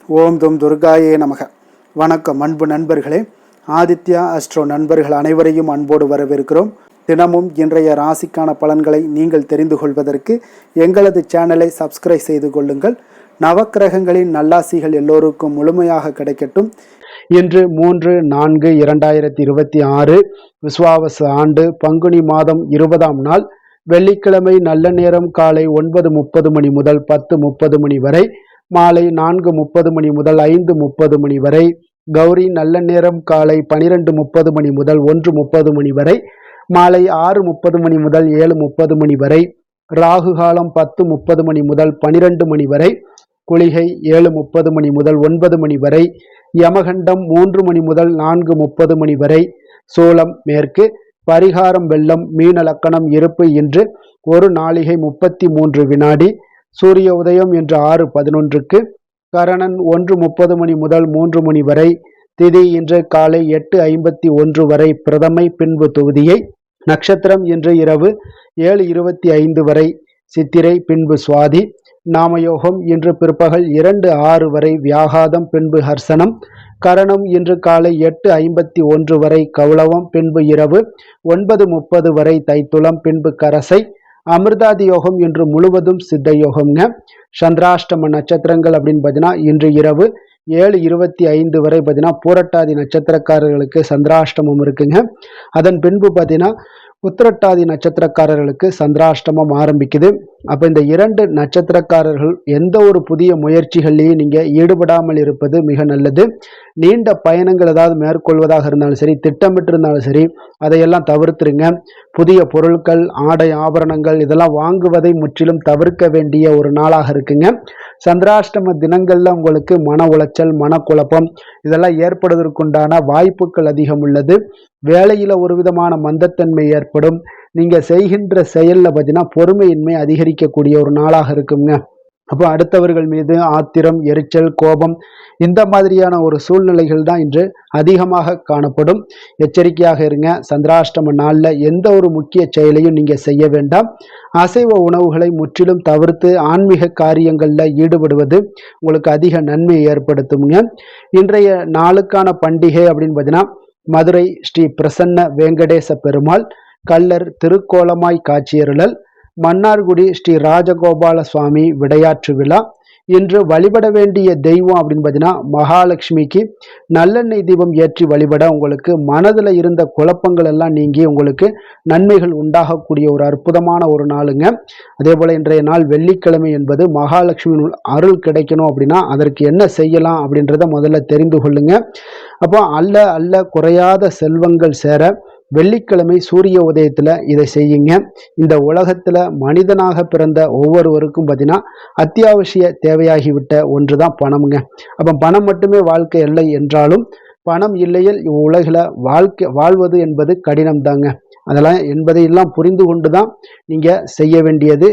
ஓம் தும் துர்காயே நமக. வணக்கம் அன்பு நண்பர்களே. ஆதித்யா அஸ்ட்ரோ நண்பர்கள் அனைவரையும் அன்போடு வரவேற்கிறோம். தினமும் இன்றைய ராசிக்கான பலன்களை நீங்கள் தெரிந்து கொள்வதற்கு எங்களது சேனலை சப்ஸ்கிரைப் செய்து கொள்ளுங்கள். நவக்கிரகங்களின் நல்லாசிகள் எல்லோருக்கும் முழுமையாக கிடைக்கட்டும். இன்று 3/4/2026 விஸ்வாவசு ஆண்டு பங்குனி மாதம் 20ஆம் நாள் வெள்ளிக்கிழமை. நல்ல நேரம் காலை 9:30 மணி முதல் 10:30 மணி வரை, மாலை 4:30 மணி முதல் 5:30 மணி வரை. கௌரி நல்ல நேரம் காலை 12:30 மணி முதல் 1:30 மணி வரை, மாலை 6:30 மணி முதல் 7:30 மணி வரை. ராகு காலம் 10:30 மணி முதல் 12 மணி வரை. குளிகை 7:30 மணி முதல் 9 மணி வரை. யமகண்டம் 3 மணி முதல் 4:30 மணி வரை. சூலம் மேற்கு. பரிகாரம் வெள்ளம். மீன லக்கணம் இருப்பு. இன்று 1 நாழிகை 33 வினாடி. சூரிய உதயம் இன்று 6:11க்கு. கரணன் 1:30 மணி முதல் 3 மணி வரை. திதி இன்று காலை 8:51 வரை பிரதமை, பின்பு தொகுதியை. நட்சத்திரம் இன்று இரவு 7:25 வரை சித்திரை, பின்பு சுவாதி. நாமயோகம் இன்று பிற்பகல் 2:06 வரை வியாகாதம், பின்பு ஹர்சனம். கரணம் இன்று காலை 8:51 வரை கௌளவம், பின்பு இரவு 9:30 வரை தைத்துளம், பின்பு கரசை. அமிர்தாதி யோகம் இன்று முழுவதும் சித்த யோகம்ங்க. சந்திராஷ்டம நட்சத்திரங்கள் அப்படின்னு பார்த்தீங்கன்னா இன்று இரவு 7:25 வரை பார்த்தீங்கன்னா பூரட்டாதி நட்சத்திரக்காரர்களுக்கு சந்திராஷ்டமம் இருக்குங்க. அதன் பின்பு பார்த்தீங்கன்னா உத்திரட்டாதி நட்சத்திரக்காரர்களுக்கு சந்திராஷ்டமம் ஆரம்பிக்குது. அப்போ இந்த 2 நட்சத்திரக்காரர்கள் எந்த ஒரு புதிய முயற்சிகள்லையும் நீங்கள் ஈடுபடாமல் இருப்பது மிக நல்லது. நீண்ட பயணங்கள் ஏதாவது மேற்கொள்வதாக இருந்தாலும் சரி, திட்டமிட்டு இருந்தாலும் சரி, அதையெல்லாம் தவிர்த்துருங்க. புதிய பொருட்கள், ஆடை, ஆபரணங்கள் இதெல்லாம் வாங்குவதை முற்றிலும் தவிர்க்க வேண்டிய ஒரு நாளாக இருக்குங்க. சந்திராஷ்டம தினங்கள்ல உங்களுக்கு மன உளைச்சல், மனக்குழப்பம் இதெல்லாம் ஏற்படுவதற்குண்டான வாய்ப்புகள் அதிகம் உள்ளது. வேலையில ஒரு விதமான மந்தத்தன்மை ஏற்படும். நீங்க செய்கின்ற செயல்ல பார்த்தீங்கன்னா பொறுமையின்மை அதிகரிக்கக்கூடிய ஒரு நாளாக இருக்குங்க. அப்போ அடுத்தவர்கள் மீது ஆத்திரம், எரிச்சல், கோபம் இந்த மாதிரியான ஒரு சூழ்நிலைகள் தான் இன்று அதிகமாக காணப்படும். எச்சரிக்கையாக இருங்க. சந்திராஷ்டம நாளில் எந்த ஒரு முக்கிய செயலையும் நீங்க செய்ய வேண்டாம். அசைவ உணவுகளை முற்றிலும் தவிர்த்து ஆன்மீக காரியங்களில் ஈடுபடுவது உங்களுக்கு அதிக நன்மையை ஏற்படுத்துங்க. இன்றைய நாளுக்கான பண்டிகை அப்படின்னு பார்த்தீங்கன்னா மதுரை ஸ்ரீ பிரசன்ன வெங்கடேச பெருமாள், கள்ளர் திருக்கோலமாய் காட்சியருளல், மன்னார்குடி ஸ்ரீ ராஜகோபால சுவாமி விடையாற்று விழா. இன்று வழிபட வேண்டிய தெய்வம் அப்படின்னு பார்த்தீங்கன்னா மகாலட்சுமிக்கு நல்லெண்ணெய் தீபம் ஏற்றி வழிபட உங்களுக்கு மனதில் இருந்த குழப்பங்கள் எல்லாம் நீங்கி உங்களுக்கு நன்மைகள் உண்டாகக்கூடிய ஒரு அற்புதமான ஒரு நாளுங்க. அதே போல் இன்றைய நாள் வெள்ளிக்கிழமை என்பது மகாலட்சுமி அருள் கிடைக்கணும் அப்படின்னா அதற்கு என்ன செய்யலாம் அப்படின்றத முதல்ல தெரிந்து கொள்ளுங்க. அப்போ அல்ல குறையாத செல்வங்கள் சேர வெள்ளிக்கிழமை சூரிய உதயத்தில் இதை செய்யுங்க. இந்த உலகத்தில் மனிதனாக பிறந்த ஒவ்வொருவருக்கும் பார்த்தீங்கன்னா அத்தியாவசிய தேவையாகிவிட்ட ஒன்று தான் பணமுங்க. அப்போ பணம் மட்டுமே வாழ்க்கை இல்லை என்றாலும் பணம் இல்லையில் இவ்வுலகில் வாழ்வது என்பது கடினம் தாங்க. அதெல்லாம் என்பதையெல்லாம் புரிந்து கொண்டு தான் நீங்கள் செய்ய வேண்டியது.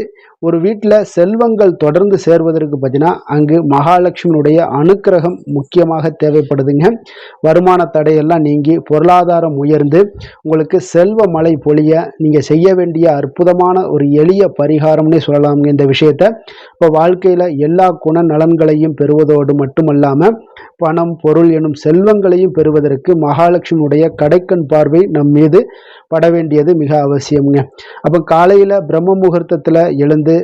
ஒரு வீட்டில் செல்வங்கள் தொடர்ந்து சேர்வதற்கு பார்த்தீங்கன்னா அங்கு மகாலட்சுமியுடைய அனுக்கிரகம் முக்கியமாக தேவைப்படுதுங்க. வருமான தடையெல்லாம் நீங்கி பொருளாதாரம் உயர்ந்து உங்களுக்கு செல்வ மழை பொழிய நீங்கள் செய்ய வேண்டிய அற்புதமான ஒரு எளிய பரிகாரம்னே சொல்லலாமுங்க இந்த விஷயத்தை. இப்போ வாழ்க்கையில் எல்லா குண நலன்களையும் பெறுவதோடு மட்டுமல்லாமல் பணம், பொருள் எனும் செல்வங்களையும் பெறுவதற்கு மகாலட்சுமியுடைய கடைக்கண் பார்வை நம் மீது பட வேண்டியது மிக அவசியம்ங்க. அப்போ காலையில் பிரம்ம முகூர்த்தத்தில் எழுந்து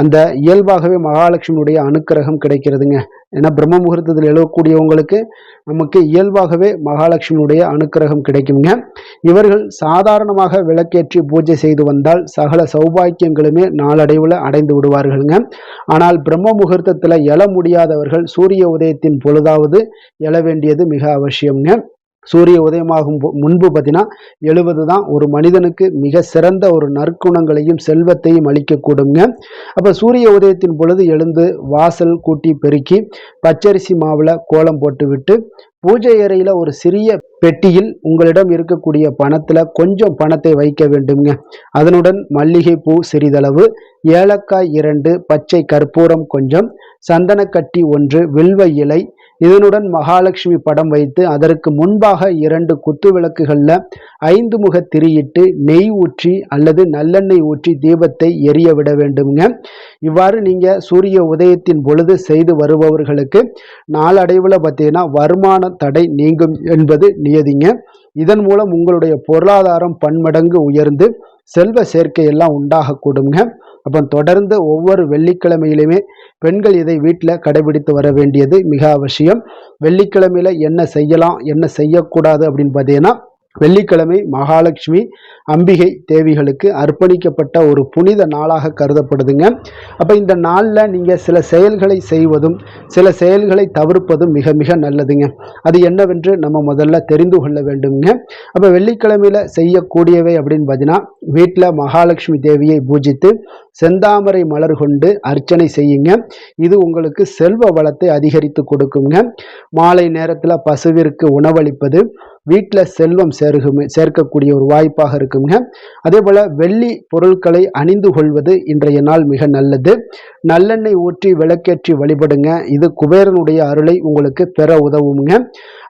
அந்த இயல்பாகவே மகாலட்சுமியுடைய அனுக்கிரகம் கிடைக்கிறதுங்க. ஏன்னா பிரம்ம முகூர்த்தத்தில் எழுவக்கூடியவங்களுக்கு நமக்கு இயல்பாகவே மகாலட்சுமியுடைய அனுக்கிரகம் கிடைக்குங்க. இவர்கள் சாதாரணமாக விளக்கேற்றி பூஜை செய்து வந்தால் சகல சௌபாக்கியங்களுமே நாளடைவில் அடைந்து விடுவார்களுங்க. ஆனால் பிரம்ம முகூர்த்தத்தில் எழ முடியாதவர்கள் சூரிய உதயத்தின் பொழுதாவது எழ வேண்டியது மிக அவசியம்ங்க. சூரிய உதயமாகும் முன்பு பார்த்தீங்கன்னா எழுவது தான் ஒரு மனிதனுக்கு மிக சிறந்த ஒரு நற்குணங்களையும் செல்வத்தையும் அளிக்கக்கூடுங்க. அப்போ சூரிய உதயத்தின் பொழுது எழுந்து வாசல் கூட்டி பெருக்கி பச்சரிசி மாவில் கோலம் போட்டுவிட்டு பூஜை அறையில் ஒரு சிறிய பெட்டியில் உங்களிடம் இருக்கக்கூடிய பணத்தில் கொஞ்சம் பணத்தை வைக்க வேண்டுங்க. அதனுடன் மல்லிகை பூ சிறிதளவு, ஏலக்காய் 2, பச்சை கற்பூரம் கொஞ்சம், சந்தனக்கட்டி 1, வில்வ இலை, இதனுடன் மகாலட்சுமி படம் வைத்து அதற்கு முன்பாக 2 குத்து விளக்குகள்ல 5 முக திரியிட்டு நெய் ஊற்றி அல்லது நல்லெண்ணெய் ஊற்றி தீபத்தை எரிய விட வேண்டுங்க. இவ்வாறு நீங்க சூரிய உதயத்தின் பொழுது செய்து வருபவர்களுக்கு நாளடைவில் பார்த்தீங்கன்னா வருமான தடை நீங்கும் என்பது நியதிங்க. இதன் மூலம் உங்களுடைய பொருளாதாரம் பன்மடங்கு உயர்ந்து செல்வ சேர்க்கை எல்லாம் உண்டாகக்கூடுங்க. அப்போ தொடர்ந்து ஒவ்வொரு வெள்ளிக்கிழமையிலுமே பெண்கள் இதை வீட்டில் கடைபிடித்து வர வேண்டியது மிக அவசியம். வெள்ளிக்கிழமையில என்ன செய்யலாம் என்ன செய்யக்கூடாது அப்படின்னு பார்த்தீங்கன்னா, வெள்ளிக்கிழமை மகாலட்சுமி அம்பிகை தேவிகளுக்கு அர்ப்பணிக்கப்பட்ட ஒரு புனித நாளாக கருதப்படுதுங்க. அப்போ இந்த நாளில் நீங்கள் சில செயல்களை செய்வதும் சில செயல்களை தவிர்ப்பதும் மிக மிக நல்லதுங்க. அது என்னவென்று நம்ம முதல்ல தெரிந்து கொள்ள வேண்டுங்க. அப்போ வெள்ளிக்கிழமையில் செய்யக்கூடியவை அப்படின்னு பார்த்தீங்கன்னா, வீட்டில் மகாலட்சுமி தேவியை பூஜித்து செந்தாமரை மலர் கொண்டு அர்ச்சனை செய்யுங்க. இது உங்களுக்கு செல்வ வளத்தை அதிகரித்து கொடுக்குங்க. மாலை நேரத்தில் பசுவிற்கு உணவளிப்பது வீட்டில் செல்வம் சேர்க்கக்கூடிய ஒரு வாய்ப்பாக இருக்குங்க. அதே போல வெள்ளி பொருட்களை அணிந்து கொள்வது இன்றைய நாள் மிக நல்லது. நல்லெண்ணெய் ஊற்றி விளக்கேற்றி வழிபடுங்க. இது குபேரனுடைய அருளை உங்களுக்கு பெற உதவுங்க.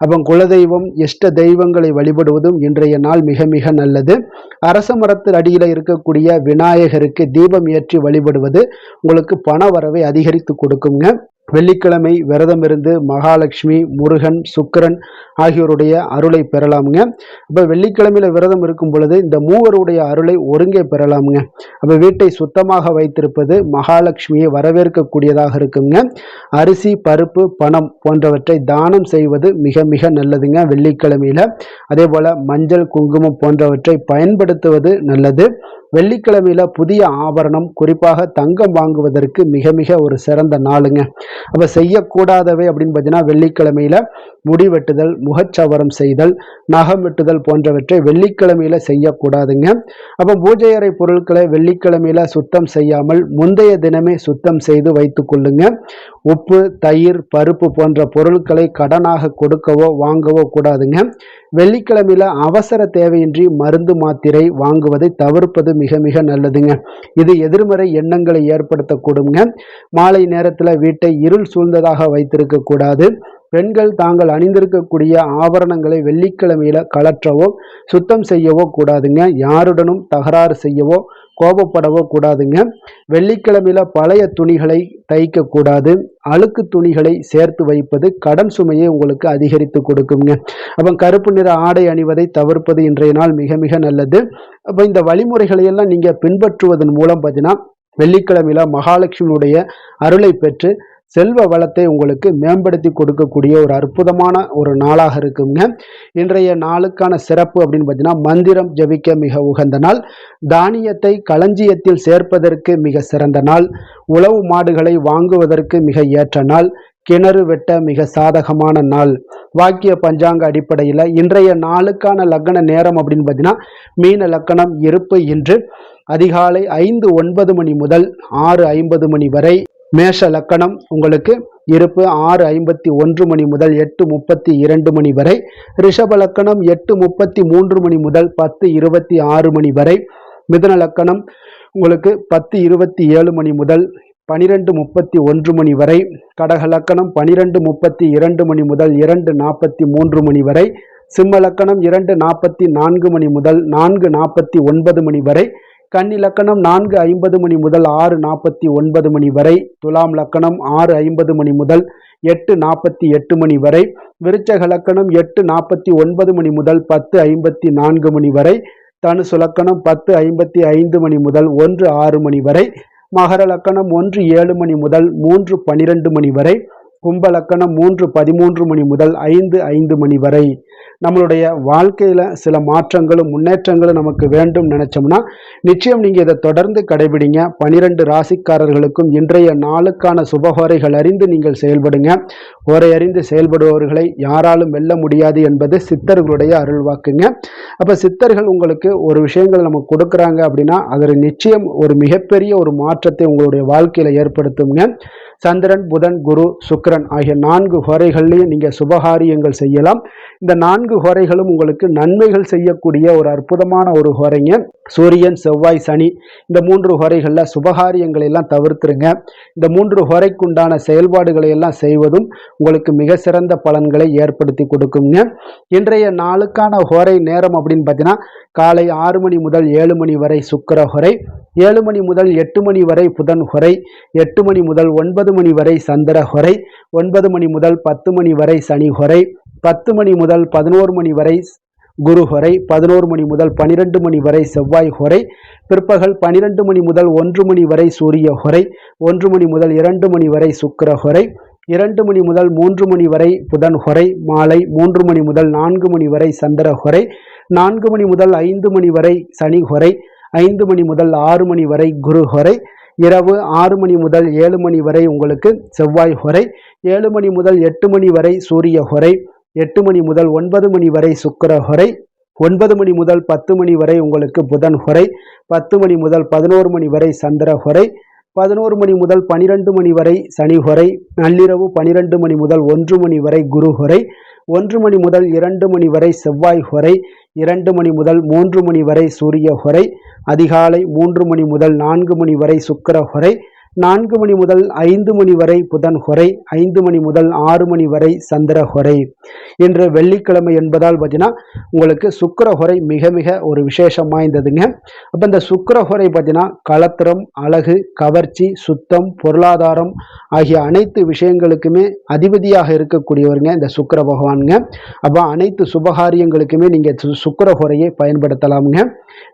அப்போ குலதெய்வம் இஷ்ட தெய்வங்களை வழிபடுவதும் இன்றைய நாள் மிக மிக நல்லது. அரச மரத்து அடியில் இருக்கக்கூடிய விநாயகருக்கு தீபம் ஏற்றி வழிபடுவது உங்களுக்கு பண வரவை அதிகரித்து கொடுக்குங்க. வெள்ளிக்கிழமை விரதம் இருந்து மகாலட்சுமி முருகன் சுக்கிரன் ஆகியோருடைய அருளை பெறலாமுங்க. அப்போ வெள்ளிக்கிழமையில விரதம் இருக்கும் பொழுது இந்த மூவருடைய அருளை ஒருங்கே பெறலாமுங்க. அப்போ வீட்டை சுத்தமாக வைத்திருப்பது மகாலட்சுமியை வரவேற்கக்கூடியதாக இருக்குங்க. அரிசி பருப்பு பணம் போன்றவற்றை தானம் செய்வது மிக மிக நல்லதுங்க வெள்ளிக்கிழமையில. அதே போல மஞ்சள் குங்குமம் போன்றவற்றை பயன்படுத்துவது நல்லது. வெள்ளிக்கிழமையில புதிய ஆபரணம் குறிப்பாக தங்கம் வாங்குவதற்கு மிக மிக ஒரு சிறந்த நாளுங்க. அப்ப செய்யக்கூடாதவை அப்படின்னு பார்த்தீங்கன்னா, வெள்ளிக்கிழமையில முடி வெட்டுதல் முகச்சவரம் செய்தல் நகம் வெட்டுதல் போன்றவற்றை வெள்ளிக்கிழமையில செய்யக்கூடாதுங்க. அப்போ பூஜை அறை பொருட்களை வெள்ளிக்கிழமையில சுத்தம் செய்யாமல் முந்தைய தினமே சுத்தம் செய்து வைத்துக் கொள்ளுங்க. உப்பு தயிர் பருப்பு போன்ற பொருட்களை கடனாக கொடுக்கவோ வாங்கவோ கூடாதுங்க. வெள்ளிக்கிழமையில அவசர தேவையின்றி மருந்து மாத்திரை வாங்குவதை தவிர்ப்பது மிக மிக நல்லதுங்க. இது எதிர்மறை எண்ணங்களை ஏற்படுத்தக்கூடுங்க. மாலை நேரத்தில் வீட்டை இருள் சூழ்ந்ததாக வைத்திருக்க கூடாது. பெண்கள் தாங்கள் அணிந்திருக்கக்கூடிய ஆபரணங்களை வெள்ளிக்கிழமையில கலற்றவோ சுத்தம் செய்யவோ கூடாதுங்க. யாருடனும் தகராறு செய்யவோ கோபப்படவோ கூடாதுங்க. வெள்ளிக்கிழமையில பழைய துணிகளை தைக்க கூடாது. அழுக்கு துணிகளை சேர்த்து வைப்பது கடன் சுமையை உங்களுக்கு அதிகரித்து கொடுக்குங்க. அப்போ கருப்பு நிற ஆடை அணிவதை தவிர்ப்பது இன்றைய நாள் மிக மிக நல்லது. அப்போ இந்த வழிமுறைகளை எல்லாம் நீங்க பின்பற்றுவதன் மூலம் பார்த்தீங்கன்னா, வெள்ளிக்கிழமையில மகாலட்சுமியுடைய அருளை பெற்று செல்வ வளத்தை உங்களுக்கு மேம்படுத்தி கொடுக்கக்கூடிய ஒரு அற்புதமான ஒரு நாளாக இருக்குங்க. இன்றைய நாளுக்கான சிறப்பு அப்படின்னு பார்த்தீங்கன்னா, மந்திரம் ஜபிக்க மிக உகந்த நாள். தானியத்தை களஞ்சியத்தில் சேர்ப்பதற்கு மிக சிறந்த நாள். உழவு மாடுகளை வாங்குவதற்கு மிக ஏற்ற நாள். கிணறு வெட்ட மிக சாதகமான நாள். வாக்கிய பஞ்சாங்க அடிப்படையில் இன்றைய நாளுக்கான லக்ன நேரம் அப்படின்னு பார்த்தீங்கன்னா, மீன லக்கணம் இருப்பு இன்று அதிகாலை 5:09 மணி முதல் 6:50 மணி வரை. மேஷ லக்கணம் உங்களுக்கு இருப்பு 6:51 மணி முதல் 8:32 மணி வரை. ரிஷப லக்கணம் 8:33 மணி முதல் 10:26 மணி வரை. மிதுன லக்கணம் உங்களுக்கு 10:27 மணி முதல் 12:31 மணி வரை. கடக லக்கணம் 12:32 மணி முதல் 2:43 மணி வரை. சிம்ம லக்கணம் 2:44 மணி முதல் 4:49 மணி வரை. கன்னி லக்கணம் 4:50 மணி முதல் 6:49 மணி வரை. துலாம் லக்கணம் 6:50 மணி முதல் 8:48 மணி வரை. விருச்சக லக்கணம் 8:49 மணி முதல் 10:54 மணி வரை. தனுசு லக்கணம் 10:55 மணி முதல் 1:06 மணி வரை. மகர லக்கணம் 1:07 மணி முதல் 3:12 மணி வரை. கும்ப லக்கணம் 3:13 மணி முதல் 5:05 மணி வரை. நம்மளுடைய வாழ்க்கையில சில மாற்றங்களும் முன்னேற்றங்களும் நமக்கு வேண்டும் நினைச்சோம்னா நிச்சயம் நீங்க இதை தொடர்ந்து கடைபிடிங்க. 12 ராசிக்காரர்களுக்கும் இன்றைய நாளுக்கான சுபகோரைகள் அறிந்து நீங்கள் செயல்படுங்க. ஓரை அறிந்து செயல்படுபவர்களை யாராலும் வெல்ல முடியாது என்பது சித்தர்களுடைய அருள்வாக்குங்க. அப்ப சித்தர்கள் உங்களுக்கு ஒரு விஷயங்கள் நமக்கு கொடுக்குறாங்க அப்படின்னா அதில் நிச்சயம் ஒரு மிகப்பெரிய ஒரு மாற்றத்தை உங்களுடைய வாழ்க்கையில ஏற்படுத்துங்க. சந்திரன் புதன் குரு சுக்கிரன் சுக்கிரன் ஆகிய 4 ஹோரைகள்லையும் நீங்கள் சுபகாரியங்கள் செய்யலாம். இந்த 4 ஹோரைகளும் உங்களுக்கு நன்மைகள் செய்யக்கூடிய ஒரு அற்புதமான ஒரு ஹோரைங்க. சூரியன், செவ்வாய், சனி இந்த 3 ஹோரைகளில் சுபகாரியங்களை எல்லாம் தவிர்த்துருங்க. இந்த 3 ஹோரைக்குண்டான செயல்பாடுகளை எல்லாம் செய்வதும் உங்களுக்கு மிக சிறந்த பலன்களை ஏற்படுத்தி கொடுக்குங்க. இன்றைய நாளுக்கான ஹோரை நேரம் அப்படின்னு பார்த்தீங்கன்னா காலை 6 மணி முதல் 7 மணி வரை சுக்கிர ஹோரை, 7 மணி முதல் 8 மணி வரை புதன் ஹோரை, 8 மணி முதல் 9 மணி வரை சந்திர ஹோரை, 9 மணி முதல் 10 மணி வரை சனி ஹோரை, 10 மணி முதல் 11 மணி வரை குரு ஹோரை, 11 மணி முதல் 12 மணி வரை செவ்வாய் ஹோரை, பிற்பகல் 12 மணி முதல் 1 மணி வரை சூரிய ஹோரை, 1 மணி முதல் 2 மணி வரை சுக்கிர ஹோரை, 2 மணி முதல் 3 மணி வரை புதன் ஹோரை, மாலை 3 மணி முதல் 4 மணி வரை சந்திர ஹோரை, 4 மணி முதல் 5 மணி வரை சனி ஹோரை, 5 மணி முதல் 6 மணி வரை குரு ஹோரை, இரவு 6 மணி முதல் 7 மணி வரை உங்களுக்கு செவ்வாய் ஹோரை, 7 மணி முதல் 8 மணி வரை சூரிய ஹோரை, 8 மணி முதல் 9 மணி வரை சுக்கிர ஹோரை, 9 மணி முதல் 10 மணி வரை உங்களுக்கு புதன் ஹோரை, 10 மணி முதல் 11 மணி வரை சந்திர ஹோரை, 11 மணி முதல் 12 மணி வரை சனி ஹோரை, நள்ளிரவு 12 மணி முதல் 1 மணி வரை குரு ஹோரை, 1 மணி முதல் 2 மணி வரை செவ்வாய் ஹோரை, 2 மணி முதல் 3 மணி வரை சூரிய ஹோரை, அதிகாலை 3 மணி முதல் 4 மணி வரை சுக்கிர ஹோரை, 4 மணி முதல் 5 மணி வரை புதன் ஹோரை, 5 மணி முதல் 6 மணி வரை சந்திர ஹோரை. இன்று வெள்ளிக்கிழமை என்பதால் பார்த்தீங்கன்னா உங்களுக்கு சுக்கிர ஹோரை மிக மிக ஒரு விசேஷம் வாய்ந்ததுங்க. அப்போ இந்த சுக்கிர ஹோரை பார்த்தீங்கன்னா களத்திரம், அழகு, கவர்ச்சி, சுத்தம், பொருளாதாரம் ஆகிய அனைத்து விஷயங்களுக்குமே அதிபதியாக இருக்கக்கூடியவருங்க இந்த சுக்கிர பகவானுங்க. அப்போ அனைத்து சுபகாரியங்களுக்குமே நீங்கள் சுக்கிர ஹோரையை பயன்படுத்தலாமுங்க.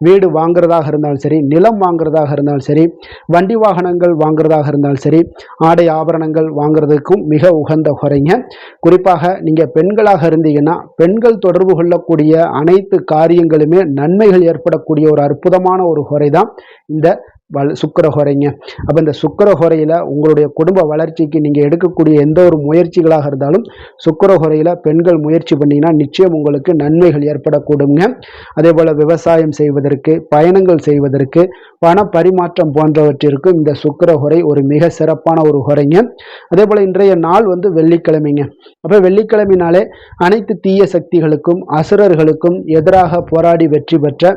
வீடு வாங்குறதாக இருந்தாலும் சரி, நிலம் வாங்குறதாக இருந்தாலும் சரி, வண்டி வாகனங்கள் வாங்குறதாக இருந்தாலும் சரி, ஆடை ஆபரணங்கள் வாங்குறதுக்கும் மிக உகந்த ஹோரைங்க. குறிப்பாக நீங்கள் பெண்களாக இருந்தீங்கன்னா பெண்கள் தொடர்பு கொள்ளக்கூடிய அனைத்து காரியங்களுமே நன்மைகள் ஏற்படக்கூடிய ஒரு அற்புதமான ஒரு ஹோரை தான் இந்த சுக்கிர ஹோரைங்க. அப்போ இந்த சுக்கிர ஹோரையில் உங்களுடைய குடும்ப வளர்ச்சிக்கு நீங்கள் எடுக்கக்கூடிய எந்த ஒரு முயற்சிகளாக இருந்தாலும் சுக்கிர ஹோரையில் பெண்கள் முயற்சி பண்ணிங்கன்னா நிச்சயம் உங்களுக்கு நன்மைகள் ஏற்படக்கூடுங்க. அதே போல் விவசாயம் செய்வதற்கு, பயணங்கள் செய்வதற்கு, பண பரிமாற்றம் போன்றவற்றிற்கும் இந்த சுக்கிர ஹோரை ஒரு மிக சிறப்பான ஒரு ஹோரைங்க. அதே போல் இன்றைய நாள் வெள்ளிக்கிழமைங்க. அப்போ வெள்ளிக்கிழமைனாலே அனைத்து தீய சக்திகளுக்கும் அசுரர்களுக்கும் எதிராக போராடி வெற்றி பெற்ற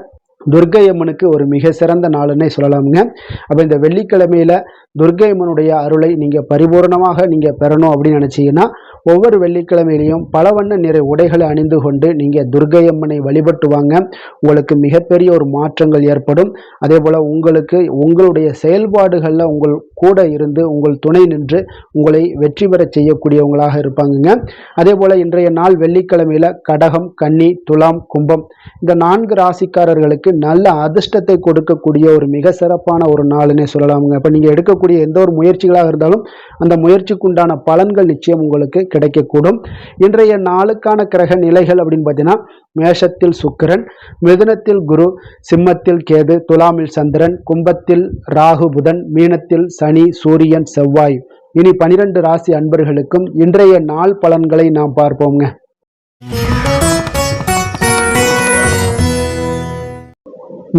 துர்க்கை அம்மனுக்கு ஒரு மிக சிறந்த நாளுன்னே சொல்லலாமுங்க. அப்போ இந்த வெள்ளிக்கிழமையில துர்க்கை அம்மனுடைய அருளை நீங்கள் பரிபூர்ணமாக நீங்கள் பெறணும் அப்படின்னு நினச்சிங்கன்னா ஒவ்வொரு வெள்ளிக்கிழமையிலையும் பல வண்ண நிற உடைகளை அணிந்து கொண்டு நீங்கள் துர்க்கை அம்மனை வழிபட்டு வாங்க. உங்களுக்கு மிகப்பெரிய ஒரு மாற்றங்கள் ஏற்படும். அதே போல் உங்களுக்கு உங்களுடைய செயல்பாடுகளில் உங்கள் கூட இருந்து உங்கள் துணை நின்று உங்களை வெற்றி பெற செய்யக்கூடியவங்களாக இருப்பாங்கங்க. அதே போல் இன்றைய நாள் வெள்ளிக்கிழமையில் கடகம், கன்னி, துலாம், கும்பம் இந்த 4 ராசிக்காரர்களுக்கு நல்ல அதிர்ஷ்டத்தை கொடுக்கக்கூடிய ஒரு மிக சிறப்பான ஒரு நாளுன்னே சொல்லலாமுங்க. இப்போ நீங்கள் எடுக்கக்கூடிய எந்த ஒரு முயற்சிகளாக இருந்தாலும் அந்த முயற்சிக்குண்டான பலன்கள் நிச்சயம் உங்களுக்கு கிடைக்கக்கூடும். இன்றைய நாளுக்கான கிரக நிலைகள் அப்படின்னு பார்த்தீங்கன்னா மேஷத்தில் சுக்கிரன், மிதுனத்தில் குரு, சிம்மத்தில் கேது, துலாமில் சந்திரன், கும்பத்தில் ராகு புதன், மீனத்தில் சனி, சூரியன், செவ்வாய். இனி 12 ராசி அன்பர்களுக்கும் இன்றைய நாள் பலன்களை நாம் பார்ப்போங்க.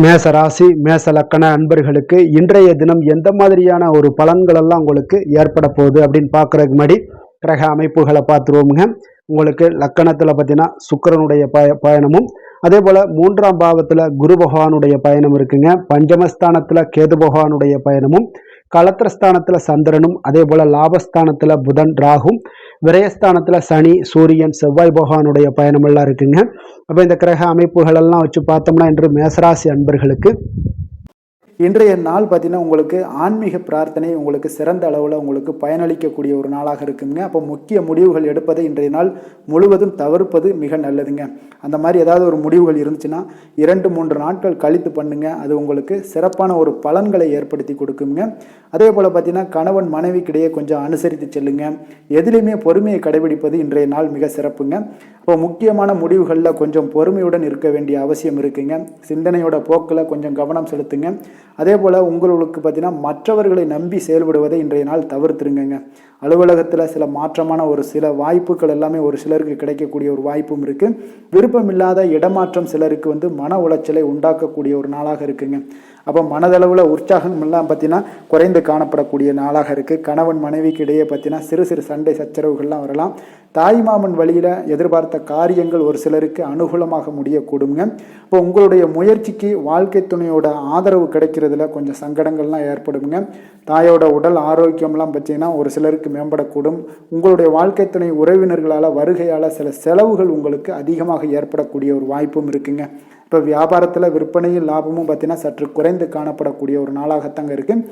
மேச ராசி, மேச லக்கண அன்பர்களுக்கு இன்றைய தினம் எந்த மாதிரியான ஒரு பலன்கள் எல்லாம் உங்களுக்கு ஏற்பட போகுது அப்படின்னு பார்க்கறதுக்கு முன்னாடி கிரக அமைப்புகளை பார்த்துருவோமுங்க. உங்களுக்கு லக்கணத்தில் பார்த்தீங்கன்னா சுக்கிரனுடைய பயணமும், அதே போல் 3ஆம் பாவத்தில் குரு பகவானுடைய பயணம் இருக்குங்க. பஞ்சமஸ்தானத்தில் கேது பகவானுடைய பயணமும், களத்திரஸ்தானத்தில் சந்திரனும், அதே போல் லாபஸ்தானத்தில் புதன், ராகும், விரயஸ்தானத்தில் சனி, சூரியன், செவ்வாய் பகவானுடைய பயணமெல்லாம் இருக்குங்க. அப்போ இந்த கிரக அமைப்புகளெல்லாம் வச்சு பார்த்தோம்னா இன்று மேசராசி அன்பர்களுக்கு இன்றைய நாள் பார்த்தீங்கன்னா உங்களுக்கு ஆன்மீக பிரார்த்தனை உங்களுக்கு சிறந்த அளவில் உங்களுக்கு பயனளிக்கக்கூடிய ஒரு நாளாக இருக்குங்க. அப்போ முக்கிய முடிவுகள் எடுப்பதை இன்றைய நாள் முழுவதும் தவிர்ப்பது மிக நல்லதுங்க. அந்த மாதிரி ஏதாவது ஒரு முடிவுகள் இருந்துச்சுன்னா 2-3 நாட்கள் கழித்து பண்ணுங்க. அது உங்களுக்கு சிறப்பான ஒரு பலன்களை ஏற்படுத்தி கொடுக்குங்க. அதே போல் பார்த்தீங்கன்னா கணவன் மனைவிக்கிடையே கொஞ்சம் அனுசரித்து செல்லுங்க. எதிலையுமே பொறுமையை கடைபிடிப்பது இன்றைய நாள் மிக சிறப்புங்க. இப்போ முக்கியமான முடிவுகளில் கொஞ்சம் பொறுமையுடன் இருக்க வேண்டிய அவசியம் இருக்குங்க. சிந்தனையோட போக்கில் கொஞ்சம் கவனம் செலுத்துங்க. அதே போல் உங்களுக்கு பார்த்தீங்கன்னா மற்றவர்களை நம்பி செயல்படுவதை இன்றைய நாள் தவிர்த்துருங்க. அலுவலகத்தில் சில மாற்றமான ஒரு சில வாய்ப்புகள் எல்லாமே ஒரு சிலருக்கு கிடைக்கக்கூடிய ஒரு வாய்ப்பும் இருக்குது. விருப்பமில்லாத இடமாற்றம் சிலருக்கு மன உளைச்சலை உண்டாக்கக்கூடிய ஒரு நாளாக இருக்குங்க. அப்போ மனதளவில் உற்சாகம் எல்லாம் பார்த்தீங்கன்னா குறைந்து காணப்படக்கூடிய நாளாக இருக்குது. கணவன் மனைவிக்கு இடையே பார்த்தீங்கன்னா சிறு சிறு சண்டை சச்சரவுகள்லாம் வரலாம். தாய்மாமன் வழியில் எதிர்பார்த்த காரியங்கள் ஒரு சிலருக்கு அனுகூலமாக முடியக்கூடுங்க. இப்போ உங்களுடைய முயற்சிக்கு வாழ்க்கை துணையோட ஆதரவு கிடைக்கிறதுல கொஞ்சம் சங்கடங்கள்லாம் ஏற்படுங்க. தாயோட உடல் ஆரோக்கியம்லாம் பார்த்தீங்கன்னா ஒரு சிலருக்கு மேம்படக்கூடும். உங்களுடைய வாழ்க்கை துணை உறவினர்களால் வருகையால் சில செலவுகள் உங்களுக்கு அதிகமாக ஏற்படக்கூடிய ஒரு வாய்ப்பும் இருக்குங்க. இப்போ வியாபாரத்தில் விற்பனையும் லாபமும் பார்த்தீங்கன்னா சற்று குறைந்து காணப்படக்கூடிய ஒரு நாளாகத்தாங்க இருக்குது.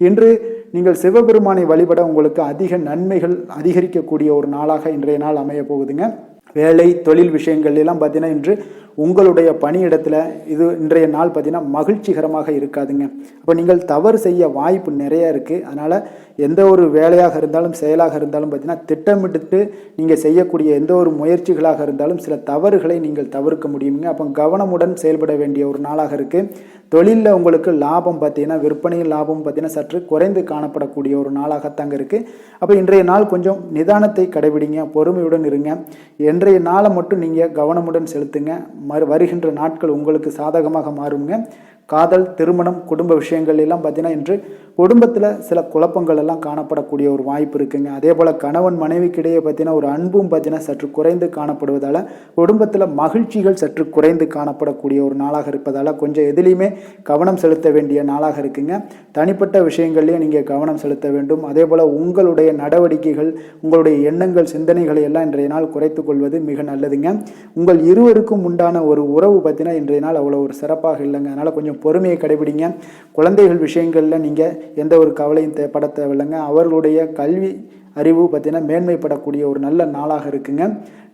இன்று நீங்கள் சிவபெருமானை வழிபட உங்களுக்கு அதிக நன்மைகள் அதிகரிக்கக்கூடிய ஒரு நாளாக இன்றைய நாள் அமைய போகுதுங்க. வேலை தொழில் விஷயங்கள் எல்லாம் பார்த்தீங்கன்னா இன்று உங்களுடைய பணியிடத்தில் இது இன்றைய நாள் பார்த்தீங்கன்னா மகிழ்ச்சிகரமாக இருக்காதுங்க. அப்போ நீங்கள் தவறு செய்ய வாய்ப்பு நிறைய இருக்குது. அதனால் எந்த ஒரு வேலையாக இருந்தாலும் செயலாக இருந்தாலும் பார்த்தீங்கன்னா திட்டமிட்டு நீங்கள் செய்யக்கூடிய எந்த ஒரு முயற்சிகளாக இருந்தாலும் சில தவறுகளை நீங்கள் தவிர்க்க முடியுங்க. அப்போ கவனமுடன் செயல்பட வேண்டிய ஒரு நாளாக இருக்குது. தொழிலில் உங்களுக்கு லாபம் பார்த்தீங்கன்னா விற்பனையில் லாபம் பார்த்தீங்கன்னா சற்று குறைந்து காணப்படக்கூடிய ஒரு நாளாகத்தாங்க இருக்குது. அப்போ இன்றைய நாள் கொஞ்சம் நிதானத்தை கடைபிடிங்க, பொறுமையுடன் இருங்க. இன்றைய நாளை மட்டும் நீங்கள் கவனமுடன் செலுத்துங்க. வருகின்ற நாட்கள் உங்களுக்கு சாதகமாக மாறுங்க. காதல், திருமணம், குடும்ப விஷயங்கள் எல்லாம் பார்த்தீங்கன்னா இன்று குடும்பத்தில் சில குழப்பங்கள் எல்லாம் காணப்படக்கூடிய ஒரு வாய்ப்பு இருக்குங்க. அதே போல் கணவன் மனைவிக்கிடையே பார்த்தீங்கன்னா ஒரு அன்பும் பார்த்தீங்கன்னா சற்று குறைந்து காணப்படுவதால் குடும்பத்தில் மகிழ்ச்சிகள் சற்று குறைந்து காணப்படக்கூடிய ஒரு நாளாக இருப்பதால் கொஞ்சம் எதிலையுமே கவனம் செலுத்த வேண்டிய நாளாக இருக்குங்க. தனிப்பட்ட விஷயங்கள்லேயும் நீங்கள் கவனம் செலுத்த வேண்டும். அதே போல் உங்களுடைய நடவடிக்கைகள், உங்களுடைய எண்ணங்கள், சிந்தனைகளை எல்லாம் இன்றைய நாள் குறைத்து கொள்வது மிக நல்லதுங்க. உங்கள் இருவருக்கும் உண்டான ஒரு உறவு பார்த்தீங்கன்னா இன்றைய நாள் அவ்வளோ ஒரு சிறப்பாக இல்லைங்க. அதனால் கொஞ்சம் பொறுமையை கடைபிடிங்க. குழந்தைகள் விஷயங்களில் நீங்கள் எந்த ஒரு கவலையும் பட தேவையில்லைங்க. அவர்களுடைய கல்வி அறிவு பார்த்தீங்கன்னா மேன்மைப்படக்கூடிய ஒரு நல்ல நாளாக இருக்குங்க.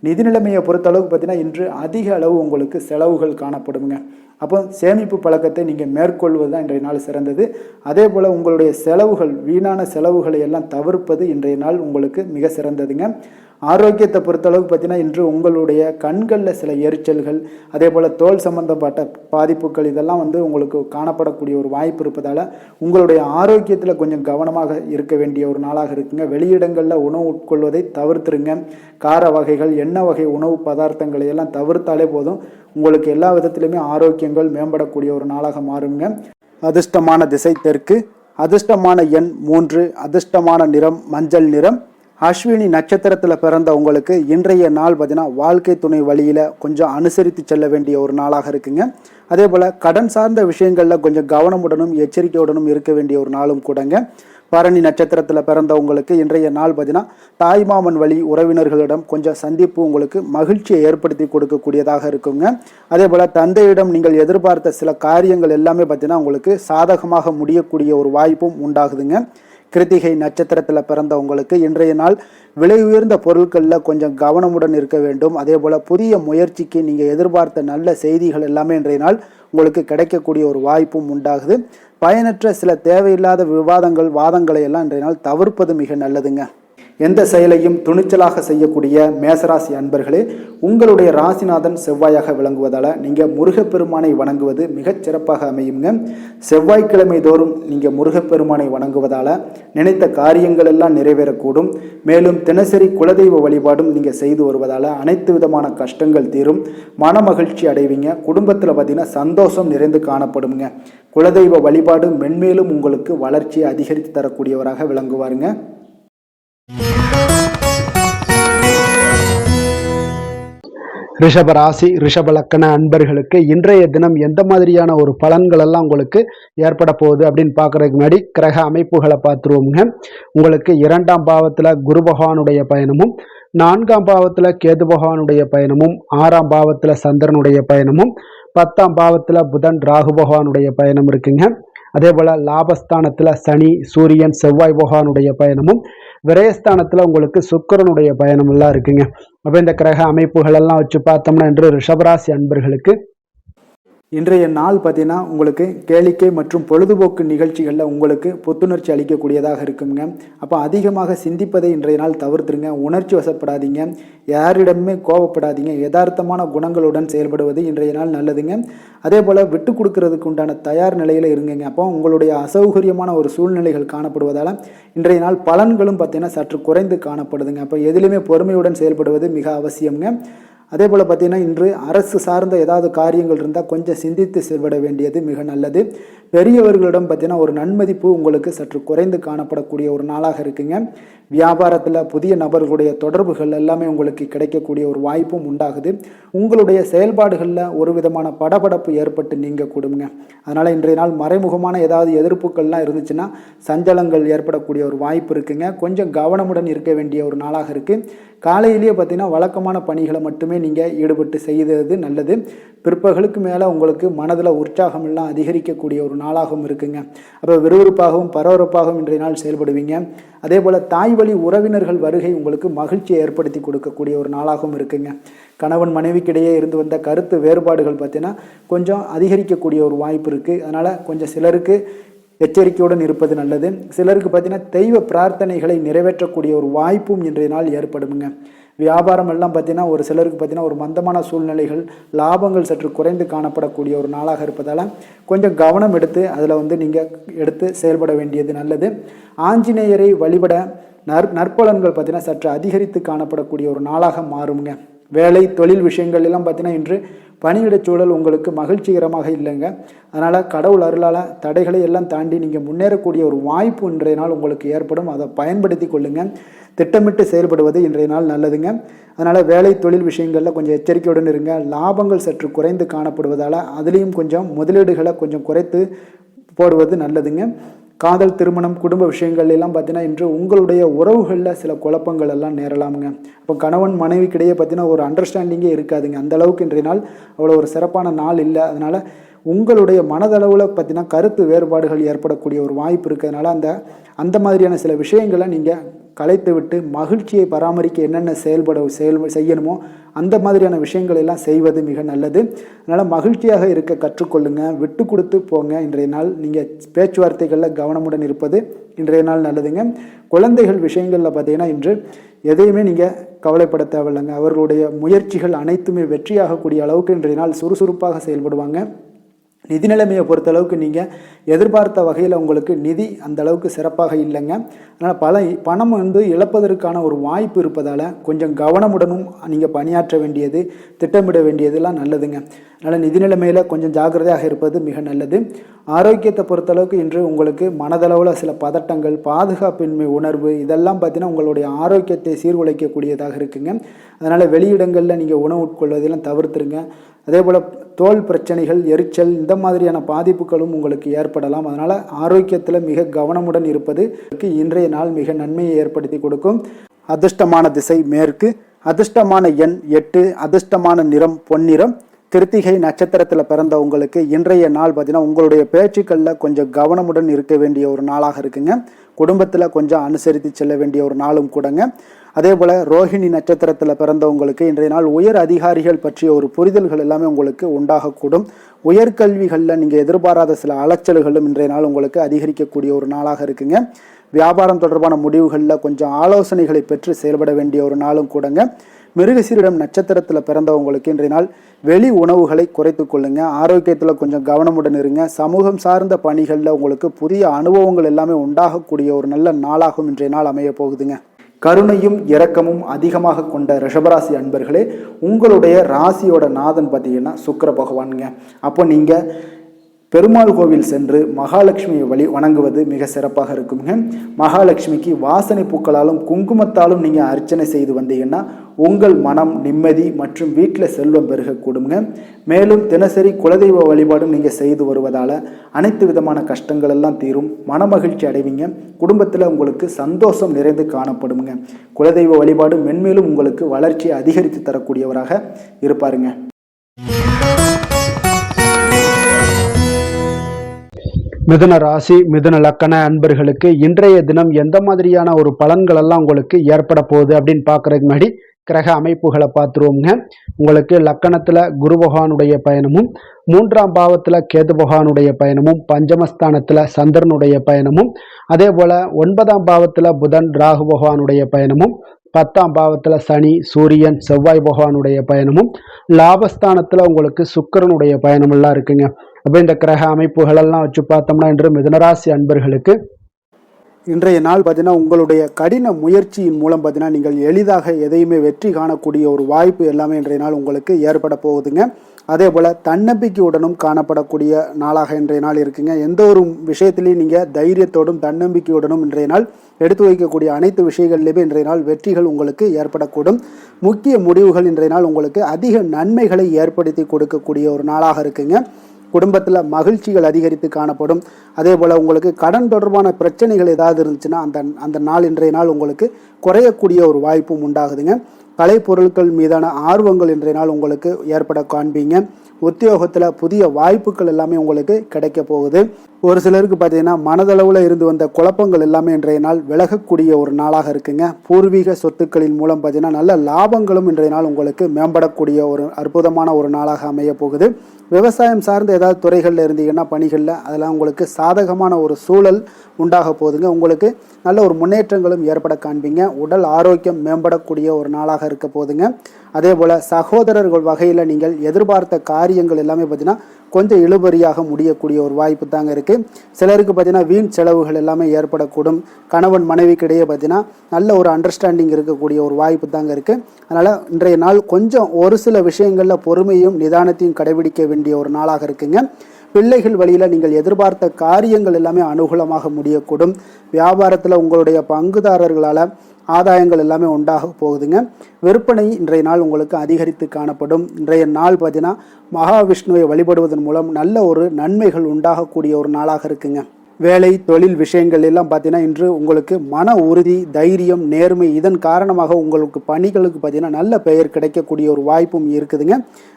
நிதி நிலைமையை பொறுத்தளவுக்கு பார்த்தீங்கன்னா இன்று அதிக அளவு உங்களுக்கு செலவுகள் காணப்படுங்க. அப்போ சேமிப்பு பழக்கத்தை நீங்கள் மேற்கொள்வது தான் இன்றைய நாள் சிறந்தது. அதே போல் உங்களுடைய செலவுகள், வீணான செலவுகளை எல்லாம் தவிர்ப்பது இன்றைய நாள் உங்களுக்கு மிக சிறந்ததுங்க. ஆரோக்கியத்தை பொறுத்தளவுக்கு பார்த்தீங்கன்னா இன்று உங்களுடைய கண்களில் சில எரிச்சல்கள், அதே போல் தோல் சம்பந்தப்பட்ட பாதிப்புகள் இதெல்லாம் உங்களுக்கு காணப்படக்கூடிய ஒரு வாய்ப்பு இருப்பதால் உங்களுடைய ஆரோக்கியத்தில் கொஞ்சம் கவனமாக இருக்க வேண்டிய ஒரு நாளாக இருக்குங்க. வெளியிடங்களில் உணவு உட்கொள்வதை தவிர்த்துருங்க. கார வகைகள், எண்ணெய் வகை உணவு பதார்த்தங்களை எல்லாம் தவிர்த்தாலே போதும். உங்களுக்கு எல்லா விதத்திலுமே ஆரோக்கியங்கள் மேம்படக்கூடிய ஒரு நாளாக மாறுங்க. அதிர்ஷ்டமான திசை தெற்கு, அதிர்ஷ்டமான எண் 3, அதிர்ஷ்டமான நிறம் மஞ்சள் நிறம். அஸ்வினி நட்சத்திரத்தில் பிறந்த உங்களுக்கு இன்றைய நாள் பார்த்தீங்கன்னா வாழ்க்கை துணை வழியில் கொஞ்சம் அனுசரித்து செல்ல வேண்டிய ஒரு நாளாக இருக்குங்க. அதே போல் கடன் சார்ந்த விஷயங்களில் கொஞ்சம் கவனமுடனும் எச்சரிக்கையுடனும் இருக்க வேண்டிய ஒரு நாளும் கூடங்க. பரணி நட்சத்திரத்தில் பிறந்தவங்களுக்கு இன்றைய நாள் பார்த்தீங்கன்னா தாய்மாமன் வழி உறவினர்களிடம் கொஞ்சம் சந்திப்பு உங்களுக்கு மகிழ்ச்சியை ஏற்படுத்தி கொடுக்கக்கூடியதாக இருக்குங்க. அதே போல் தந்தையிடம் நீங்கள் எதிர்பார்த்த சில காரியங்கள் எல்லாமே பார்த்தீங்கன்னா உங்களுக்கு சாதகமாக முடியக்கூடிய ஒரு வாய்ப்பும் உண்டாகுதுங்க. கிருத்திகை நட்சத்திரத்தில் பிறந்தவங்களுக்கு இன்றைய நாள் விலை உயர்ந்த பொருட்களில் கொஞ்சம் கவனமுடன் இருக்க வேண்டும். அதே போல் புதிய முயற்சிக்கு நீங்கள் எதிர்பார்த்த நல்ல செய்திகள் எல்லாமே இன்றைய நாள் உங்களுக்கு கிடைக்கக்கூடிய ஒரு வாய்ப்பும் உண்டாகுது. பயனற்ற சில தேவையில்லாத விவாதங்கள், வாதங்களை எல்லாம் இன்றைய நாள் தவிர்ப்பது மிக நல்லதுங்க. எந்த செயலையும் துணிச்சலாக செய்யக்கூடிய மேசராசி அன்பர்களே, உங்களுடைய ராசிநாதன் செவ்வாயாக விளங்குவதால் நீங்கள் முருகப்பெருமானை வணங்குவது மிகச் சிறப்பாக அமையுங்க. செவ்வாய்க்கிழமை தோறும் நீங்கள் முருகப்பெருமானை வணங்குவதால் நினைத்த காரியங்கள் எல்லாம் நிறைவேறக்கூடும். மேலும் தினசரி குலதெய்வ வழிபாடும் நீங்கள் செய்து வருவதால் அனைத்து விதமான கஷ்டங்கள் தீரும், மன மகிழ்ச்சி அடைவீங்க. குடும்பத்தில் பார்த்தீங்கன்னா சந்தோஷம் நிறைந்து காணப்படுங்க. குலதெய்வ வழிபாடு மென்மேலும் உங்களுக்கு வளர்ச்சியை அதிகரித்து தரக்கூடியவராக விளங்குவாருங்க. ரிஷபராசி ரிஷப லக்கண அன்பர்களுக்கு இன்றைய தினம் எந்த மாதிரியான ஒரு பலன்கள் எல்லாம் உங்களுக்கு ஏற்பட போகுது அப்படின்னு பார்க்கறதுக்கு முன்னாடி கிரக அமைப்புகளை பார்த்துருவோங்க. உங்களுக்கு 2ஆம் பாவத்தில் குரு பகவானுடைய பயணமும், 4ஆம் பாவத்தில் கேது பகவானுடைய பயணமும், 6ஆம் பாவத்தில் சந்திரனுடைய பயணமும், 10ஆம் பாவத்தில் புதன் ராகு பகவானுடைய பயணம் இருக்குங்க. அதே போல் லாபஸ்தானத்தில் சனி, சூரியன், செவ்வாய் பகவானுடைய பயணமும், விரயஸ்தானத்தில் உங்களுக்கு சுக்கிரனுடைய பயணம் எல்லாம் இருக்குங்க. அப்போ இந்த கிரக அமைப்புகள் எல்லாம் வச்சு பார்த்தோம்னா இன்று ரிஷபராசி அன்பர்களுக்கு இன்றைய நாள் பார்த்தீங்கன்னா உங்களுக்கு கேளிக்கை மற்றும் பொழுதுபோக்கு நிகழ்ச்சிகளில் உங்களுக்கு புத்துணர்ச்சி அளிக்கக்கூடியதாக இருக்குங்க. அப்போ அதிகமாக சிந்திப்பதை இன்றைய நாள் தவிர்த்துருங்க. உணர்ச்சி வசப்படாதீங்க, யாரிடமே கோபப்படாதீங்க. யதார்த்தமான குணங்களுடன் செயல்படுவது இன்றைய நாள் நல்லதுங்க. அதே போல் விட்டு கொடுக்கறதுக்கு உண்டான தயார் நிலையில் இருங்குங்க. அப்போ உங்களுடைய அசௌகரியமான ஒரு சூழ்நிலைகள் காணப்படுவதால் இன்றைய நாள் பலன்களும் பார்த்தீங்கன்னா சற்று குறைந்து காணப்படுதுங்க. அப்போ எதிலுமே பொறுமையுடன் செயல்படுவது மிக அவசியம்ங்க. அதே போல் பார்த்திங்கன்னா இன்று அரசு சார்ந்த ஏதாவது காரியங்கள் இருந்தால் கொஞ்சம் சிந்தித்து செயல்பட வேண்டியது மிக நல்லது. பெரியவர்களிடம் பார்த்தீங்கன்னா ஒரு நன்மதிப்பு உங்களுக்கு சற்று குறைந்து காணப்படக்கூடிய ஒரு நாளாக இருக்குங்க. வியாபாரத்தில் புதிய நபர்களுடைய தொடர்புகள் எல்லாமே உங்களுக்கு கிடைக்கக்கூடிய ஒரு வாய்ப்பும் உண்டாகுது. உங்களுடைய செயல்பாடுகளில் ஒரு விதமான படபடப்பு ஏற்பட்டு நீங்க கூடுங்க. அதனால் இன்றைய நாள் மறைமுகமான ஏதாவது எதிர்ப்புகள்லாம் இருந்துச்சுன்னா சஞ்சலங்கள் ஏற்படக்கூடிய ஒரு வாய்ப்பு இருக்குங்க. கொஞ்சம் கவனமுடன் இருக்க வேண்டிய ஒரு நாளாக இருக்குது. காலையிலேயே பார்த்தீங்கன்னா வழக்கமான பணிகளை மட்டுமே நீங்கள் ஈடுபட்டு செய்வது நல்லது. பிற்பகலுக்கு மேலே உங்களுக்கு மனதில் உற்சாகம் எல்லாம் அதிகரிக்கக்கூடிய ஒரு நாளாகவும் இருக்குங்க. அப்போ விறுவிறுப்பாகவும் பரபரப்பாகவும் இன்றைய நாள் செயல்படுவீங்க. அதே போல் தாய் வழி உறவினர்கள் வருகை உங்களுக்கு மகிழ்ச்சியை ஏற்படுத்தி கொடுக்கக்கூடிய ஒரு நாளாகவும் இருக்குங்க. கணவன் மனைவிக்கிடையே இருந்து வந்த கருத்து வேறுபாடுகள் பார்த்தீங்கன்னா கொஞ்சம் அதிகரிக்கக்கூடிய ஒரு வாய்ப்பு இருக்குது. அதனால் கொஞ்சம் சிலருக்கு எச்சரிக்கையுடன் இருப்பது நல்லது. சிலருக்கு பார்த்தீங்கன்னா தெய்வ பிரார்த்தனைகளை நிறைவேற்றக்கூடிய ஒரு வாய்ப்பும் இன்றைய நாள் ஏற்படுங்க. வியாபாரம் எல்லாம் பார்த்தீங்கன்னா ஒரு சிலருக்கு பார்த்தீங்கன்னா ஒரு மந்தமான சூழ்நிலைகள், லாபங்கள் சற்று குறைந்து காணப்படக்கூடிய ஒரு நாளாக இருப்பதால் கொஞ்சம் கவனம் எடுத்து அதில் நீங்கள் எடுத்து செயல்பட வேண்டியது நல்லது. ஆஞ்சநேயரை வழிபட நற்பலன்கள் பார்த்தீங்கன்னா சற்று அதிகரித்து காணப்படக்கூடிய ஒரு நாளாக மாறுங்க. வேலை தொழில் விஷயங்கள் எல்லாம் பார்த்தீங்கன்னா இன்று பணியிடச் சூழல் உங்களுக்கு மகிழ்ச்சிகரமாக இல்லைங்க. அதனால் கடவுள் அருளால் தடைகளை எல்லாம் தாண்டி நீங்கள் முன்னேறக்கூடிய ஒரு வாய்ப்பு இன்றைய நாள் உங்களுக்கு ஏற்படும். அதை பயன்படுத்தி கொள்ளுங்கள். திட்டமிட்டு செயல்படுவது இன்றைய நாள் நல்லதுங்க. அதனால் வேலை தொழில் விஷயங்களில் கொஞ்சம் எச்சரிக்கையுடன் இருங்க. லாபங்கள் சற்று குறைந்து காணப்படுவதால் அதுலேயும் கொஞ்சம் முதலீடுகளை கொஞ்சம் குறைத்து போடுவது நல்லதுங்க. காதல், திருமணம், குடும்ப விஷயங்கள் எல்லாம் பார்த்தீங்கன்னா இன்று உங்களுடைய உறவுகளில் சில குழப்பங்கள் எல்லாம் நேரலாமுங்க. இப்போ கணவன் மனைவிக்கிடையே பார்த்தீங்கன்னா ஒரு அண்டர்ஸ்டாண்டிங்கே இருக்காதுங்க. அந்த அளவுக்கு இன்றைய நாள் அவ்வளோ ஒரு சிறப்பான நாள் இல்லை. அதனால் உங்களுடைய மனதளவில் பார்த்தீங்கன்னா கருத்து வேறுபாடுகள் ஏற்படக்கூடிய ஒரு வாய்ப்பு இருக்கிறதுனால அந்த மாதிரியான சில விஷயங்களை நீங்கள் கலைத்து விட்டு மகிழ்ச்சியை பராமரிக்க என்னென்ன செய்யணுமோ அந்த மாதிரியான விஷயங்கள் எல்லாம் செய்வது மிக நல்லது. அதனால் மகிழ்ச்சியாக இருக்க கற்றுக்கொள்ளுங்க. விட்டு கொடுத்து போங்க. இன்றைய நாள் நீங்கள் பேச்சுவார்த்தைகளில் கவனமுடன் இருப்பது இன்றைய நாள் நல்லதுங்க. குழந்தைகள் விஷயங்களில் பார்த்தீங்கன்னா இன்று எதையுமே நீங்கள் கவலைப்பட தேவையில்லைங்க. அவர்களுடைய முயற்சிகள் அனைத்துமே வெற்றியாகக்கூடிய அளவுக்கு இன்றைய நாள் சுறுசுறுப்பாக செயல்படுவாங்க. நிதி நிலைமையை பொறுத்தளவுக்கு நீங்கள் எதிர்பார்த்த வகையில் உங்களுக்கு நிதி அந்த அளவுக்கு சிறப்பாக இல்லைங்க. அதனால் பணம் இழப்பதற்கான ஒரு வாய்ப்பு இருப்பதால் கொஞ்சம் கவனமுடனும் நீங்கள் பணியாற்ற வேண்டியது, திட்டமிட வேண்டியதெல்லாம் நல்லதுங்க. அதனால் நிதி நிலைமையில் கொஞ்சம் ஜாக்கிரதையாக இருப்பது மிக நல்லது. ஆரோக்கியத்தை பொறுத்தளவுக்கு இன்று உங்களுக்கு மனதளவில் சில பதட்டங்கள், பாதுகாப்பின்மை உணர்வு இதெல்லாம் பார்த்தீங்கன்னா உங்களுடைய ஆரோக்கியத்தை சீர்குலைக்கக்கூடியதாக இருக்குங்க. அதனால் வெளியிடங்களில் நீங்கள் உணவு உட்கொள்வதெல்லாம் தவிர்த்துருங்க. அதே போல் தோல் பிரச்சனைகள், எரிச்சல் இந்த மாதிரியான பாதிப்புகளும் உங்களுக்கு ஏற்படலாம். அதனால் ஆரோக்கியத்தில் மிக கவனமுடன் இருப்பது இன்றைய நாள் மிக நன்மையை ஏற்படுத்தி கொடுக்கும். அதிர்ஷ்டமான திசை மேற்கு, அதிர்ஷ்டமான எண் 8, அதிர்ஷ்டமான நிறம் பொன்னிறம். கிருத்திகை நட்சத்திரத்தில் பிறந்த உங்களுக்கு இன்றைய நாள் பார்த்தீங்கன்னா உங்களுடைய பேச்சுக்களில் கொஞ்சம் கவனமுடன் இருக்க வேண்டிய ஒரு நாளாக இருக்குங்க. குடும்பத்தில் கொஞ்சம் அனுசரித்து செல்ல வேண்டிய ஒரு நாளும் கூடங்க. அதே போல் ரோஹிணி நட்சத்திரத்தில் பிறந்தவங்களுக்கு இன்றைய நாள் உயர் அதிகாரிகள் பற்றிய ஒரு புரிதல்கள் எல்லாமே உங்களுக்கு உண்டாகக்கூடும். உயர்கல்விகளில் நீங்கள் எதிர்பாராத சில அலைச்சல்களும் இன்றைய நாள் உங்களுக்கு அதிகரிக்கக்கூடிய ஒரு நாளாக இருக்குங்க. வியாபாரம் தொடர்பான முடிவுகளில் கொஞ்சம் ஆலோசனைகளை பெற்று செயல்பட வேண்டிய ஒரு நாளும் கூடங்க. மிருகசீரிடம் நட்சத்திரத்தில் பிறந்தவங்களுக்கு இன்றைய நாள் வெளி உணவுகளை குறைத்து கொள்ளுங்க. ஆரோக்கியத்தில் கொஞ்சம் கவனமுடன் இருங்க. சமூகம் சார்ந்த பணிகளில் உங்களுக்கு புதிய அனுபவங்கள் எல்லாமே உண்டாகக்கூடிய ஒரு நல்ல நாளாகவும் இன்றைய நாள் அமைய போகுதுங்க. கருணையும் இரக்கமும் அதிகமாக கொண்ட ரிஷபராசி அன்பர்களே, உங்களுடைய ராசியோட நாதன் பார்த்தீங்கன்னா சுக்கிர பகவானுங்க. அப்போ நீங்கள் பெருமாள் கோவில் சென்று மகாலட்சுமியை வணங்குவது மிக சிறப்பாக இருக்குங்க. மகாலட்சுமிக்கு வாசனை பூக்களாலும் குங்குமத்தாலும் நீங்கள் அர்ச்சனை செய்து வந்தீங்கன்னா உங்கள் மனம் நிம்மதி மற்றும் வீட்டில் செல்வம் பெருகக்கூடுங்க. மேலும் தினசரி குலதெய்வ வழிபாடும் நீங்கள் செய்து வருவதால் அனைத்து விதமான கஷ்டங்கள் எல்லாம் தீரும், மனமகிழ்ச்சி அடைவீங்க. குடும்பத்தில் உங்களுக்கு சந்தோஷம் நிறைந்து காணப்படுங்க. குலதெய்வ வழிபாடு மென்மேலும் உங்களுக்கு வளர்ச்சியை அதிகரித்து தரக்கூடியவராக இருப்பாருங்க. மிதுன ராசி, மிதுன லக்கண அன்பர்களுக்கு இன்றைய தினம் எந்த மாதிரியான ஒரு பலன்கள் எல்லாம் உங்களுக்கு ஏற்பட போகுது அப்படின்னு பார்க்கறதுக்கு முன்னாடி கிரக அமைப்புகளை பார்த்துருவோங்க. உங்களுக்கு லக்கணத்தில் குரு பகவானுடைய பயணமும், 3ஆம் பாவத்தில் கேது பகவானுடைய பயணமும், பஞ்சமஸ்தானத்தில் சந்திரனுடைய பயணமும், அதே போல் 9ஆம் பாவத்தில் புதன் ராகு பகவானுடைய பயணமும், 10ஆம் பாவத்தில் சனி சூரியன் செவ்வாய் பகவானுடைய பயணமும், லாபஸ்தானத்தில் உங்களுக்கு சுக்கிரனுடைய பயணமெல்லாம் இருக்குங்க. அப்போ இந்த கிரக அமைப்புகளெல்லாம் வச்சு பார்த்தோம்னா இன்று மிதுனராசி அன்பர்களுக்கு இன்றைய நாள் பார்த்தீங்கன்னா உங்களுடைய கடின முயற்சியின் மூலம் பார்த்தீங்கன்னா நீங்கள் எளிதாக எதையுமே வெற்றி காணக்கூடிய ஒரு வாய்ப்பு எல்லாமே இன்றைய நாள் உங்களுக்கு ஏற்பட போகுதுங்க. அதே போல் தன்னம்பிக்கையுடனும் காணப்படக்கூடிய நாளாக இன்றைய நாள் இருக்குங்க. எந்த ஒரு விஷயத்திலையும் நீங்கள் தைரியத்தோடும் தன்னம்பிக்கையுடனும் இன்றைய நாள் எடுத்து வைக்கக்கூடிய அனைத்து விஷயங்கள்லையுமே இன்றைய நாள் வெற்றிகள் உங்களுக்கு ஏற்படக்கூடும். முக்கிய முடிவுகள் இன்றைய நாள் உங்களுக்கு அதிக நன்மைகளை ஏற்படுத்தி கொடுக்கக்கூடிய ஒரு நாளாக இருக்குங்க. குடும்பத்தில் மகிழ்ச்சிகள் அதிகரித்து காணப்படும். அதே போல் உங்களுக்கு கடன் தொடர்பான பிரச்சனைகள் ஏதாவது இருந்துச்சுன்னா அந்த நாள் இன்றைய நாள் உங்களுக்கு குறையக்கூடிய ஒரு வாய்ப்பும் உண்டாகுதுங்க. கலைப்பொருட்கள் மீதான ஆர்வங்கள் இன்றைய நாள் உங்களுக்கு ஏற்பட காண்பீங்க. உத்தியோகத்தில் புதிய வாய்ப்புகள் எல்லாமே உங்களுக்கு கிடைக்க போகுது. ஒரு சிலருக்கு பார்த்தீங்கன்னா மனதளவில் இருந்து வந்த குழப்பங்கள் எல்லாமே இன்றைய நாள் விலகக்கூடிய ஒரு நாளாக இருக்குங்க. பூர்வீக சொத்துக்களின் மூலம் பார்த்தீங்கன்னா நல்ல லாபங்களும் இன்றைய நாள் உங்களுக்கு மேம்படக்கூடிய ஒரு அற்புதமான ஒரு நாளாக அமைய போகுது. விவசாயம் சார்ந்த ஏதாவது துறைகளில் இருந்தீங்கன்னா பணிகளில் அதெல்லாம் உங்களுக்கு சாதகமான ஒரு சூழல் உண்டாக போகுதுங்க. உங்களுக்கு நல்ல ஒரு முன்னேற்றங்களும் ஏற்பட காண்பீங்க. உடல் ஆரோக்கியம் மேம்படக்கூடிய ஒரு நாளாக இருக்க போகுதுங்க. அதே போல் சகோதரர்கள் வகையில் நீங்கள் எதிர்பார்த்த காரியங்கள் எல்லாமே பார்த்தீங்கன்னா கொஞ்சம் இழுபறியாக முடியக்கூடிய ஒரு வாய்ப்பு தாங்க இருக்குது. சிலருக்கு பார்த்தீங்கன்னா வீண் செலவுகள் எல்லாமே ஏற்படக்கூடும். கணவன் மனைவிக்கு இடையே பார்த்தீங்கன்னா நல்ல ஒரு அண்டர்ஸ்டாண்டிங் இருக்கக்கூடிய ஒரு வாய்ப்பு தாங்க இருக்குது. அதனால் இன்றைய நாள் கொஞ்சம் ஒரு சில விஷயங்களில் பொறுமையும் நிதானத்தையும் கடைபிடிக்க வேண்டிய ஒரு நாளாக இருக்குங்க. பிள்ளைகள் வழியில் நீங்கள் எதிர்பார்த்த காரியங்கள் எல்லாமே அனுகூலமாக முடியக்கூடும். வியாபாரத்தில் உங்களுடைய பங்குதாரர்களால் ஆதாயங்கள் எல்லாமே உண்டாக போகுதுங்க. விற்பனை இன்றைய நாள் உங்களுக்கு அதிகரித்து காணப்படும். இன்றைய நாள் பார்த்தீங்கன்னா மகாவிஷ்ணுவை வழிபடுவதன் மூலம் நல்ல ஒரு நன்மைகள் உண்டாகக்கூடிய ஒரு நாளாக இருக்குங்க. வேலை தொழில் விஷயங்கள் எல்லாம் பார்த்தீங்கன்னா இன்று உங்களுக்கு மன உறுதி, தைரியம், நேர்மை இதன் காரணமாக உங்களுக்கு பணிகளுக்கு பார்த்தீங்கன்னா நல்ல பெயர் கிடைக்கக்கூடிய ஒரு வாய்ப்பும் இருக்குதுங்க.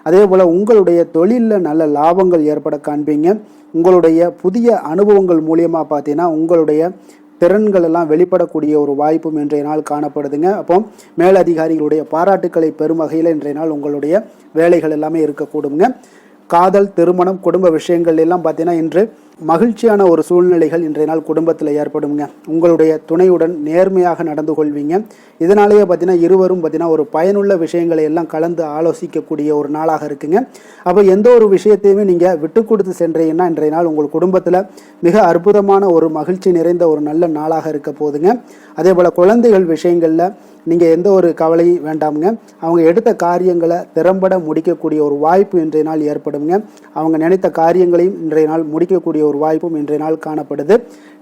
அதே போல் உங்களுடைய தொழிலில் நல்ல லாபங்கள் ஏற்பட காண்பீங்க. உங்களுடைய புதிய அனுபவங்கள் மூலியமாக பார்த்தீங்கன்னா உங்களுடைய திறன்கள் எல்லாம் வெளிப்படக்கூடிய ஒரு வாய்ப்பும் இன்றைய நாள் காணப்படுதுங்க. அப்போ மேலதிகாரிகளுடைய பாராட்டுக்களை பெறும் வகையில் இன்றைய நாள் உங்களுடைய வேலைகள் எல்லாமே இருக்கக்கூடுங்க. காதல், திருமணம், குடும்ப விஷயங்கள் எல்லாம் பார்த்தீங்கன்னா இன்று மகிழ்ச்சியான ஒரு சூழ்நிலைகள் இன்றைய நாள் குடும்பத்தில் ஏற்படுங்க. உங்களுடைய துணையுடன் நேர்மையாக நடந்து கொள்வீங்க. இதனாலேயே பார்த்தீங்கன்னா இருவரும் பார்த்தீங்கன்னா ஒரு பயனுள்ள விஷயங்களை எல்லாம் கலந்து ஆலோசிக்கக்கூடிய ஒரு நாளாக இருக்குங்க. அப்போ எந்த ஒரு விஷயத்தையுமே நீங்கள் விட்டு கொடுத்து சென்றீங்கன்னா இன்றைய நாள் உங்கள் குடும்பத்தில் மிக அற்புதமான ஒரு மகிழ்ச்சி நிறைந்த ஒரு நல்ல நாளாக இருக்க போகுதுங்க. அதே போல் குழந்தைகள் விஷயங்களில் நீங்கள் எந்த ஒரு கவலையும் வேண்டாமுங்க. அவங்க எடுத்த காரியங்களை திறம்பட முடிக்கக்கூடிய ஒரு வாய்ப்பு இன்றைய நாள் ஏற்படுங்க. அவங்க நினைத்த காரியங்களையும் இன்றைய நாள் முடிக்கக்கூடிய ஒரு வாய்ப்பும் இன்றைய நாள் காணப்படுது.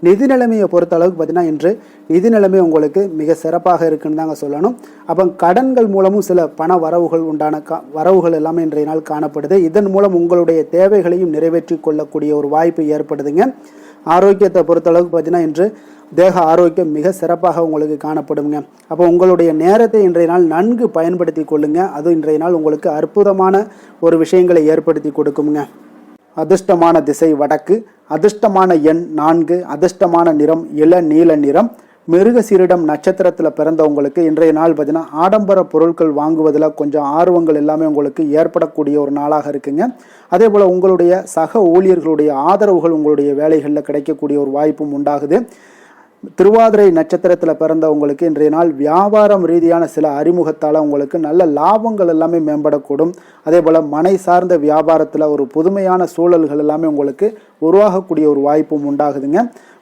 நிதி நிலைமையை பொறுத்த அளவுக்கு பார்த்தீங்கன்னா இன்று நிதி நிலைமை உங்களுக்கு மிக சிறப்பாக இருக்குன்னு தாங்க சொல்லணும். அப்போ கடன்கள் மூலமும் சில பண வரவுகள் உண்டான வரவுகள் எல்லாமே இன்றைய நாள் காணப்படுது. இதன் மூலம் உங்களுடைய தேவைகளையும் நிறைவேற்றி கொள்ளக்கூடிய ஒரு வாய்ப்பு ஏற்படுதுங்க. ஆரோக்கியத்தை பொறுத்த அளவுக்கு பார்த்தீங்கன்னா இன்று தேக ஆரோக்கியம் மிக சிறப்பாக உங்களுக்கு காணப்படுங்க. அப்போ உங்களுடைய நேரத்தை இன்றைய நாள் நன்கு பயன்படுத்தி கொள்ளுங்க. அது இன்றைய நாள் உங்களுக்கு அற்புதமான ஒரு விஷயங்களை ஏற்படுத்தி கொடுக்குங்க. அதிர்ஷ்டமான திசை வடக்கு, அதிர்ஷ்டமான எண் 4, அதிர்ஷ்டமான நிறம் இளநீல நிறம். மிருகசீரிடம் நட்சத்திரத்தில் பிறந்தவங்களுக்கு இன்றைய நாள் பார்த்தீங்கன்னா ஆடம்பர பொருட்கள் வாங்குவதில் கொஞ்சம் ஆர்வங்கள் எல்லாமே உங்களுக்கு ஏற்படக்கூடிய ஒரு நாளாக இருக்குங்க. அதே போல் உங்களுடைய சக ஊழியர்களுடைய ஆதரவுகள் உங்களுடைய வேலைகளில் கிடைக்கக்கூடிய ஒரு வாய்ப்பும் உண்டாகுது. திருவாதிரை நட்சத்திரத்தில் பிறந்தவங்களுக்கு இன்றைய நாள் வியாபாரம் ரீதியான சில அறிமுகத்தால் உங்களுக்கு நல்ல லாபங்கள் எல்லாமே மேம்படக்கூடும். அதே போல் மனை சார்ந்த வியாபாரத்தில் ஒரு புதுமையான சூழல்கள் எல்லாமே உங்களுக்கு உருவாகக்கூடிய ஒரு வாய்ப்பும் உண்டாகுதுங்க.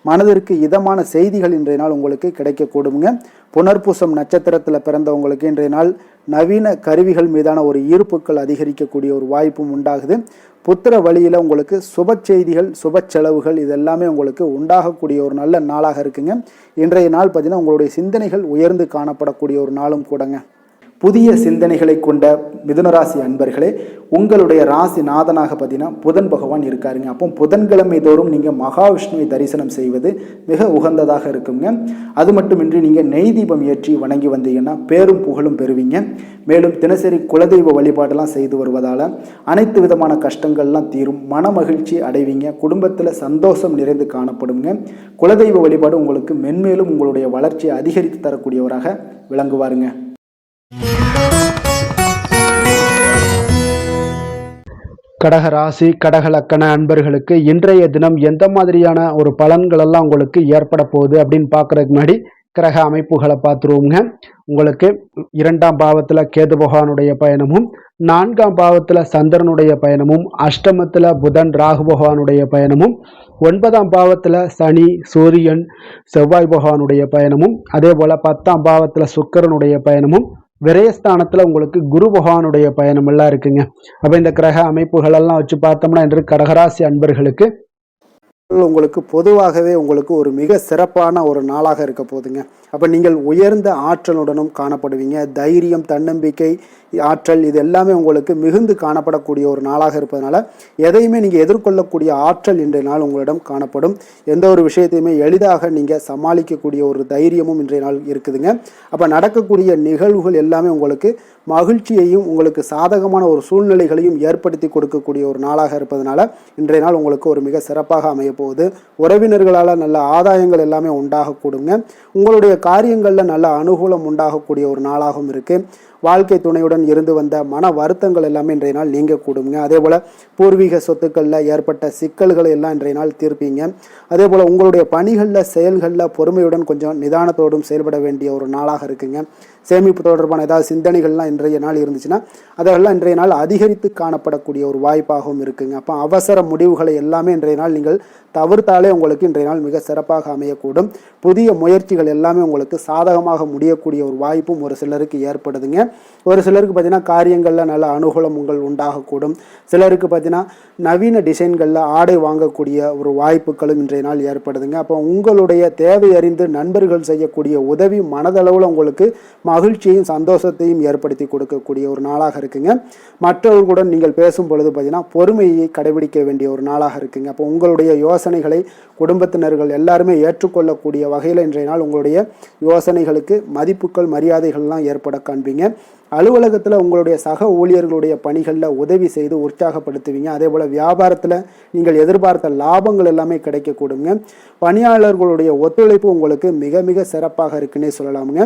மனதிற்கு இதமான செய்திகள் இன்றைய நாள் உங்களுக்கு கிடைக்கக்கூடுங்க. புனர்பூசம் நட்சத்திரத்தில் பிறந்தவங்களுக்கு இன்றைய நாள் நவீன கருவிகள் மீதான ஒரு ஈர்ப்புகள் அதிகரிக்கக்கூடிய ஒரு வாய்ப்பும் உண்டாகுது. புத்திர வழியில் உங்களுக்கு சுப செய்திகள், சுப செலவுகள் இதெல்லாமே உங்களுக்கு உண்டாகக்கூடிய ஒரு நல்ல நாளாக இருக்குங்க. இன்றைய நாள் பார்த்தீங்கன்னா உங்களுடைய சிந்தனைகள் உயர்ந்து காணப்படக்கூடிய ஒரு நாளும் கூடங்க. புதிய சிந்தனைகளை கொண்ட மிதுனராசி அன்பர்களே, உங்களுடைய ராசி நாதனாக பார்த்தீங்கன்னா புதன் பகவான் இருக்காருங்க. அப்போ புதன்கிழமை தோறும் நீங்கள் மகாவிஷ்ணுவை தரிசனம் செய்வது மிக உகந்ததாக இருக்குங்க. அது மட்டுமின்றி நீங்கள் நெய் தீபம் ஏற்றி வணங்கி வந்தீங்கன்னா பேரும் புகழும் பெறுவீங்க. மேலும் தினசரி குலதெய்வ வழிபாடெல்லாம் செய்து வருவதால் அனைத்து விதமான கஷ்டங்கள்லாம் தீரும், மன மகிழ்ச்சி அடைவீங்க, குடும்பத்தில் சந்தோஷம் நிறைந்து காணப்படுங்க. குலதெய்வ வழிபாடு உங்களுக்கு மென்மேலும் உங்களுடைய வளர்ச்சியை அதிகரித்து தரக்கூடியவராக விளங்குவாருங்க. கடக ராசி கடக லக்கண அன்பர்களுக்கு இன்றைய தினம் எந்த மாதிரியான ஒரு பலன்கள் எல்லாம் உங்களுக்கு ஏற்பட போகுது அப்படின்னு பார்க்கறதுக்கு முன்னாடி கிரக அமைப்புகளை பார்த்துருவோங்க. உங்களுக்கு 2ஆம் பாவத்தில் கேது பகவானுடைய பயணமும், 4ஆம் பாவத்தில் சந்திரனுடைய பயணமும், அஷ்டமத்தில் புதன் ராகு பகவானுடைய பயணமும், 9ஆம் பாவத்தில் சனி சூரியன் செவ்வாய் பகவானுடைய பயணமும், அதே போல் 10ஆம் பாவத்தில் சுக்கிரனுடைய பயணமும், விரயஸ்தானத்துல உங்களுக்கு குரு பகவானுடைய பயணம் எல்லாம் இருக்குங்க. அப்ப இந்த கிரக அமைப்புகள் எல்லாம் வச்சு பார்த்தோம்னா இன்று கடகராசி அன்பர்களுக்கு உங்களுக்கு பொதுவாகவே உங்களுக்கு ஒரு மிக சிறப்பான ஒரு நாளாக இருக்க போகுதுங்க. அப்போ நீங்கள் உயர்ந்த ஆற்றலுடனும் காணப்படுவீங்க. தைரியம், தன்னம்பிக்கை, ஆற்றல் இது எல்லாமே உங்களுக்கு மிகுந்து காணப்படக்கூடிய ஒரு நாளாக இருப்பதனால எதையுமே நீங்கள் எதிர்கொள்ளக்கூடிய ஆற்றல் இன்றைய நாள் உங்களிடம் காணப்படும். எந்த ஒரு விஷயத்தையுமே எளிதாக நீங்கள் சமாளிக்கக்கூடிய ஒரு தைரியமும் இன்றைய நாள் இருக்குதுங்க. அப்போ நடக்கக்கூடிய நிகழ்வுகள் எல்லாமே உங்களுக்கு மகிழ்ச்சியையும் உங்களுக்கு சாதகமான ஒரு சூழ்நிலைகளையும் ஏற்படுத்தி கொடுக்கக்கூடிய ஒரு நாளாக இருப்பதனால இன்றைய நாள் உங்களுக்கு ஒரு மிக சிறப்பாக அமைய போகுது. உறவினர்களால் நல்ல ஆதாயங்கள் எல்லாமே உண்டாகக்கூடுங்க. உங்களுடைய காரியங்களில் நல்ல அனுகூலம் உண்டாகக்கூடிய ஒரு நாளாகவும் இருக்குது. வாழ்க்கை துணையுடன் இருந்து வந்த மன வருத்தங்கள் எல்லாமே இன்றைய நாள் நீங்கக்கூடுங்க. அதே போல் பூர்வீக சொத்துக்களில் ஏற்பட்ட சிக்கல்களை எல்லாம் இன்றைய நாள் தீர்ப்பீங்க. அதே போல் உங்களுடைய பணிகளில் செயல்களில் பொறுமையுடன் கொஞ்சம் நிதானத்தோடும் செயல்பட வேண்டிய ஒரு நாளாக இருக்குங்க. சேமிப்பு தொடர்பான ஏதாவது சிந்தனைகள்லாம் இன்றைய நாள் இருந்துச்சுன்னா அதெல்லாம் இன்றைய நாள் அதிகரித்து காணப்படக்கூடிய ஒரு வாய்ப்பாகவும் இருக்குங்க. அப்போ அவசர முடிவுகளை எல்லாமே இன்றைய நாள் நீங்கள் தவிர்த்தாலே உங்களுக்கு இன்றைய நாள் மிக சிறப்பாக அமையக்கூடும். புதிய முயற்சிகள் எல்லாமே உங்களுக்கு சாதகமாக முடியக்கூடிய ஒரு வாய்ப்பும் ஒரு சிலருக்கு ஏற்படுதுங்க. ஒரு சிலருக்கு பார்த்தீங்கன்னா காரியங்களில் நல்ல அனுகூலம் உண்டாகக்கூடும். சிலருக்கு பார்த்தீங்கன்னா நவீன டிசைன்களில் ஆடை வாங்கக்கூடிய ஒரு வாய்ப்புகளும் இன்றைய நாள் ஏற்படுதுங்க. அப்போ உங்களுடைய தேவை அறிந்து நண்பர்கள் செய்யக்கூடிய உதவி மனதளவில் உங்களுக்கு மகிழ்ச்சியையும் சந்தோஷத்தையும் ஏற்படுத்தி கொடுக்கக்கூடிய ஒரு நாளாக இருக்குங்க. மற்றவர்களுடன் நீங்கள் பேசும் பொழுது பார்த்தீங்கன்னா பொறுமையை கடைபிடிக்க வேண்டிய ஒரு நாளாக இருக்குங்க. அப்போ உங்களுடைய யோசனைகளை குடும்பத்தினர்கள் எல்லாருமே ஏற்றுக்கொள்ளக்கூடிய வகையில் இன்றைய நாள் உங்களுடைய யோசனைகளுக்கு மதிப்புகள் மரியாதைகள்லாம் ஏற்பட காண்பீங்க. அலுவலகத்தில் உங்களுடைய சக ஊழியர்களுடைய பணிகளில் உதவி செய்து உற்சாகப்படுத்துவீங்க. அதே போல் வியாபாரத்தில் நீங்கள் எதிர்பார்த்த லாபங்கள் எல்லாமே கிடைக்கக்கூடுங்க. பணியாளர்களுடைய ஒத்துழைப்பு உங்களுக்கு மிக மிக சிறப்பாக இருக்குன்னே சொல்லலாமுங்க.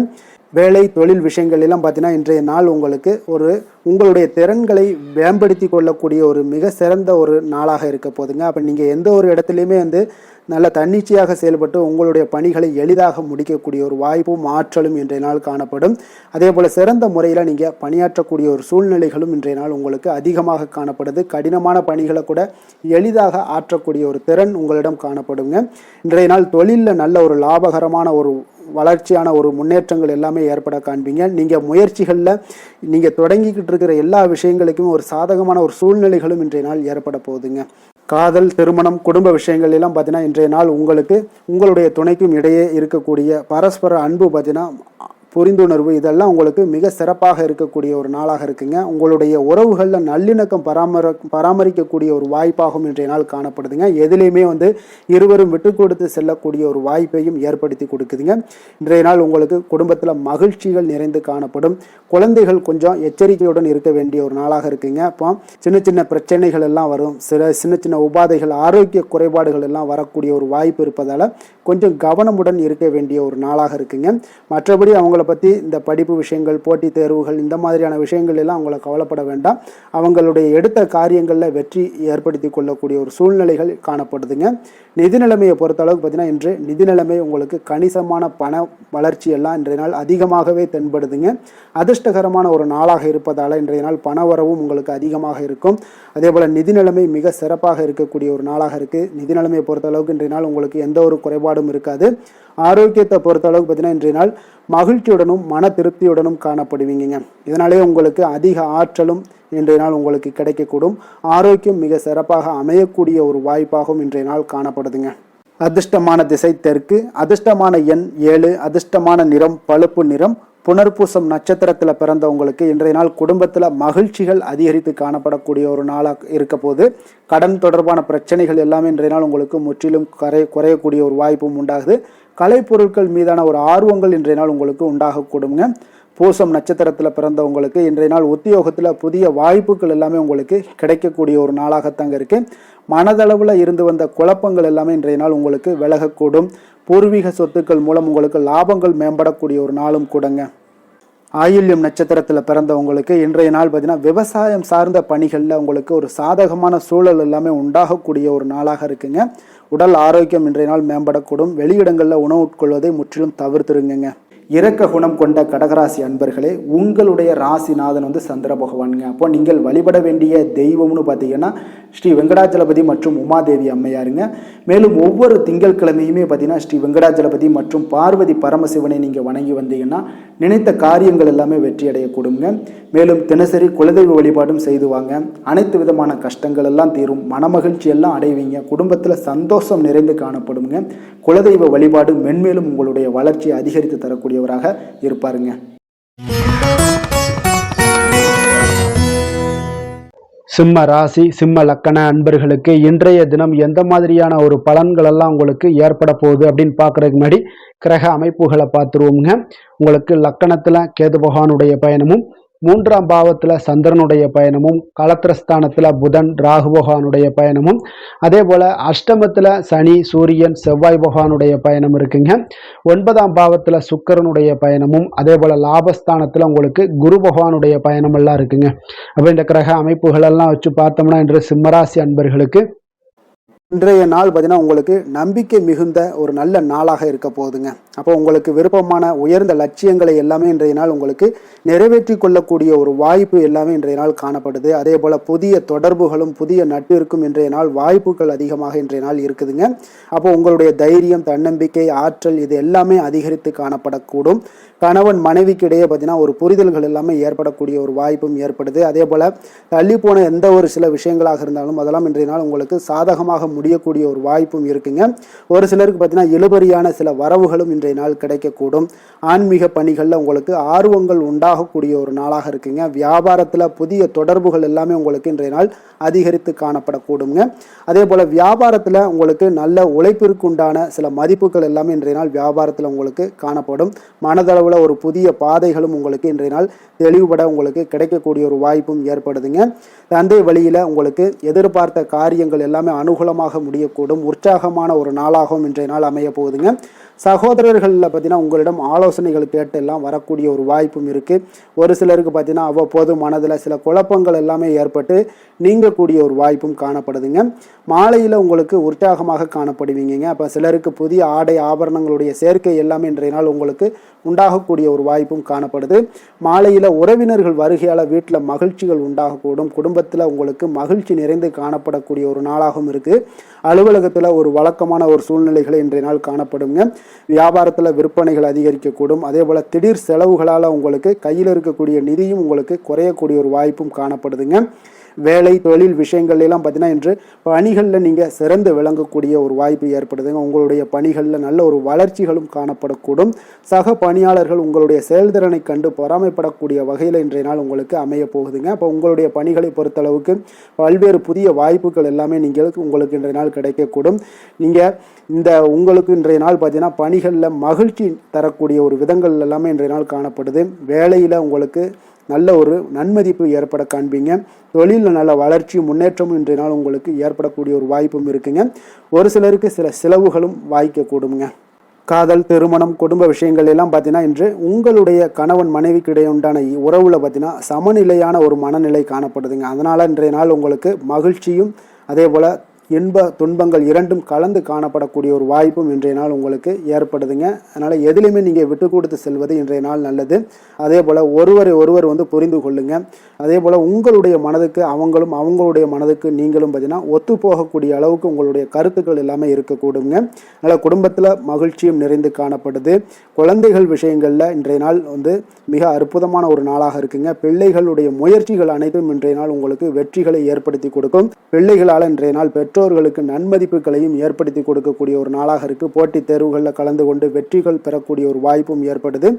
வேலை தொழில் விஷயங்கள் எல்லாம் பார்த்தீங்கன்னா இன்றைய நாள் உங்களுக்கு உங்களுடைய திறன்களை மேம்படுத்தி கொள்ளக்கூடிய ஒரு மிக சிறந்த ஒரு நாளாக இருக்க போதுங்க. அப்போ நீங்கள் எந்த ஒரு இடத்துலையுமே நல்ல தன்னிச்சையாக செயல்பட்டு உங்களுடைய பணிகளை எளிதாக முடிக்கக்கூடிய ஒரு வாய்ப்பும் ஆற்றலும் இன்றைய நாள் காணப்படும். அதே போல் சிறந்த முறையில் நீங்கள் பணியாற்றக்கூடிய ஒரு சூழ்நிலைகளும் இன்றைய நாள் உங்களுக்கு அதிகமாக காணப்படுது. கடினமான பணிகளை கூட எளிதாக ஆற்றக்கூடிய ஒரு திறன் உங்களிடம் காணப்படுங்க. இன்றைய நாள் தொழிலில் நல்ல ஒரு லாபகரமான ஒரு வளர்ச்சியான ஒரு முன்னேற்றங்கள் எல்லாமே ஏற்பட காண்பீங்க. நீங்கள் முயற்சிகளில் நீங்கள் தொடங்கிக்கிட்டு இருக்கிற எல்லா விஷயங்களுக்குமே ஒரு சாதகமான ஒரு சூழ்நிலைகளும் இன்றைய நாள் ஏற்பட போகுதுங்க. காதல், திருமணம், குடும்ப விஷயங்கள் எல்லாம் பார்த்தீங்கன்னா இன்றைய நாள் உங்களுக்கு உங்களுடைய துணைக்கும் இடையே இருக்கக்கூடிய பரஸ்பர அன்பு பார்த்தீங்கன்னா புரிந்துணர்வு இதெல்லாம் உங்களுக்கு மிக சிறப்பாக இருக்கக்கூடிய ஒரு நாளாக இருக்குங்க. உங்களுடைய உறவுகளில் நல்லிணக்கம் பராமரிக்கக்கூடிய ஒரு வாய்ப்பாகவும் இன்றைய நாள் காணப்படுதுங்க. எதுலேயுமே இருவரும் விட்டு கொடுத்து செல்லக்கூடிய ஒரு வாய்ப்பையும் ஏற்படுத்தி கொடுக்குதுங்க. இன்றைய நாள் உங்களுக்கு குடும்பத்தில் மகிழ்ச்சிகள் நிறைந்து காணப்படும். குழந்தைகள் கொஞ்சம் எச்சரிக்கையுடன் இருக்க வேண்டிய ஒரு நாளாக இருக்குங்க. அப்போ சின்ன சின்ன பிரச்சனைகள் எல்லாம் வரும். சின்ன சின்ன உபாதைகள், ஆரோக்கிய குறைபாடுகள் எல்லாம் வரக்கூடிய ஒரு வாய்ப்பு இருப்பதால் கொஞ்சம் கவனமுடன் இருக்க வேண்டிய ஒரு நாளாக இருக்குங்க. மற்றபடி அவங்களை பற்றி இந்த படிப்பு விஷயங்கள், போட்டித் தேர்வுகள் இந்த மாதிரியான விஷயங்கள் எல்லாம் அவங்கள கவலைப்பட வேண்டாம். அவங்களுடைய எடுத்த காரியங்களில் வெற்றி ஏற்படுத்தி கொள்ளக்கூடிய ஒரு சூழ்நிலைகள் காணப்படுதுங்க. நிதி நிலைமையை பொறுத்தளவுக்கு பார்த்தீங்கன்னா இன்று நிதி நிலைமை உங்களுக்கு கணிசமான பண வளர்ச்சி எல்லாம் இன்றைய நாள் அதிகமாகவே தென்படுதுங்க. அதிர்ஷ்டகரமான ஒரு நாளாக இருப்பதால் இன்றைய நாள் பண வரவும் உங்களுக்கு அதிகமாக இருக்கும். அதே போல் நிதி நிலைமை மிக சிறப்பாக இருக்கக்கூடிய ஒரு நாளாக இருக்குது. நிதி நிலைமையை பொறுத்தளவுக்கு இன்றைய நாள் உங்களுக்கு எந்த ஒரு குறைபாடும் இருக்காது. ஆரோக்கியத்தை பொறுத்தளவுக்கு பார்த்தீங்கன்னா இன்றைய நாள் மகிழ்ச்சியுடனும் மன திருப்தியுடனும் காணப்படுவீங்க. இதனாலே உங்களுக்கு அதிக ஆற்றலும் இன்றைய நாள் உங்களுக்கு கிடைக்கக்கூடும். ஆரோக்கியம் மிக சிறப்பாக அமையக்கூடிய ஒரு வாய்ப்பாகவும் இன்றைய நாள் காணப்படுதுங்க. அதிர்ஷ்டமான திசை தெற்கு, அதிர்ஷ்டமான எண் 7, அதிர்ஷ்டமான நிறம் பழுப்பு நிறம். புனர்பூசம் நட்சத்திரத்தில் பிறந்தவங்களுக்கு இன்றைய நாள் குடும்பத்தில் மகிழ்ச்சிகள் அதிகரித்து காணப்படக்கூடிய ஒரு நாளாக இருக்க போது. கடன் தொடர்பான பிரச்சனைகள் எல்லாமே இன்றைய நாள் உங்களுக்கு முற்றிலும் குறையக்கூடிய ஒரு வாய்ப்பும் உண்டாகுது. கலைப்பொருட்கள் மீதான ஒரு ஆர்வங்கள் இன்றைய நாள் உங்களுக்கு உண்டாகக்கூடுங்க. பூசம் நட்சத்திரத்தில் பிறந்தவங்களுக்கு இன்றைய நாள் உத்தியோகத்தில் புதிய வாய்ப்புகள் எல்லாமே உங்களுக்கு கிடைக்கக்கூடிய ஒரு நாளாகத்தாங்க இருக்குது. மனதளவில் இருந்து வந்த குழப்பங்கள் எல்லாமே இன்றைய நாள் உங்களுக்கு விலகக்கூடும். பூர்வீக சொத்துக்கள் மூலம் உங்களுக்கு லாபங்கள் மேம்படக்கூடிய ஒரு நாளும் கூடங்க. ஆயில்யம் நட்சத்திரத்தில் பிறந்தவங்களுக்கு இன்றைய நாள் பார்த்தீங்கன்னா விவசாயம் சார்ந்த பணிகளில் உங்களுக்கு ஒரு சாதகமான சூழல் எல்லாமே உண்டாகக்கூடிய ஒரு நாளாக இருக்குங்க. உடல் ஆரோக்கியம் இன்றைய நாள் மேம்படக்கூடும். வெளியிடங்களில் உணவு உட்கொள்வதை முற்றிலும் தவிர்த்துருங்க. இரக்க குணம் கொண்ட கடகராசி அன்பர்களே, உங்களுடைய ராசிநாதன் வந்து சந்திர பகவானுங்க. அப்போ நீங்கள் வழிபட வேண்டிய தெய்வம்னு பார்த்தீங்கன்னா ஸ்ரீ வெங்கடாச்சலபதி மற்றும் உமாதேவி அம்மையாருங்க. மேலும் ஒவ்வொரு திங்கட்கிழமையுமே பார்த்தீங்கன்னா ஸ்ரீ வெங்கடாச்சலபதி மற்றும் பார்வதி பரமசிவனை நீங்கள் வணங்கி வந்தீங்கன்னா நினைத்த காரியங்கள் எல்லாமே வெற்றி அடையக்கூடுங்க. மேலும் தினசரி குலதெய்வ வழிபாடும் செய்து வாங்க. அனைத்து விதமான கஷ்டங்கள் எல்லாம் தீரும், மனமகிழ்ச்சி எல்லாம் அடைவீங்க. குடும்பத்தில் சந்தோஷம் நிறைந்து காணப்படுங்க. குலதெய்வ வழிபாடு மென்மேலும் உங்களுடைய வளர்ச்சியை அதிகரித்து தரக்கூடியவராக இருப்பாருங்க. சிம்ம ராசி சிம்ம லக்கண அன்பர்களுக்கு இன்றைய தினம் எந்த மாதிரியான ஒரு பலன்கள் எல்லாம் உங்களுக்கு ஏற்பட போகுது அப்படின்னு பார்க்கறதுக்கு முன்னாடி கிரக அமைப்புகளை பார்த்துருவோங்க. உங்களுக்கு லக்கணத்துல கேது பகவானுடைய பயணமும், 3ஆம் பாவத்துல சந்திரனுடைய பயணமும், களத்திரஸ்தானத்துல புதன் ராகு பகவானுடைய பயணமும், அதே போல அஷ்டமத்துல சனி சூரியன் செவ்வாய் பகவானுடைய பயணம் இருக்குங்க. 9ஆம் பாவத்துல சுக்கிரனுடைய பயணமும், அதே போல லாபஸ்தானத்துல உங்களுக்கு குரு பகவானுடைய பயணம் எல்லாம் இருக்குங்க. அப்ப இந்த கிரக அமைப்புகள் எல்லாம் வச்சு பார்த்தோம்னா இன்று சிம்மராசி அன்பர்களுக்கு இன்றைய நாள் பார்த்தீங்கன்னா உங்களுக்கு நம்பிக்கை மிகுந்த ஒரு நல்ல நாளாக இருக்க போகுதுங்க. அப்போ உங்களுக்கு விருப்பமான உயர்ந்த லட்சியங்களை எல்லாமே இன்றைய நாள் உங்களுக்கு நிறைவேற்றி கொள்ளக்கூடிய ஒரு வாய்ப்பு எல்லாமே இன்றைய நாள் காணப்படுது. அதே போல் புதிய தொடர்புகளும் புதிய நட்பிற்கும் இன்றைய நாள் வாய்ப்புகள் அதிகமாக இன்றைய நாள் இருக்குதுங்க. அப்போ உங்களுடைய தைரியம், தன்னம்பிக்கை, ஆற்றல் இது எல்லாமே அதிகரித்து காணப்படக்கூடும். கணவன் மனைவிக்கு இடையே பார்த்தீங்கன்னா ஒரு புரிதல்கள் எல்லாமே ஏற்படக்கூடிய ஒரு வாய்ப்பும் ஏற்படுது. அதே போல் தள்ளி போன எந்த ஒரு சில விஷயங்களாக இருந்தாலும் அதெல்லாம் இன்றைய நாள் உங்களுக்கு சாதகமாக முடியக்கூடிய ஒரு வாய்ப்பும் இருக்குங்க. ஒரு சிலருக்கு பார்த்தீங்கன்னா இழுபறியான சில வரவுகளும் இன்றைய நாள் கிடைக்கக்கூடும். ஆன்மீக பணிகளில் உங்களுக்கு ஆர்வங்கள் உண்டாகக்கூடிய ஒரு நாளாக இருக்குங்க. வியாபாரத்தில் புதிய தொடர்புகள் எல்லாமே உங்களுக்கு இன்றைய நாள் அதிகரித்து காணப்படக்கூடுங்க. அதே போல் வியாபாரத்தில் உங்களுக்கு நல்ல உழைப்பிற்கு உண்டான சில மதிப்புகள் எல்லாமே இன்றைய நாள் வியாபாரத்தில் உங்களுக்கு காணப்படும். மனதளவில் ஒரு புதிய பாதைகளும் உங்களுக்கு இன்றைய நாள் தெளிவுபட உங்களுக்கு கிடைக்கக்கூடிய ஒரு வாய்ப்பும் ஏற்படுதுங்க. தந்தை வழியில் உங்களுக்கு எதிர்பார்த்த காரியங்கள் எல்லாமே அனுகூலமாக முடியக்கூடும். உற்சாகமான ஒரு நாளாகவும் இன்றைய நாள் அமைய போகுதுங்க. சகோதரர்களில் பார்த்தீங்கன்னா உங்களிடம் ஆலோசனைகள் கேட்டு எல்லாம் வரக்கூடிய ஒரு வாய்ப்பும் இருக்குது. ஒரு சிலருக்கு பார்த்தீங்கன்னா அவ்வப்போது மனதில் சில குழப்பங்கள் எல்லாமே ஏற்பட்டு நீங்கக்கூடிய ஒரு வாய்ப்பும் காணப்படுதுங்க. மாலையில் உங்களுக்கு உற்சாகமாக காணப்படுவீங்க. அப்போ சிலருக்கு புதிய ஆடை ஆபரணங்களுடைய சேர்க்கை எல்லாமே இன்றைய நாள் உங்களுக்கு உண்டாகக்கூடிய ஒரு வாய்ப்பும் காணப்படுது. மாலையில் உறவினர்கள் வருகையால் வீட்டில் மகிழ்ச்சிகள் உண்டாகக்கூடும். குடும்பத்தில் உங்களுக்கு மகிழ்ச்சி நிறைந்து காணப்படக்கூடிய ஒரு நாளாகவும் இருக்குது. அலுவலகத்தில் ஒரு வழக்கமான ஒரு சூழ்நிலைகளை இன்றைய நாள் காணப்படுங்க. வியாபாரத்தில் விற்பனைகள் அதிகரிக்கக்கூடும். அதே போல் திடீர் செலவுகளால் உங்களுக்கு கையில் இருக்கக்கூடிய நிதியும் உங்களுக்கு குறையக்கூடிய ஒரு வாய்ப்பும் காணப்படுதுங்க. வேலை தொழில் விஷயங்கள் எல்லாம் பார்த்தீங்கன்னா இன்று பணிகளில் நீங்கள் சிறந்து விளங்கக்கூடிய ஒரு வாய்ப்பு ஏற்படுதுங்க. உங்களுடைய பணிகளில் நல்ல ஒரு வளர்ச்சிகளும் காணப்படக்கூடும். சக பணியாளர்கள் உங்களுடைய செயல்திறனை கண்டு பொறாமைப்படக்கூடிய வகையில் இன்றைய நாள் உங்களுக்கு அமைய போகுதுங்க. அப்போ உங்களுடைய பணிகளை பொறுத்தளவுக்கு பல்வேறு புதிய வாய்ப்புகள் எல்லாமே உங்களுக்கு இன்றைய நாள் கிடைக்கக்கூடும். நீங்கள் உங்களுக்கு இன்றைய நாள் பார்த்தீங்கன்னா பணிகளில் மகிழ்ச்சி தரக்கூடிய ஒரு விதங்கள் எல்லாமே இன்றைய நாள் காணப்படுது. வேலையில் உங்களுக்கு நல்ல ஒரு நன்மதிப்பு ஏற்பட காண்பீங்க. தொழிலில் நல்ல வளர்ச்சி முன்னேற்றமும் இன்றைய நாள் உங்களுக்கு ஏற்படக்கூடிய ஒரு வாய்ப்பும் இருக்குங்க. ஒரு சிலருக்கு சில செலவுகளும் வாய்க்கக்கூடுங்க. காதல், திருமணம், குடும்ப விஷயங்கள் எல்லாம் பார்த்தீங்கன்னா இன்று உங்களுடைய கணவன் மனைவிக்கு இடையே உண்டான உறவில் பார்த்தீங்கன்னா சமநிலையான ஒரு மனநிலை காணப்படுதுங்க. அதனால் இன்றைய நாள் உங்களுக்கு மகிழ்ச்சியும் அதே போல் இன்ப துன்பங்கள் இரண்டும் கலந்து காணப்படக்கூடிய ஒரு வாய்ப்பும் இன்றைய நாள் உங்களுக்கு ஏற்படுதுங்க. அதனால் எதிலுமே நீங்கள் விட்டு கொடுத்து செல்வது இன்றைய நாள் நல்லது. அதே போல் ஒருவர் புரிந்து கொள்ளுங்க. அதே போல் உங்களுடைய மனதுக்கு அவங்களும் அவங்களுடைய மனதுக்கு நீங்களும் பார்த்தீங்கன்னா ஒத்து போகக்கூடிய அளவுக்கு உங்களுடைய கருத்துக்கள் எல்லாமே இருக்கக்கூடுங்க. அதனால் குடும்பத்தில் மகிழ்ச்சியும் நிறைந்து காணப்படுது. குழந்தைகள் விஷயங்களில் இன்றைய நாள் மிக அற்புதமான ஒரு நாளாக இருக்குங்க. பிள்ளைகளுடைய முயற்சிகள் அனைத்தும் இன்றைய நாள் உங்களுக்கு வெற்றிகளை ஏற்படுத்தி கொடுக்கும். பிள்ளைகளால் இன்றைய நாள் பெற்றோர்களுக்கு நன்மதிப்புகளையும் ஏற்படுத்தி கொடுக்கக்கூடிய ஒரு நாளாக இருக்குது. போட்டித் தேர்வுகளில் கலந்து கொண்டு வெற்றிகள் பெறக்கூடிய ஒரு வாய்ப்பும் ஏற்படுது.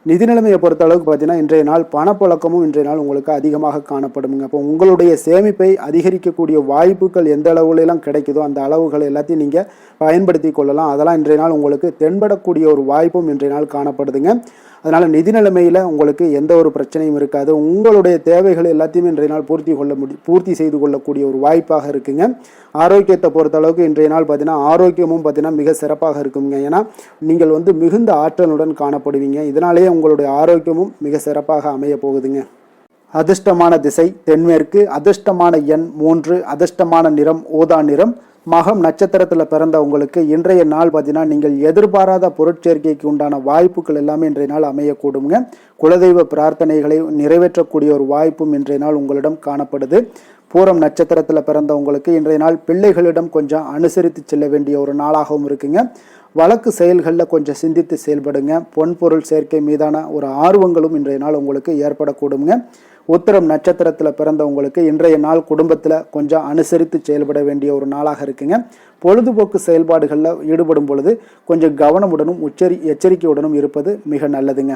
நிதி நிலைமையை பொறுத்த அளவுக்கு பார்த்தீங்கன்னா இன்றைய நாள் பணப்புழக்கமும் இன்றைய நாள் உங்களுக்கு அதிகமாக காணப்படுங்க. அப்போ உங்களுடைய சேமிப்பை அதிகரிக்கக்கூடிய வாய்ப்புகள் எந்த அளவுலாம் கிடைக்குதோ அந்த அளவுகள் எல்லாத்தையும் நீங்கள் பயன்படுத்தி கொள்ளலாம். அதெல்லாம் இன்றைய நாள் உங்களுக்கு தென்படக்கூடிய ஒரு வாய்ப்பும் இன்றைய நாள் காணப்படுதுங்க. அதனால் நிதி நிலைமையில் உங்களுக்கு எந்த ஒரு பிரச்சனையும் இருக்காது. உங்களுடைய தேவைகள் எல்லாத்தையுமே இன்றைய நாள் பூர்த்தி செய்து கொள்ளக்கூடிய ஒரு வாய்ப்பாக இருக்குங்க. ஆரோக்கியத்தை பொறுத்த அளவுக்கு இன்றைய நாள் பார்த்தீங்கன்னா ஆரோக்கியமும் பார்த்தீங்கன்னா மிக சிறப்பாக இருக்குங்க. ஏன்னா நீங்கள் மிகுந்த ஆற்றலுடன் காணப்படுவீங்க. இதனாலேயே உங்களுடைய ஆரோக்கியமும் மிக சிறப்பாக அமைய போகுதுங்க. அதிர்ஷ்டமான திசை தென்மேற்கு, அதிர்ஷ்டமான எண் 3, அதிர்ஷ்டமான நிறம் ஊதா நிறம், மகம் நட்சத்திரத்தில் பிறந்தவங்களுக்கு இன்றைய நாள் பார்த்தீங்கன்னா நீங்கள் எதிர்பாராத பொருட்சேர்க்கைக்கு உண்டான வாய்ப்புகள் எல்லாமே இன்றைய நாள் அமையக்கூடுங்க. குலதெய்வ பிரார்த்தனைகளை நிறைவேற்றக்கூடிய ஒரு வாய்ப்பும் இன்றைய நாள் உங்களிடம் காணப்படுது. பூரம் நட்சத்திரத்தில் பிறந்தவங்களுக்கு இன்றைய நாள் பிள்ளைகளிடம் கொஞ்சம் அனுசரித்து செல்ல வேண்டிய ஒரு நாளாகவும் இருக்குங்க. வழக்கு செயல்களில் கொஞ்சம் சிந்தித்து செயல்படுங்க. பொன்பொருள் சேர்க்கை மீதான ஒரு ஆர்வங்களும் இன்றைய நாள் உங்களுக்கு ஏற்படக்கூடுங்க. உத்திரம் நட்சத்திரத்தில் பிறந்தவங்களுக்கு இன்றைய நாள் குடும்பத்தில் கொஞ்சம் அனுசரித்து செயல்பட வேண்டிய ஒரு நாளாக இருக்குங்க. பொழுதுபோக்கு செயல்பாடுகளில் ஈடுபடும் பொழுது கொஞ்சம் கவனமுடனும் எச்சரிக்கையுடனும் இருப்பது மிக நல்லதுங்க.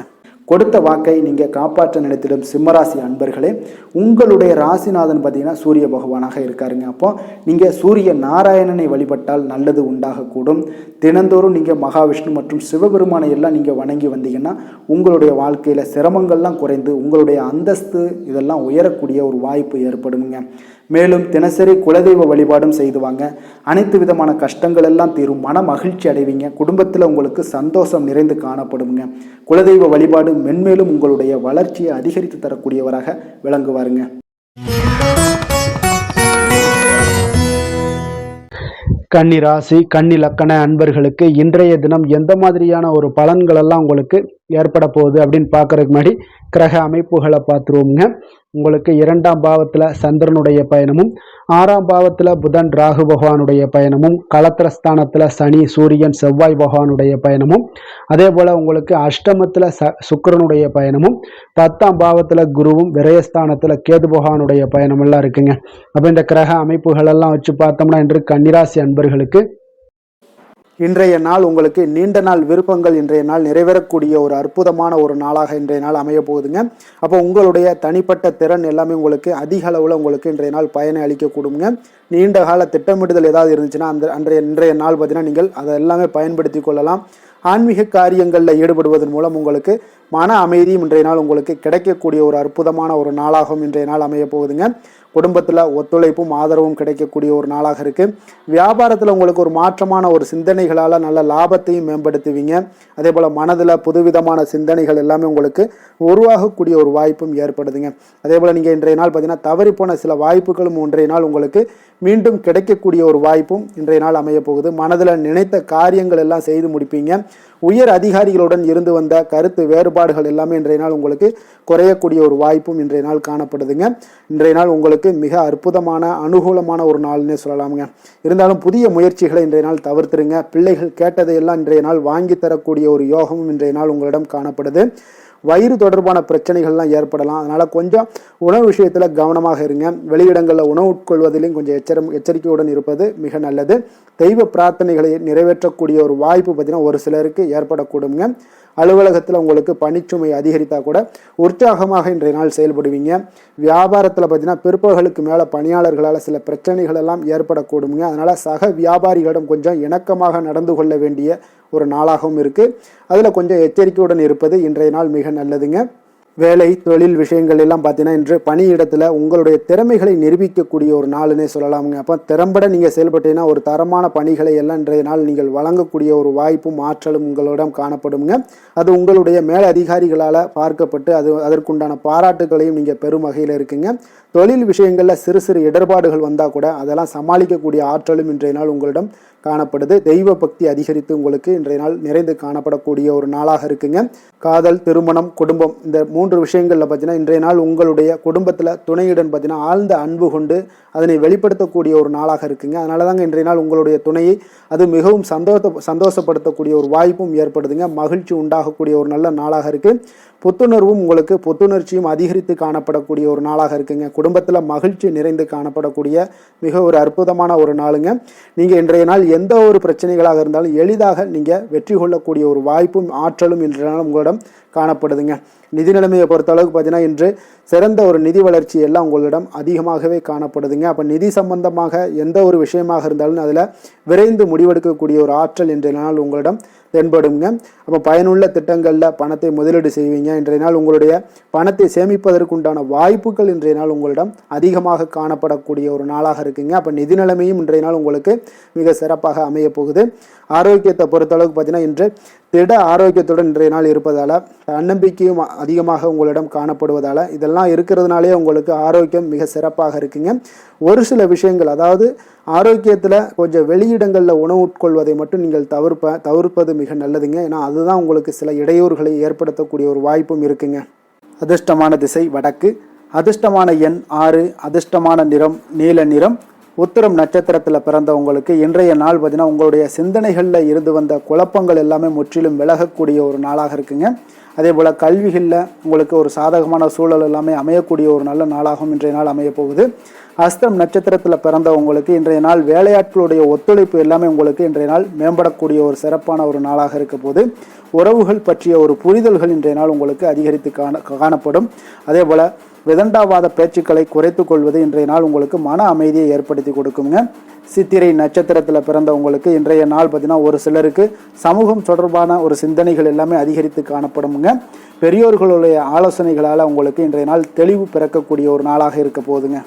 கொடுத்த வாக்கை நீங்கள் காப்பாற்ற நினைத்திடும் சிம்மராசி அன்பர்களே, உங்களுடைய ராசிநாதன் பார்த்தீங்கன்னா சூரிய பகவானாக இருக்காருங்க. அப்போ நீங்கள் சூரிய நாராயணனை வழிபட்டால் நல்லது உண்டாகக்கூடும். தினந்தோறும் நீங்கள் மகாவிஷ்ணு மற்றும் சிவபெருமானை எல்லாம் நீங்கள் வணங்கி வந்தீங்கன்னா உங்களுடைய வாழ்க்கையில் சிரமங்கள்லாம் குறைந்து உங்களுடைய அந்தஸ்து இதெல்லாம் உயரக்கூடிய ஒரு வாய்ப்பு ஏற்படுங்க. மேலும் தினசரி குலதெய்வ வழிபாடும் செய்து வாங்க. அனைத்து விதமான கஷ்டங்கள் எல்லாம் தீரும். மன மகிழ்ச்சி அடைவீங்க. குடும்பத்தில் உங்களுக்கு சந்தோஷம் நிறைந்து காணப்படுங்க. குலதெய்வ வழிபாடு மென்மேலும் உங்களுடைய வளர்ச்சியை அதிகரித்து தரக்கூடியவராக விளங்குவாருங்க. கன்னி ராசி கன்னி லக்கண அன்பர்களுக்கு இன்றைய தினம் எந்த மாதிரியான ஒரு பலன்கள் எல்லாம் உங்களுக்கு ஏற்பட போகுது அப்படின்னு பார்க்கறதுக்கு முன்னாடி கிரக அமைப்புகளை பார்த்துருவோங்க. உங்களுக்கு 2ஆம் பாவத்தில் சந்திரனுடைய பயணமும் 6ஆம் பாவத்தில் புதன் ராகு பகவானுடைய பயணமும் களத்திரஸ்தானத்தில் சனி சூரியன் செவ்வாய் பகவானுடைய பயணமும் அதே போல் உங்களுக்கு அஷ்டமத்தில் சுக்கிரனுடைய பயணமும் 10ஆம் பாவத்தில் குருவும் விரயஸ்தானத்தில் கேது பகவானுடைய பயணமெல்லாம் இருக்குங்க. அப்போ இந்த கிரக அமைப்புகளெல்லாம் வச்சு பார்த்தோம்னா இன்று கன்னிராசி அன்பர்களுக்கு இன்றைய நாள் உங்களுக்கு நீண்ட நாள் விருப்பங்கள் இன்றைய நாள் நிறைவேறக்கூடிய ஒரு அற்புதமான ஒரு நாளாக இன்றைய நாள் அமைய போகுதுங்க. அப்போ உங்களுடைய தனிப்பட்ட திறன் எல்லாமே உங்களுக்கு அதிக அளவில் உங்களுக்கு இன்றைய நாள் பயனை அளிக்கக்கூடுங்க. நீண்ட கால திட்டமிடுதல் ஏதாவது இருந்துச்சுன்னா இன்றைய நாள் பார்த்தீங்கன்னா நீங்கள் அதை எல்லாமே பயன்படுத்தி கொள்ளலாம். ஆன்மீக காரியங்களில் ஈடுபடுவதன் மூலம் உங்களுக்கு மன அமைதியும் இன்றைய நாள் உங்களுக்கு கிடைக்கக்கூடிய ஒரு அற்புதமான ஒரு நாளாகவும் இன்றைய நாள் அமைய போகுதுங்க. குடும்பத்தில் ஒத்துழைப்பும் ஆதரவும் கிடைக்கக்கூடிய ஒரு நாளாக இருக்குது. வியாபாரத்தில் உங்களுக்கு ஒரு மாற்றமான ஒரு சிந்தனைகளால் நல்ல லாபத்தையும் மேம்படுத்துவீங்க. அதே போல் மனதில் புதுவிதமான சிந்தனைகள் எல்லாமே உங்களுக்கு உருவாகக்கூடிய ஒரு வாய்ப்பும் ஏற்படுதுங்க. அதே போல் நீங்கள் இன்றைய நாள் பார்த்தீங்கன்னா தவறிப்போன சில வாய்ப்புகளும் இன்றைய நாள் உங்களுக்கு மீண்டும் கிடைக்கக்கூடிய ஒரு வாய்ப்பும் இன்றைய நாள் அமைய போகுது. மனதில் நினைத்த காரியங்கள் எல்லாம் செய்து முடிப்பீங்க. உயர் அதிகாரிகளுடன் இருந்து வந்த கருத்து வேறுபாடுகள் எல்லாமே இன்றைய நாள் உங்களுக்கு குறையக்கூடிய ஒரு வாய்ப்பும் இன்றைய நாள் காணப்படுதுங்க. இன்றைய நாள் உங்களுக்கு மிக அற்புதமான அனுகூலமான ஒரு நாள்னே சொல்லலாமுங்க. இருந்தாலும் புதிய முயற்சிகளை இன்றைய நாள் தவிர்த்துருங்க. பிள்ளைகள் கேட்டதையெல்லாம் இன்றைய நாள் வாங்கி தரக்கூடிய ஒரு யோகமும் இன்றைய நாள் உங்களிடம் காணப்படுது. வயிறு தொடர்பான பிரச்சனைகள்லாம் ஏற்படலாம். அதனால் கொஞ்சம் உணவு விஷயத்தில் கவனமாக இருங்க. வெளியிடங்களில் உணவு உட்கொள்வதிலும் கொஞ்சம் எச்சரிக்கையுடன் இருப்பது மிக நல்லது. தெய்வ பிரார்த்தனைகளை நிறைவேற்றக்கூடிய ஒரு வாய்ப்பு பார்த்தீங்கன்னா ஒரு சிலருக்கு ஏற்படக்கூடுங்க. அலுவலகத்தில் உங்களுக்கு பணிச்சுமை அதிகரித்தால் கூட உற்சாகமாக இன்றைய நாள் செயல்படுவீங்க. வியாபாரத்தில் பார்த்தீங்கன்னா பிற்பகலுக்கு மேலே பணியாளர்களால் சில பிரச்சனைகள் எல்லாம் ஏற்படக்கூடுங்க. அதனால் சக வியாபாரிகளிடம் கொஞ்சம் இணக்கமாக நடந்து கொள்ள வேண்டிய ஒரு நாளாகவும் இருக்குது. அதில் கொஞ்சம் எச்சரிக்கையுடன் இருப்பது இன்றைய நாள் மிக நல்லதுங்க. வேலை தொழில் விஷயங்கள் எல்லாம் பார்த்தீங்கன்னா இன்று பணியிடத்தில் உங்களுடைய திறமைகளை நிரூபிக்கக்கூடிய ஒரு நாளுன்னே சொல்லலாமுங்க. அப்போ திறம்பட நீங்கள் செயல்பட்டீங்கன்னா ஒரு தரமான பணிகளை எல்லாம் இன்றைய நாள் நீங்கள் வழங்கக்கூடிய ஒரு வாய்ப்பும் ஆற்றலும் உங்களிடம் காணப்படுங்க. அது உங்களுடைய மேல் அதிகாரிகளால் பார்க்கப்பட்டு அதற்குண்டான பாராட்டுகளையும் நீங்கள் பெரும் வகையில் இருக்குங்க. தொழில் விஷயங்களில் சிறு சிறு இடர்பாடுகள் வந்தால் கூட அதெல்லாம் சமாளிக்கக்கூடிய ஆற்றலும் இன்றைய நாள் உங்களிடம் காணப்படுது. தெய்வ பக்தி அதிகரித்து உங்களுக்கு இன்றைய நாள் நிறைந்து காணப்படக்கூடிய ஒரு நாளாக இருக்குங்க. காதல், திருமணம், குடும்பம் இந்த 3 விஷயங்களில் பார்த்தீங்கன்னா இன்றைய நாள் உங்களுடைய குடும்பத்தில் துணையுடன் பார்த்தீங்கன்னா ஆழ்ந்த அன்பு கொண்டு அதனை வெளிப்படுத்தக்கூடிய ஒரு நாளாக இருக்குங்க. அதனால தாங்க இன்றைய நாள் உங்களுடைய துணையை அது மிகவும் சந்தோஷப்படுத்தக்கூடிய ஒரு வாய்ப்பும் ஏற்படுதுங்க. மகிழ்ச்சி உண்டாகக்கூடிய ஒரு நல்ல நாளாக இருக்குது. புத்துணர்வும் உங்களுக்கு புத்துணர்ச்சியும் அதிகரித்து காணப்படக்கூடிய ஒரு நாளாக இருக்குங்க. குடும்பத்தில் மகிழ்ச்சி நிறைந்து காணப்படக்கூடிய மிக ஒரு அற்புதமான ஒரு நாளுங்க. நீங்கள் இன்றைய நாள் எந்த ஒரு பிரச்சனைகளாக இருந்தாலும் எளிதாக நீங்கள் வெற்றி கொள்ளக்கூடிய ஒரு வாய்ப்பும் ஆற்றலும் இன்றைய நாள் உங்களிடம் காணப்படுதுங்க. நிதி நிலைமையை பொறுத்த அளவுக்கு பார்த்தீங்கன்னா இன்று சிறந்த ஒரு நிதி வளர்ச்சி எல்லாம் உங்களிடம் அதிகமாகவே காணப்படுதுங்க. அப்போ நிதி சம்பந்தமாக எந்த ஒரு விஷயமாக இருந்தாலும் அதில் விரைந்து முடிவெடுக்கக்கூடிய ஒரு ஆற்றல் இன்றைய நாள் உங்களிடம் தென்படுங்க. அப்போ பயனுள்ள திட்டங்களில் பணத்தை முதலீடு செய்வீங்க. இன்றைய நாள் உங்களுடைய பணத்தை சேமிப்பதற்குண்டான வாய்ப்புகள் இன்றைய நாள் உங்களிடம் அதிகமாக காணப்படக்கூடிய ஒரு நாளாக இருக்குங்க. அப்போ நிதி நிலைமையும் இன்றைய நாள் உங்களுக்கு மிக சிறப்பாக அமைய போகுது. ஆரோக்கியத்தை பொறுத்தளவுக்கு பார்த்தீங்கன்னா இன்று திட ஆரோக்கியத்துடன் இன்றைய நாள் இருப்பதால், தன்னம்பிக்கையும் அதிகமாக உங்களிடம் காணப்படுவதால், இதெல்லாம் இருக்கிறதுனாலே உங்களுக்கு ஆரோக்கியம் மிக சிறப்பாக இருக்குங்க. ஒரு சில விஷயங்கள், அதாவது ஆரோக்கியத்தில் கொஞ்சம் வெளியிடங்களில் உணவு உட்கொள்வதை மட்டும் நீங்கள் தவிர்ப்பது மிக நல்லதுங்க. ஏன்னா அதுதான் உங்களுக்கு சில இடையூறுகளை ஏற்படுத்தக்கூடிய ஒரு வாய்ப்பும் இருக்குங்க. அதிர்ஷ்டமான திசை வடக்கு, அதிர்ஷ்டமான எண் 6, அதிர்ஷ்டமான நிறம் நீல நிறம். உத்திரம் நட்சத்திரத்தில் பிறந்தவங்களுக்கு இன்றைய நாள் பார்த்தீங்கன்னா உங்களுடைய சிந்தனைகளில் இருந்து வந்த குழப்பங்கள் எல்லாமே முற்றிலும் விலகக்கூடிய ஒரு நாளாக இருக்குங்க. அதே போல் கல்விகளில் உங்களுக்கு ஒரு சாதகமான சூழல் எல்லாமே அமையக்கூடிய ஒரு நல்ல நாளாகவும் இன்றைய நாள் அமையப்போகுது. அஸ்தம் நட்சத்திரத்தில் பிறந்தவங்களுக்கு இன்றைய நாள் வேலையாட்களுடைய ஒத்துழைப்பு எல்லாமே உங்களுக்கு இன்றைய நாள் மேம்படக்கூடிய ஒரு சிறப்பான ஒரு நாளாக இருக்க போது. உறவுகள் பற்றிய ஒரு புரிதல்கள் இன்றைய நாள் உங்களுக்கு அதிகரித்து காணப்படும். அதே போல் விதண்டாவாத பேச்சுக்களை குறைத்து கொள்வது இன்றைய நாள் உங்களுக்கு மன அமைதியை ஏற்படுத்தி கொடுக்குங்க. சித்திரை நட்சத்திரத்தில் பிறந்தவங்களுக்கு இன்றைய நாள் பார்த்தீங்கன்னா ஒரு சிலருக்கு சமூகம் தொடர்பான ஒரு சிந்தனைகள் எல்லாமே அதிகரித்து காணப்படுங்க. பெரியோர்களுடைய ஆலோசனைகளால் உங்களுக்கு இன்றைய நாள் தெளிவு பிறக்கக்கூடிய ஒரு நாளாக இருக்க போகுதுங்க.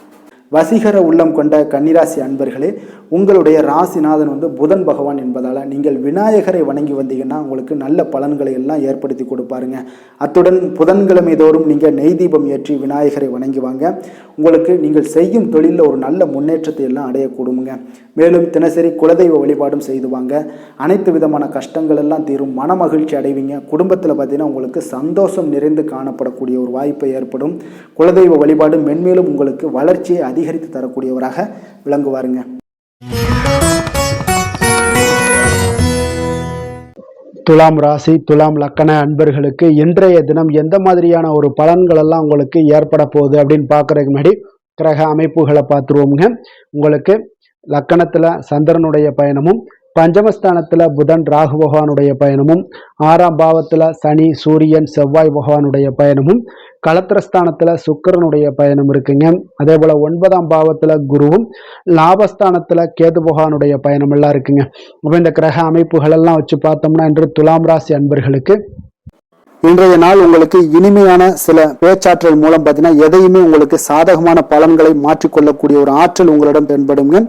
வசீகர உள்ளம் கொண்ட கன்னிராசி அன்பர்களே, உங்களுடைய ராசிநாதன் புதன் பகவான் என்பதால் நீங்கள் விநாயகரை வணங்கி வந்தீங்கன்னா உங்களுக்கு நல்ல பலன்களை எல்லாம் ஏற்படுத்தி கொடுப்பாருங்க. அத்துடன் புதன்கிழமை தோறும் நீங்கள் நெய் தீபம் ஏற்றி விநாயகரை வணங்கி வாங்க. உங்களுக்கு நீங்கள் செய்யும் தொழிலில் ஒரு நல்ல முன்னேற்றத்தை எல்லாம் அடையக்கூடுங்க. மேலும் தினசரி குலதெய்வ வழிபாடும் செய்து வாங்க. அனைத்து விதமான கஷ்டங்கள் எல்லாம் தீரும், மன மகிழ்ச்சி அடைவீங்க. குடும்பத்தில் பார்த்தீங்கன்னா உங்களுக்கு சந்தோஷம் நிறைந்து காணப்படக்கூடிய ஒரு வாய்ப்பு ஏற்படும். குலதெய்வ வழிபாடு மென்மேலும் உங்களுக்கு வளர்ச்சியை அதிகரித்து தரக்கூடியவராக விளங்குவாருங்க. துலாம் ராசி துலாம் லக்கண அன்பர்களுக்கு இன்றைய தினம் எந்த மாதிரியான ஒரு பலன்கள் எல்லாம் உங்களுக்கு ஏற்பட போகுது அப்படின்னு பார்க்கறதுக்கு முன்னாடி கிரக அமைப்புகளை பார்த்துருவோமுங்க. உங்களுக்கு லக்கணத்துல சந்திரனுடைய பயணமும், பஞ்சமஸ்தானத்துல புதன் ராகு பகவானுடைய பயணமும், 6ஆம் பாவத்துல சனி சூரியன் செவ்வாய் பகவானுடைய பயணமும், களத்திரஸ்தானத்துல சுக்கிரனுடைய பயணம் இருக்குங்க. அதே போல 9ஆம் பாவத்துல குருவும், லாபஸ்தானத்துல கேது பகவானுடைய பயணம் எல்லாம் இருக்குங்க. அப்ப இந்த கிரக அமைப்புகள் எல்லாம் வச்சு பார்த்தோம்னா இன்று துலாம் ராசி அன்பர்களுக்கு இன்றைய நாள் உங்களுக்கு இனிமையான சில பேச்சாற்றல் மூலம் பார்த்தீங்கன்னா எதையுமே உங்களுக்கு சாதகமான பலன்களை மாற்றிக்கொள்ளக்கூடிய ஒரு ஆற்றல் உங்களிடம் தென்படுங்க.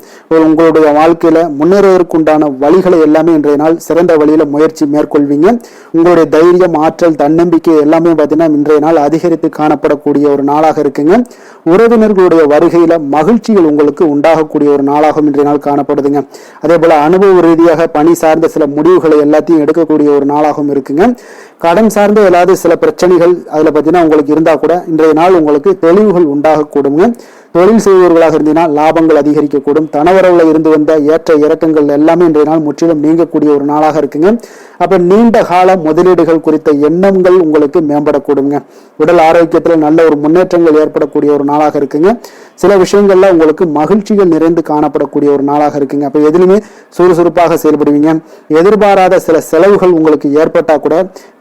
உங்களுடைய வாழ்க்கையில முன்னேறுவதற்குண்டான வழிகளை எல்லாமே இன்றைய நாள் சிறந்த வழியில முயற்சி மேற்கொள்வீங்க. உங்களுடைய தைரியம், ஆற்றல், தன்னம்பிக்கை எல்லாமே பார்த்தீங்கன்னா இன்றைய நாள் அதிகரித்து காணப்படக்கூடிய ஒரு நாளாக இருக்குங்க. உறவினர்களுடைய வருகையில மகிழ்ச்சிகள் உங்களுக்கு உண்டாகக்கூடிய ஒரு நாளாகவும் இன்றைய நாள் காணப்படுதுங்க. அதே போல அனுபவ ரீதியாக பணி சார்ந்த சில முடிவுகளை எல்லாத்தையும் எடுக்கக்கூடிய ஒரு நாளாகவும் இருக்குங்க. கடன் சார்ந்த ஏதாவது சில பிரச்சனைகள் அதுல பார்த்தீங்கன்னா உங்களுக்கு இருந்தா கூட இன்றைய நாள் உங்களுக்கு தெளிவுகள் உண்டாகக்கூடுங்க. தொழில் செய்பவர்களாக இருந்தீங்கன்னா லாபங்கள் அதிகரிக்கக்கூடும். தனவரவுல இருந்து வந்த ஏற்ற இறக்கங்கள் எல்லாமே இன்றைய நாள் முற்றிலும் நீங்கக்கூடிய ஒரு நாளாக இருக்குங்க. அப்ப நீண்ட கால முதலீடுகள் குறித்த எண்ணங்கள் உங்களுக்கு மேம்படக்கூடுங்க. உடல் ஆரோக்கியத்துல நல்ல ஒரு முன்னேற்றங்கள் ஏற்படக்கூடிய ஒரு நாளாக இருக்குங்க. சில விஷயங்கள்ல உங்களுக்கு மகிழ்ச்சிகள் நிறைந்து காணப்படக்கூடிய ஒரு நாளாக இருக்குங்க. அப்ப எதுலையுமே சுறுசுறுப்பாக செயல்படுவீங்க. எதிர்பாராத சில செலவுகள் உங்களுக்கு ஏற்பட்டா கூட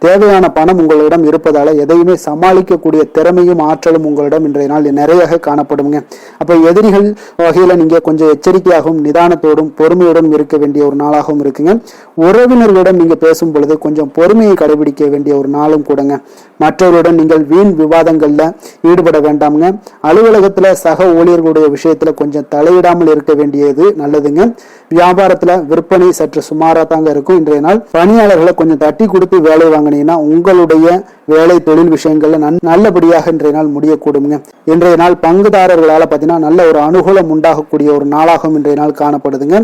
தேவையான பணம் உங்களிடம் இருப்பதால எதையுமே சமாளிக்கக்கூடிய திறமையும் ஆற்றலும் உங்களிடம் இன்றைய நாள் நிறைய காணப்படுங்க. அப்ப எதிரிகள் வகையில நீங்க கொஞ்சம் எச்சரிக்கையாகவும் நிதானத்தோடும் பொறுமையோடும் இருக்க வேண்டிய ஒரு நாளாகவும் இருக்குங்க. உறவினர்களிடம் நீங்க பேசும் பொழுது கொஞ்சம் பொறுமையை கடைபிடிக்க வேண்டிய ஒரு நாளும் கூடங்க. மற்றவருடன் நீங்கள் வீண் விவாதங்கள்ல ஈடுபட வேண்டாமுங்க. அலுவலகத்துல சக ஊழியர்களுடைய விஷயத்துல கொஞ்சம் தலையிடாமல் இருக்க வேண்டியது நல்லதுங்க. வியாபாரத்துல விற்பனை சற்று சுமாரா தாங்க இருக்கும். இன்றைய நாள் பணியாளர்களை கொஞ்சம் தட்டி கொடுத்து வேலை வாங்கினீங்கன்னா உங்களுடைய வேலை தொழில் விஷயங்கள்ல நல்லபடியாக இன்றைய நாள் முடியக்கூடுங்க. இன்றைய நாள் பங்குதாரர்களால பார்த்தீங்கன்னா நல்ல ஒரு அனுகூலம் உண்டாகக்கூடிய ஒரு நாளாகவும் இன்றைய நாள் காணப்படுதுங்க.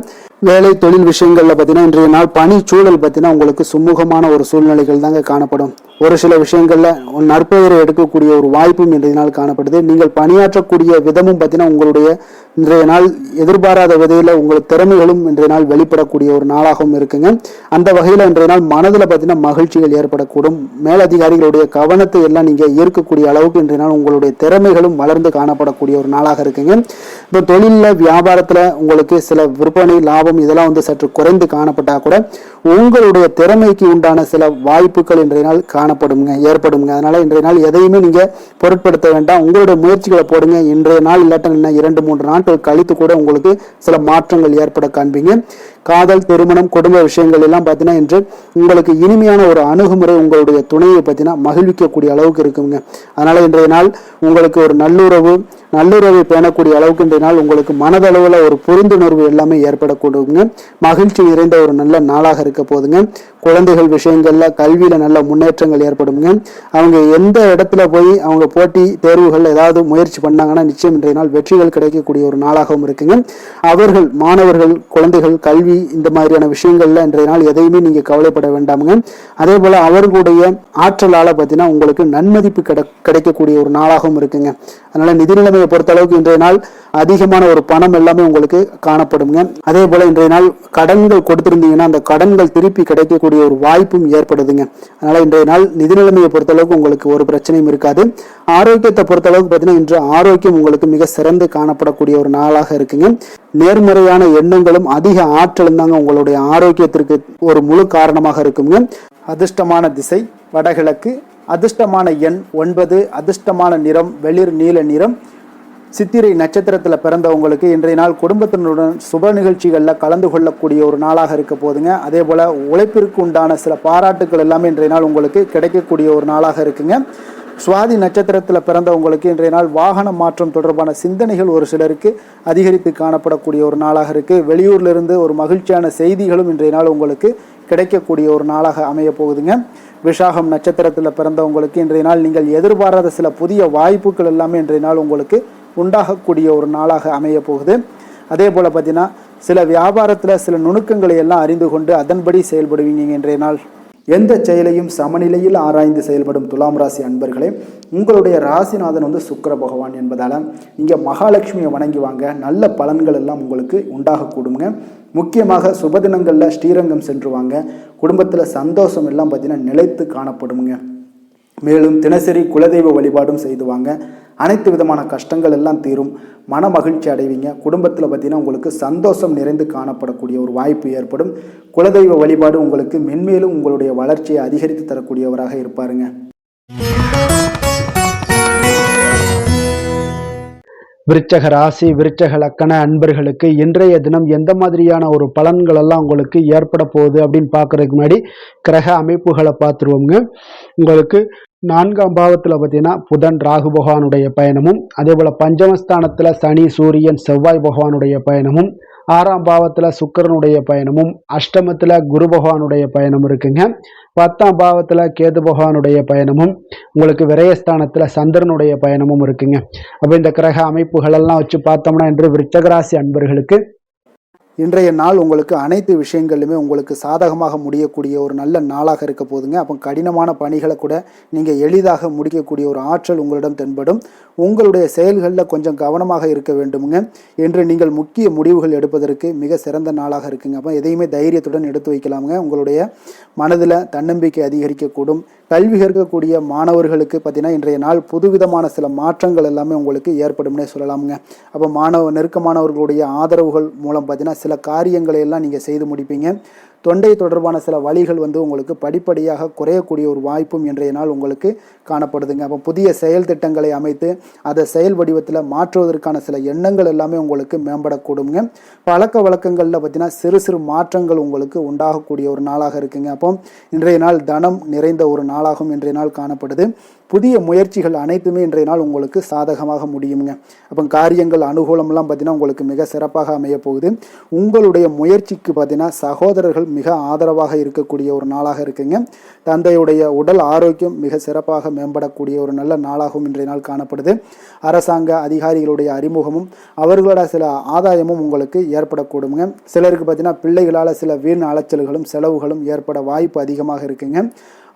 வேலை தொழில் விஷயங்கள்ல பார்த்தீங்கன்னா இன்றைய நாள் பணி சூழல் பார்த்தீங்கன்னா உங்களுக்கு சுமூகமான ஒரு சூழ்நிலைகள் தாங்க காணப்படும். ஒரு சில விஷயங்கள்ல நற்பெயரை எடுக்கக்கூடிய ஒரு வாய்ப்பும் இன்றைய நாள் காணப்படுது. நீங்கள் பணியாற்றக்கூடிய விதமும் பார்த்தீங்கன்னா உங்களுடைய இன்றைய நாள் எதிர்பாராத விதையில உங்களுக்கு திறமைகளும் இன்றைய நாள் வெளிப்படக்கூடிய ஒரு நாளாகவும் இருக்குங்க. அந்த வகையில இன்றைய நாள் மனதில் பார்த்தீங்கன்னா மகிழ்ச்சிகள் ஏற்படக்கூடும். மேலதிகாரிகளுடைய கவனத்தை எல்லாம் நீங்க ஈர்க்கக்கூடிய அளவுக்கு இன்றைய நாள் உங்களுடைய திறமைகளும் வளர்ந்து காணப்படக்கூடிய ஒரு நாளாக இருக்குங்க. இப்போ தொழில வியாபாரத்துல உங்களுக்கு சில விற்பனை லாபம் இதெல்லாம் சற்று குறைந்து காணப்பட்டா கூட உங்களுடைய திறமைக்கு உண்டான சில வாய்ப்புகள் இன்றைய நாள் ஏற்படுங்க. அதனால இன்றைய நாள் எதையுமே நீங்க பொருட்படுத்த வேண்டாம். உங்களுடைய முயற்சிகளை போடுங்க. இன்றைய நாள் இல்லாட்ட 2-3 நாட்கள் கழித்து கூட உங்களுக்கு சில மாற்றங்கள் ஏற்பட காண்பீங்க. காதல், திருமணம், குடும்ப விஷயங்கள் எல்லாம் பார்த்தீங்கன்னா இன்று உங்களுக்கு இனிமையான ஒரு அணுகுமுறை உங்களுடைய துணையை பார்த்தீங்கன்னா மகிழ்விக்கக்கூடிய அளவுக்கு இருக்குங்க. அதனால இன்றைய நாள் உங்களுக்கு ஒரு நல்லுறவை பேணக்கூடிய அளவுக்கு இன்றைய நாள் உங்களுக்கு மனதளவில் ஒரு புரிந்துணர்வு எல்லாமே ஏற்படக்கூடுங்க. மகிழ்ச்சி நிறைந்த ஒரு நல்ல நாளாக இருக்க போதுங்க. குழந்தைகள் விஷயங்கள்ல கல்வியில நல்ல முன்னேற்றங்கள் ஏற்படுங்க. அவங்க எந்த இடத்துல போய் அவங்க போட்டி தேர்வுகள் ஏதாவது முயற்சி பண்ணாங்கன்னா நிச்சயம் இன்றைய நாள் வெற்றிகள் கிடைக்கக்கூடிய ஒரு நாளாகவும் இருக்குங்க. அவர்கள் மாணவர்கள் குழந்தைகள் கல்வி இந்த மாதிரியான விஷயங்கள்ல இன்றைய நாள் எதையுமே நீங்க கவலைப்பட வேண்டாமுங்க. அதே போல அவர்களுடைய ஆற்றலால பார்த்தீங்கன்னா உங்களுக்கு நன்மதிப்பு கிடைக்கக்கூடிய ஒரு நாளாகவும் இருக்குங்க. அதனால நிதி நிலைமையை பொறுத்த அளவுக்கு இன்றைய நாள் அதிகமான ஒரு பணம் எல்லாமே உங்களுக்கு காணப்படுங்க. அதே போல இன்றைய நாள் கடன்கள் கொடுத்திருந்தீங்கன்னா அந்த கடன்கள் திருப்பி கிடைக்கக்கூடிய ஒரு வாய்ப்பும் ஏற்படுதுங்க. அதனால இன்றைய நாள் நிதி நிலைமையை பொறுத்த அளவுக்கு உங்களுக்கு ஒரு பிரச்சனையும் இருக்காது. ஆரோக்கியத்தை பொறுத்த அளவுக்கு பார்த்தீங்கன்னா இன்று ஆரோக்கியம் உங்களுக்கு மிக சிறந்து காணப்படக்கூடிய ஒரு நாளாக இருக்குங்க. நேர்மறையான எண்ணங்களும் அதிக ஆற்றலும் தாங்க உங்களுடைய ஆரோக்கியத்திற்கு ஒரு முழு காரணமாக இருக்குங்க. அதிர்ஷ்டமான திசை வடகிழக்கு, அதிர்ஷ்டமான எண் 9, அதிர்ஷ்டமான நிறம் வெளிர் நீல நிறம். சித்திரை நட்சத்திரத்தில் பிறந்தவங்களுக்கு இன்றைய நாள் குடும்பத்தினருடன் சுப நிகழ்ச்சிகளில் கலந்து கொள்ளக்கூடிய ஒரு நாளாக இருக்க போதுங்க. அதே போல் உழைப்பிற்கு உண்டான சில பாராட்டுக்கள் எல்லாமே இன்றைய நாள் உங்களுக்கு கிடைக்கக்கூடிய ஒரு நாளாக இருக்குங்க. சுவாதி நட்சத்திரத்தில் பிறந்தவங்களுக்கு இன்றைய நாள் வாகன மாற்றம் தொடர்பான சிந்தனைகள் ஒரு சிலருக்கு அதிகரித்து காணப்படக்கூடிய ஒரு நாளாக இருக்குது. வெளியூர்லேருந்து ஒரு மகிழ்ச்சியான செய்திகளும் இன்றைய நாள் உங்களுக்கு கிடைக்கக்கூடிய ஒரு நாளாக அமைய போகுதுங்க. விஷாகம் நட்சத்திரத்தில் பிறந்தவங்களுக்கு இன்றைய நாள் நீங்கள் எதிர்பாராத சில புதிய வாய்ப்புகள் எல்லாமே இன்றைய நாள் உங்களுக்கு உண்டாகக்கூடிய ஒரு நாளாக அமைய போகுது. அதே போல் பார்த்தீங்கன்னா சில வியாபாரத்தில் சில நுணுக்கங்களை எல்லாம் அறிந்து கொண்டு அதன்படி செயல்படுவீங்க இன்றைய நாள். எந்த செயலையும் சமநிலையில் ஆராய்ந்து செயல்படும் துலாம் ராசி அன்பர்களே, உங்களுடைய ராசிநாதன் சுக்கிர பகவான் என்பதால் நீங்கள் மகாலட்சுமியை வணங்கி வாங்க. நல்ல பலன்கள் எல்லாம் உங்களுக்கு உண்டாகக்கூடுங்க. முக்கியமாக சுபதினங்களில் ஸ்ரீரங்கம் சென்று வாங்க. குடும்பத்தில் சந்தோஷம் எல்லாம் பார்த்தீங்கன்னா நிலைத்து காணப்படுங்க. மேலும் தினசரி குலதெய்வ வழிபாடும் செய்து வாங்க. அனைத்து விதமான கஷ்டங்கள் எல்லாம் தீரும். மன மகிழ்ச்சி அடைவீங்க. குடும்பத்தில் பார்த்தீங்கன்னா உங்களுக்கு சந்தோஷம் நிறைந்து காணப்படக்கூடிய ஒரு வாய்ப்பு ஏற்படும். குலதெய்வ வழிபாடு உங்களுக்கு மென்மேலும் உங்களுடைய வளர்ச்சியை அதிகரித்து தரக்கூடியவராக இருப்பாருங்க. விருச்சக ராசி விருச்சக லக்கண அன்பர்களுக்கு இன்றைய தினம் எந்த மாதிரியான ஒரு பலன்கள் எல்லாம் உங்களுக்கு ஏற்பட போகுது அப்படின்னு பார்க்கறதுக்கு முன்னாடி கிரக அமைப்புகளை பார்த்துருவோங்க. உங்களுக்கு 4ஆம் பாவத்தில் பார்த்தீங்கன்னா புதன் ராகு பகவானுடைய பயணமும், அதே போல் பஞ்சமஸ்தானத்தில் சனி சூரியன் செவ்வாய் பகவானுடைய பயணமும், 6ஆம் பாவத்தில் சுக்கிரனுடைய பயணமும், அஷ்டமத்தில் குரு பகவானுடைய பயணம் இருக்குங்க. 10ஆம் பாவத்தில் கேது பகவானுடைய பயணமும், உங்களுக்கு விரயஸ்தானத்தில் சந்திரனுடைய பயணமும் இருக்குங்க. அப்போ இந்த கிரக அமைப்புகளெல்லாம் வச்சு பார்த்தோம்னா இன்று விருச்சகராசி அன்பர்களுக்கு இன்றைய நாள் உங்களுக்கு அனைத்து விஷயங்களிலுமே உங்களுக்கு சாதகமாக முடியக்கூடிய ஒரு நல்ல நாளாக இருக்க போதுங்க. அப்போ கடினமான பணிகளை கூட நீங்கள் எளிதாக முடிக்கக்கூடிய ஒரு ஆற்றல் உங்களிடம் தென்படும். உங்களுடைய செயல்களில் கொஞ்சம் கவனமாக இருக்க வேண்டுமுங்க. என்று நீங்கள் முக்கிய முடிவுகள் எடுப்பதற்கு மிக சிறந்த நாளாக இருக்குங்க. அப்போ எதையுமே தைரியத்துடன் எடுத்து வைக்கலாமுங்க. உங்களுடைய மனதில் தன்னம்பிக்கை அதிகரிக்கக்கூடும். கல்வி கற்கக்கூடிய மாணவர்களுக்கு பார்த்தீங்கன்னா இன்றைய நாள் புதுவிதமான சில மாற்றங்கள் எல்லாமே உங்களுக்கு ஏற்படும்னே சொல்லலாமுங்க. அப்போ நெருக்கமானவர்களுடைய ஆதரவுகள் மூலம் பார்த்தீங்கன்னா சில காரியங்களை எல்லாம் நீங்கள் செய்து முடிப்பீங்க. தொண்டை தொடர்பான சில வழிகள் உங்களுக்கு படிப்படியாக குறையக்கூடிய ஒரு வாய்ப்பும் இன்றைய நாள் உங்களுக்கு காணப்படுதுங்க. அப்போ புதிய செயல் திட்டங்களை அமைத்து அதை செயல் வடிவத்தில் மாற்றுவதற்கான சில எண்ணங்கள் எல்லாமே உங்களுக்கு மேம்படக்கூடுங்க. பழக்க வழக்கங்களில் பார்த்தீங்கன்னா சிறு சிறு மாற்றங்கள் உங்களுக்கு உண்டாகக்கூடிய ஒரு நாளாக இருக்குங்க. அப்போ இன்றைய நாள் தனம் நிறைந்த ஒரு நாளாகவும் இன்றைய நாள் காணப்படுது. புதிய முயற்சிகள் அனைத்துமே இன்றைய நாள் உங்களுக்கு சாதகமாக முடியுங்க. அப்போ காரியங்கள் அனுகூலம்லாம் பார்த்தீங்கன்னா உங்களுக்கு மிக சிறப்பாக அமைய போகுது. உங்களுடைய முயற்சிக்கு பார்த்தீங்கன்னா சகோதரர்கள் மிக ஆதரவாக இருக்கக்கூடிய ஒரு நாளாக இருக்குங்க. தந்தையுடைய உடல் ஆரோக்கியம் மிக சிறப்பாக மேம்படக்கூடிய ஒரு நல்ல நாளாகவும் இன்றைய நாள் காணப்படுது. அரசாங்க அதிகாரிகளுடைய அறிமுகமும் அவர்களோட சில ஆதாயமும் உங்களுக்கு ஏற்படக்கூடுங்க. சிலருக்கு பார்த்தீங்கன்னா பிள்ளைகளால் சில வீண் அலைச்சல்களும் செலவுகளும் ஏற்பட வாய்ப்பு அதிகமாக இருக்குங்க.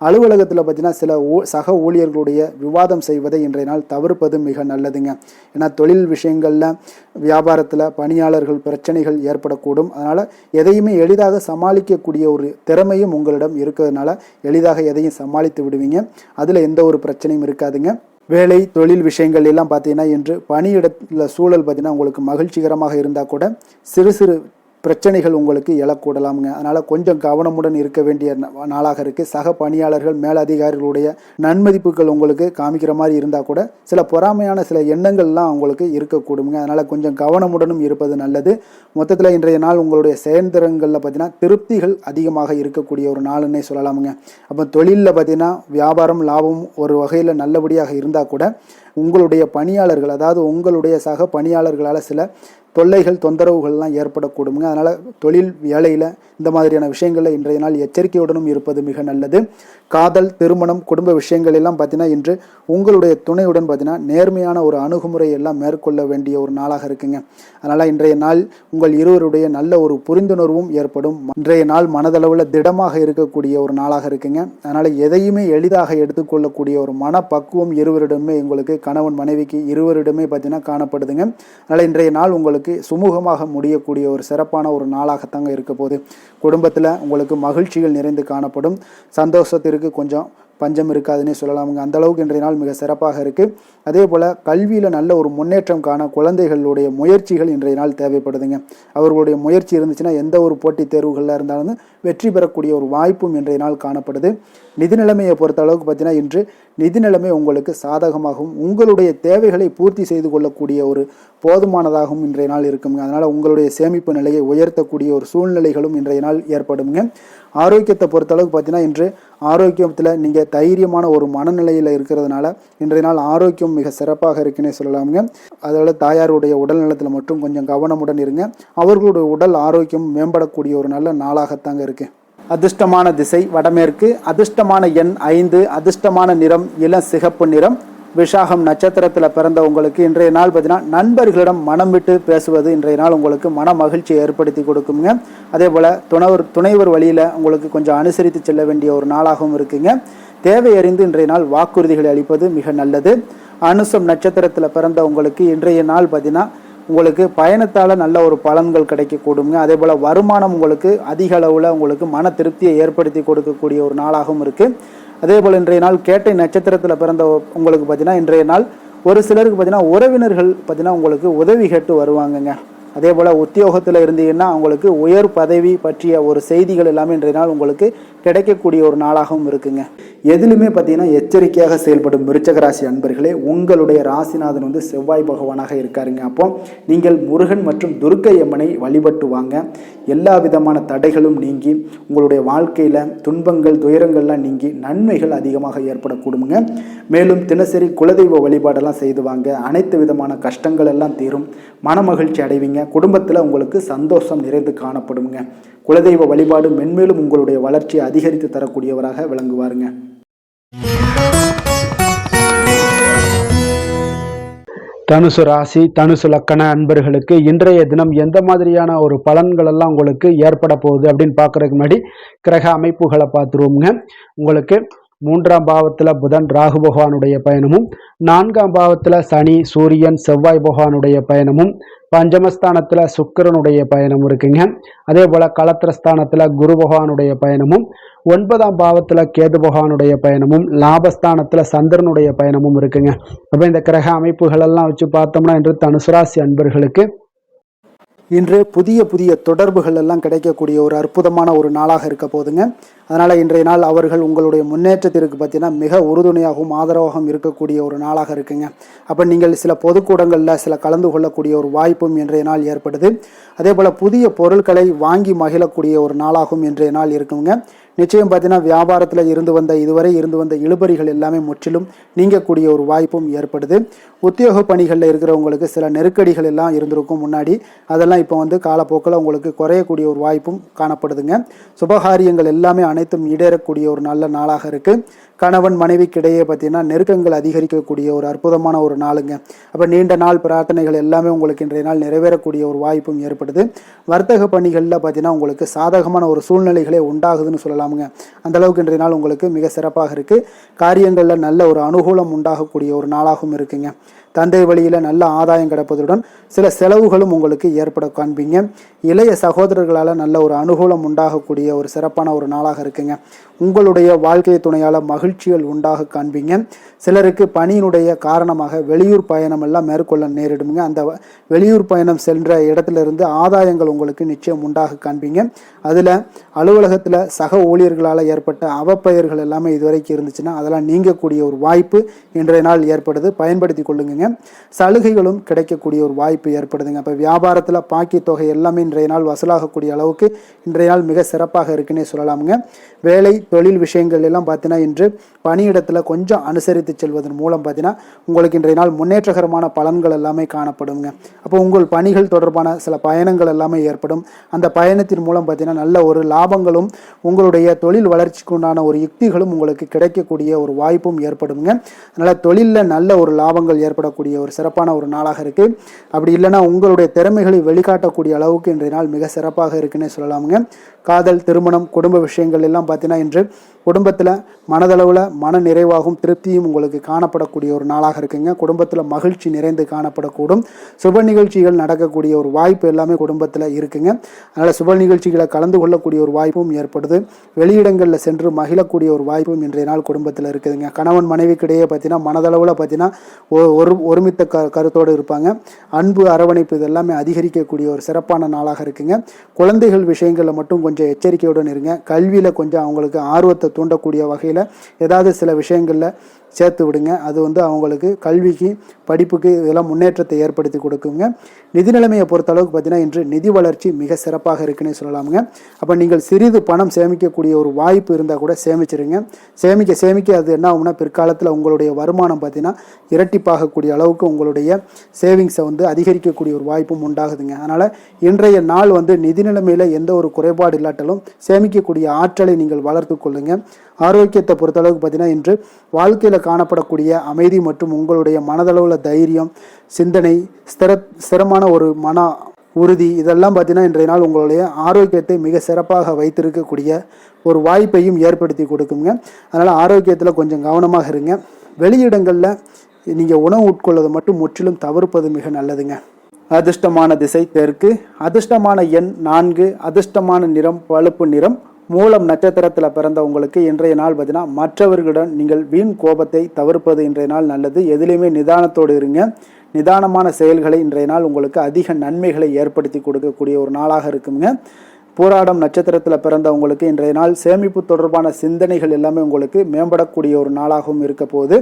அலுவலகத்தில் பார்த்தீங்கன்னா சில சக ஊழியர்களுடைய விவாதம் செய்வதை இன்றைய நாள் தவிர்ப்பது மிக நல்லதுங்க. ஏன்னா தொழில் விஷயங்களில் வியாபாரத்தில் பணியாளர்கள் பிரச்சனைகள் ஏற்படக்கூடும். அதனால் எதையுமே எளிதாக சமாளிக்கக்கூடிய ஒரு திறமையும் உங்களிடம் இருக்கிறதுனால எளிதாக எதையும் சமாளித்து விடுவீங்க. அதில் எந்த ஒரு பிரச்சனையும் இருக்காதுங்க. வேலை தொழில் விஷயங்கள் எல்லாம் பார்த்தீங்கன்னா இன்று பணியிடத்தில் சூழல் பார்த்தீங்கன்னா உங்களுக்கு மகிழ்ச்சிகரமாக இருந்தால் கூட சிறு சிறு பிரச்சனைகள் உங்களுக்கு எழக்கூடலாமுங்க. அதனால் கொஞ்சம் கவனமுடன் இருக்க வேண்டிய நாளாக இருக்குது. சக பணியாளர்கள் மேலதிகாரிகளுடைய நன்மதிப்புகள் உங்களுக்கு காமிக்கிற மாதிரி இருந்தால் கூட சில பொறாமையான சில எண்ணங்கள்லாம் உங்களுக்கு இருக்கக்கூடுங்க. அதனால் கொஞ்சம் கவனமுடனும் இருப்பது நல்லது. மொத்தத்தில் இன்றைய நாள் உங்களுடைய செயல்திறன்களில் பார்த்தீங்கன்னா திருப்திகள் அதிகமாக இருக்கக்கூடிய ஒரு நாளுன்னே சொல்லலாமுங்க. அப்போ தொழிலில் பார்த்தீங்கன்னா வியாபாரம் லாபம் ஒரு வகையில் நல்லபடியாக இருந்தால் கூட உங்களுடைய பணியாளர்கள், அதாவது உங்களுடைய சக பணியாளர்களால் சில தொல்லைகள் தொந்தரவுகள்லாம் ஏற்படக்கூடுங்க. அதனால் தொழில் வேலையில் இந்த மாதிரியான விஷயங்களில் இன்றைய நாள் எச்சரிக்கையுடனும் இருப்பது மிக நல்லது. காதல், திருமணம், குடும்ப விஷயங்கள் எல்லாம் பார்த்தீங்கன்னா இன்று உங்களுடைய துணையுடன் பார்த்தீங்கன்னா நேர்மையான ஒரு அணுகுமுறை எல்லாம் மேற்கொள்ள வேண்டிய ஒரு நாளாக இருக்குங்க. அதனால் இன்றைய நாள் உங்கள் இருவருடைய நல்ல ஒரு புரிந்துணர்வும் ஏற்படும். இன்றைய நாள் மனதளவில் திடமாக இருக்கக்கூடிய ஒரு நாளாக இருக்குங்க. அதனால் எதையுமே எளிதாக எடுத்துக்கொள்ளக்கூடிய ஒரு மனப்பக்குவம் இருவரிடமே உங்களுக்கு கணவன் மனைவிக்கு இருவரிடமே பார்த்தீங்கன்னா காணப்படுதுங்க. அதனால் இன்றைய நாள் உங்களுக்கு சுமூகமாக முடியக்கூடிய ஒரு சிறப்பான ஒரு நாளாகத்தாங்க இருக்க போகுது. குடும்பத்தில் உங்களுக்கு மகிழ்ச்சிகள் நிறைந்து காணப்படும். சந்தோஷத்திற்கு கொஞ்சம் பஞ்சம் இருக்காதுன்னே சொல்லலாமுங்க. அந்த அளவுக்கு இன்றைய நாள் மிக சிறப்பாக இருக்குது. அதே போல் கல்வியில் நல்ல ஒரு முன்னேற்றம் காண குழந்தைகளுடைய முயற்சிகள் இன்றைய நாள் தேவைப்படுதுங்க. அவர்களுடைய முயற்சி இருந்துச்சுன்னா எந்த ஒரு போட்டித் தேர்வுகளில் இருந்தாலும் வெற்றி பெறக்கூடிய ஒரு வாய்ப்பும் இன்றைய நாள் காணப்படுது. நிதி நிலைமையை பொறுத்த அளவுக்கு பார்த்தீங்கன்னா இன்று நிதி நிலைமை உங்களுக்கு சாதகமாகவும் உங்களுடைய தேவைகளை பூர்த்தி செய்து கொள்ளக்கூடிய ஒரு போதுமானதாகவும் இன்றைய நாள் இருக்குங்க. அதனால் உங்களுடைய சேமிப்பு நிலையை உயர்த்தக்கூடிய ஒரு சூழ்நிலைகளும் இன்றைய நாள் ஏற்படுங்க. ஆரோக்கியத்தை பொறுத்தளவுக்கு பார்த்தீங்கன்னா இன்று ஆரோக்கியத்தில் நீங்கள் தைரியமான ஒரு மனநிலையில் இருக்கிறதுனால இன்றைய நாள் ஆரோக்கியம் மிக சிறப்பாக இருக்குன்னே சொல்லலாமுங்க. அதோட தாயாருடைய உடல் நலத்தில் மட்டும் கொஞ்சம் கவனமுடன் இருங்க. அவர்களுடைய உடல் ஆரோக்கியம் மேம்படக்கூடிய ஒரு நல்ல நாளாகத்தாங்க இருக்குது. அதிர்ஷ்டமான திசை வடமேற்கு, அதிர்ஷ்டமான எண் 5, அதிர்ஷ்டமான நிறம் இளம் சிகப்பு நிறம். விஷாகம் நட்சத்திரத்தில் பிறந்த உங்களுக்கு இன்றைய நாள் பார்த்தீங்கன்னா நண்பர்களிடம் மனம் விட்டு பேசுவது இன்றைய நாள் உங்களுக்கு மன மகிழ்ச்சியை ஏற்படுத்தி கொடுக்குங்க. அதே போல் துணைவர் வழியில் உங்களுக்கு கொஞ்சம் அனுசரித்து செல்ல வேண்டிய ஒரு நாளாகவும் இருக்குங்க. தேவை அறிந்து இன்றைய நாள் வாக்குறுதிகளை அளிப்பது மிக நல்லது. அனுசம் நட்சத்திரத்தில் பிறந்த உங்களுக்கு இன்றைய நாள் பார்த்தீங்கன்னா உங்களுக்கு பயணத்தால் நல்ல ஒரு பலன்கள் கிடைக்கக்கூடுங்க. அதே போல் வருமானம் உங்களுக்கு அதிக அளவில் உங்களுக்கு மன திருப்தியை ஏற்படுத்தி கொடுக்கக்கூடிய ஒரு நாளாகவும் இருக்குது. அதே போல் இன்றைய நாள் கேட்டை நட்சத்திரத்தில் பிறந்த உங்களுக்கு பார்த்தீங்கன்னா இன்றைய நாள் ஒரு சிலருக்கு பார்த்தீங்கன்னா உறவினர்கள் பார்த்தீங்கன்னா உங்களுக்கு உதவி கேட்டு வருவாங்கங்க. அதே போல் உத்தியோகத்தில் இருந்தீங்கன்னா உங்களுக்கு உயர் பதவி பற்றிய ஒரு செய்திகள் எல்லாமே இன்றைய நாள் உங்களுக்கு கிடைக்கக்கூடிய ஒரு நாளாகவும் இருக்குங்க. எதிலுமே பார்த்தீங்கன்னா எச்சரிக்கையாக செயல்படும் விருச்சக ராசி அன்பர்களே, உங்களுடைய ராசிநாதன் வந்து செவ்வாய் பகவானாக இருக்காருங்க. அப்போ நீங்கள் முருகன் மற்றும் துர்க்கை அம்மனை வழிபட்டு வாங்க. எல்லா விதமான தடைகளும் நீங்கி உங்களுடைய வாழ்க்கையில் துன்பங்கள் துயரங்கள்லாம் நீங்கி நன்மைகள் அதிகமாக ஏற்படக்கூடுங்க. மேலும் தினசரி குலதெய்வ வழிபாடெல்லாம் செய்து வாங்க. அனைத்து விதமான கஷ்டங்கள் எல்லாம் தீரும். மன மகிழ்ச்சி அடைவீங்க. குடும்பத்தில் உங்களுக்கு சந்தோஷம் நிறைந்து காணப்படுங்க. குலதெய்வ வழிபாடு மென்மேலும் உங்களுடைய வளர்ச்சியை அதிகரித்து தரக்கூடியவராக விளங்குவாருங்க. தனுசு ராசி தனுசு லக்கண அன்பர்களுக்கு இன்றைய தினம் எந்த மாதிரியான ஒரு பலன்கள் எல்லாம் உங்களுக்கு ஏற்பட போகுது அப்படின்னு பார்க்கறதுக்கு முன்னாடி கிரக அமைப்புகளை பார்த்துருவோங்க. உங்களுக்கு 3ஆம் பாவத்தில் புதன் ராகு பகவானுடைய பயணமும், 4ஆம் பாவத்தில் சனி சூரியன் செவ்வாய் பகவானுடைய பயணமும், பஞ்சமஸ்தானத்தில் சுக்கிரனுடைய பயணம் இருக்குங்க. அதே போல் களத்திரஸ்தானத்தில் குரு பகவானுடைய பயணமும், 9ஆம் பாவத்தில் கேது பகவானுடைய பயணமும், லாபஸ்தானத்தில் சந்திரனுடைய பயணமும் இருக்குங்க. அப்போ இந்த கிரக அமைப்புகள் எல்லாம் வச்சு பார்த்தோம்னா இன்று தனுசு ராசி அன்பர்களுக்கு இன்று புதிய தொடர்புகள் எல்லாம் கிடைக்கக்கூடிய ஒரு அற்புதமான ஒரு நாளாக இருக்க போதுங்க. அதனால் இன்றைய நாள் அவர்கள் உங்களுடைய முன்னேற்றத்திற்கு பார்த்தீங்கன்னா மிக உறுதுணையாகவும் ஆதரவாகவும் இருக்கக்கூடிய ஒரு நாளாக இருக்குங்க. அப்போ நீங்கள் சில பொதுக்கூடங்களில் சில கலந்து கொள்ளக்கூடிய ஒரு வாய்ப்பும் இன்றைய நாள் ஏற்படுது. அதே போல் புதிய பொருட்களை வாங்கி மகிழக்கூடிய ஒரு நாளாகவும் இன்றைய நாள் இருக்குங்க. நிச்சயம் பார்த்தீங்கன்னா வியாபாரத்தில் இதுவரை இருந்து வந்த இழுபறிகள் எல்லாமே முற்றிலும் நீங்கக்கூடிய ஒரு வாய்ப்பும் ஏற்படுது. உத்தியோக பணிகளில் இருக்கிறவங்களுக்கு சில நெருக்கடிகள் எல்லாம் இருந்திருக்கும் முன்னாடி, அதெல்லாம் இப்போ வந்து காலப்போக்கில் உங்களுக்கு குறையக்கூடிய ஒரு வாய்ப்பும் காணப்படுதுங்க. சுபகாரியங்கள் எல்லாமே அனைத்தும் ஈடேறக்கூடிய ஒரு நல்ல நாளாக இருக்குது. கணவன் மனைவிக்கு இடையே பார்த்தீங்கன்னா நெருக்கங்கள் அதிகரிக்கக்கூடிய ஒரு அற்புதமான ஒரு நாளுங்க. அப்போ நீண்ட நாள் பிரார்த்தனைகள் எல்லாமே உங்களுக்கு இன்றைய நாள் நிறைவேறக்கூடிய ஒரு வாய்ப்பும் ஏற்படுது. வர்த்தக பணிகளில் பார்த்தீங்கன்னா உங்களுக்கு சாதகமான ஒரு சூழ்நிலைகளே உண்டாகுதுன்னு சொல்லலாமுங்க. அந்த அளவுக்கு இன்றைய நாள் உங்களுக்கு மிக சிறப்பாக இருக்குது. காரியங்களில் நல்ல ஒரு அனுகூலம் உண்டாகக்கூடிய ஒரு நாளாகவும் இருக்குங்க. தந்தை வழியில் நல்ல ஆதாயம் கிடைப்பதுடன் சில செலவுகளும் உங்களுக்கு ஏற்பட காண்பீங்க. இளைய சகோதரர்களால் நல்ல ஒரு அனுகூலம் உண்டாகக்கூடிய ஒரு சிறப்பான ஒரு நாளாக இருக்குங்க. உங்களுடைய வாழ்க்கை துணையால் மகிழ்ச்சிகள் உண்டாக காண்பீங்க. சிலருக்கு பணியினுடைய காரணமாக வெளியூர் பயணம் எல்லாம் மேற்கொள்ள நேரிடுங்க. அந்த வெளியூர் பயணம் சென்ற இடத்துல இருந்து ஆதாயங்கள் உங்களுக்கு நிச்சயம் உண்டாக காண்பீங்க. அதில் அலுவலகத்தில் சக ஊழியர்களால் ஏற்பட்ட அவப்பெயர்கள் எல்லாமே இதுவரைக்கும் இருந்துச்சுன்னா அதெல்லாம் நீங்கக்கூடிய ஒரு வாய்ப்பு இன்றைய நாள் ஏற்படுது. பயன்படுத்தி கொள்ளுங்க. சலுகைகளும் கிடைக்கக்கூடிய ஒரு வாய்ப்பு ஏற்படுதுங்க. இப்போ வியாபாரத்தில் பாக்கி தொகை எல்லாமே இன்றைய நாள் வசூலாகக்கூடிய அளவுக்கு இன்றைய நாள் மிக சிறப்பாக இருக்குன்னே சொல்லலாமுங்க. வேலை தொழில் விஷயங்கள் எல்லாம் பார்த்தீங்கன்னா இன்று பணியிடத்தில் கொஞ்சம் அனுசரித்து செல்வதன் மூலம் பார்த்தீங்கன்னா உங்களுக்கு இன்றைய நாள் முன்னேற்றகரமான பலன்கள் எல்லாமே காணப்படுங்க. அப்போ உங்கள் பணிகள் தொடர்பான சில பயணங்கள் எல்லாமே ஏற்படும். அந்த பயணத்தின் மூலம் பார்த்தீங்கன்னா நல்ல ஒரு லாபங்களும் உங்களுடைய தொழில் வளர்ச்சிக்கு உண்டான ஒரு யுக்திகளும் உங்களுக்கு கிடைக்கக்கூடிய ஒரு வாய்ப்பும் ஏற்படுங்க. அதனால் தொழிலில் நல்ல ஒரு லாபங்கள் ஏற்படக்கூடிய ஒரு சிறப்பான ஒரு நாளாக இருக்குது. அப்படி இல்லைன்னா உங்களுடைய திறமைகளை வெளிக்காட்டக்கூடிய அளவுக்கு இன்றைய நாள் மிக சிறப்பாக இருக்குன்னே சொல்லலாமுங்க. காதல், திருமணம், குடும்ப விஷயங்கள் எல்லாம் பார்த்தீங்கன்னா இன்று குடும்பத்தில் மனதளவில் மன நிறைவாகவும் திருப்தியும் உங்களுக்கு காணப்படக்கூடிய ஒரு நாளாக இருக்குங்க. குடும்பத்தில் மகிழ்ச்சி நிறைந்து காணப்படக்கூடும். சுப நிகழ்ச்சிகள் நடக்கக்கூடிய ஒரு வாய்ப்பு எல்லாமே குடும்பத்தில் இருக்குங்க. அதனால் சுப நிகழ்ச்சிகளை கலந்து கொள்ளக்கூடிய ஒரு வாய்ப்பும் ஏற்படுது. வெளியிடங்களில் சென்று மகிழக்கூடிய ஒரு வாய்ப்பும் இன்றைய நாள் குடும்பத்தில் இருக்குதுங்க. கணவன் மனைவிக்கிடையே பார்த்தீங்கன்னா மனதளவில் பார்த்தீங்கன்னா ஒருமித்த கருத்தோடு இருப்பாங்க. அன்பு, அரவணைப்பு இதெல்லாமே அதிகரிக்கக்கூடிய ஒரு சிறப்பான நாளாக இருக்குங்க. குழந்தைகள் விஷயங்களில் மட்டும் கொஞ்சம் எச்சரிக்கையுடன் இருங்க. கல்வியில் கொஞ்சம் அவங்களுக்கு ஆர்வத்தை தூண்டக்கூடிய வகையில் ஏதாவது சில விஷயங்களில் சேர்த்து விடுங்க. அது அவங்களுக்கு கல்விக்கு, படிப்புக்கு இதெல்லாம் முன்னேற்றத்தை ஏற்படுத்தி கொடுக்குங்க. நிதி நிலைமையை பொறுத்தளவுக்கு பார்த்தீங்கன்னா இன்று நிதி வளர்ச்சி மிக சிறப்பாக இருக்குன்னு சொல்லலாமுங்க. அப்போ நீங்கள் சிறிது பணம் சேமிக்கக்கூடிய ஒரு வாய்ப்பு இருந்தால் கூட சேமிச்சிருங்க. சேமிக்க அது என்ன ஆகும்னா பிற்காலத்தில் உங்களுடைய வருமானம் பார்த்தீங்கன்னா இரட்டிப்பாகக்கூடிய அளவுக்கு உங்களுடைய சேவிங்ஸை அதிகரிக்கக்கூடிய ஒரு வாய்ப்பும் உண்டாகுதுங்க. அதனால் இன்றைய நாள் நிதி நிலைமையில் எந்த ஒரு குறைபாடு இல்லாட்டாலும் சேமிக்கக்கூடிய ஆற்றலை நீங்கள் வளர்த்து கொள்ளுங்க. ஆரோக்கியத்தை பொறுத்தளவுக்கு பார்த்தீங்கன்னா இன்று வாழ்க்கையில் காணப்படக்கூடிய அமைதி மற்றும் உங்களுடைய மனதளவில் தைரியம், சிந்தனை, ஸ்திரமான ஒரு மன உறுதி இதெல்லாம் பார்த்தீங்கன்னா இன்றைய நாள் உங்களுடைய ஆரோக்கியத்தை மிக சிறப்பாக வைத்திருக்கக்கூடிய ஒரு வாய்ப்பையும் ஏற்படுத்தி கொடுக்குங்க. அதனால் ஆரோக்கியத்தில் கொஞ்சம் கவனமாக இருங்க. வெளியிடங்களில் நீங்கள் உணவு உட்கொள்வதை மட்டும் முற்றிலும் தவிர்ப்பது மிக நல்லதுங்க. அதிர்ஷ்டமான திசை தெற்கு, அதிர்ஷ்டமான எண் 4, அதிர்ஷ்டமான நிறம் பழுப்பு நிறம். மூலம் நட்சத்திரத்தில் பிறந்த உங்களுக்கு இன்றைய நாள் பார்த்தீங்கன்னா மற்றவர்களுடன் நீங்கள் வீண் கோபத்தை தவிர்ப்பது இன்றைய நாள் நல்லது. எதிலையுமே நிதானத்தோடு இருங்க. நிதானமான செயல்களை இன்றைய நாள் உங்களுக்கு அதிக நன்மைகளை ஏற்படுத்தி கொடுக்கக்கூடிய ஒரு நாளாக இருக்குங்க. போராடம் நட்சத்திரத்தில் பிறந்த உங்களுக்கு இன்றைய நாள் சேமிப்பு தொடர்பான சிந்தனைகள் எல்லாமே உங்களுக்கு மேம்படக்கூடிய ஒரு நாளாகவும் இருக்க போது.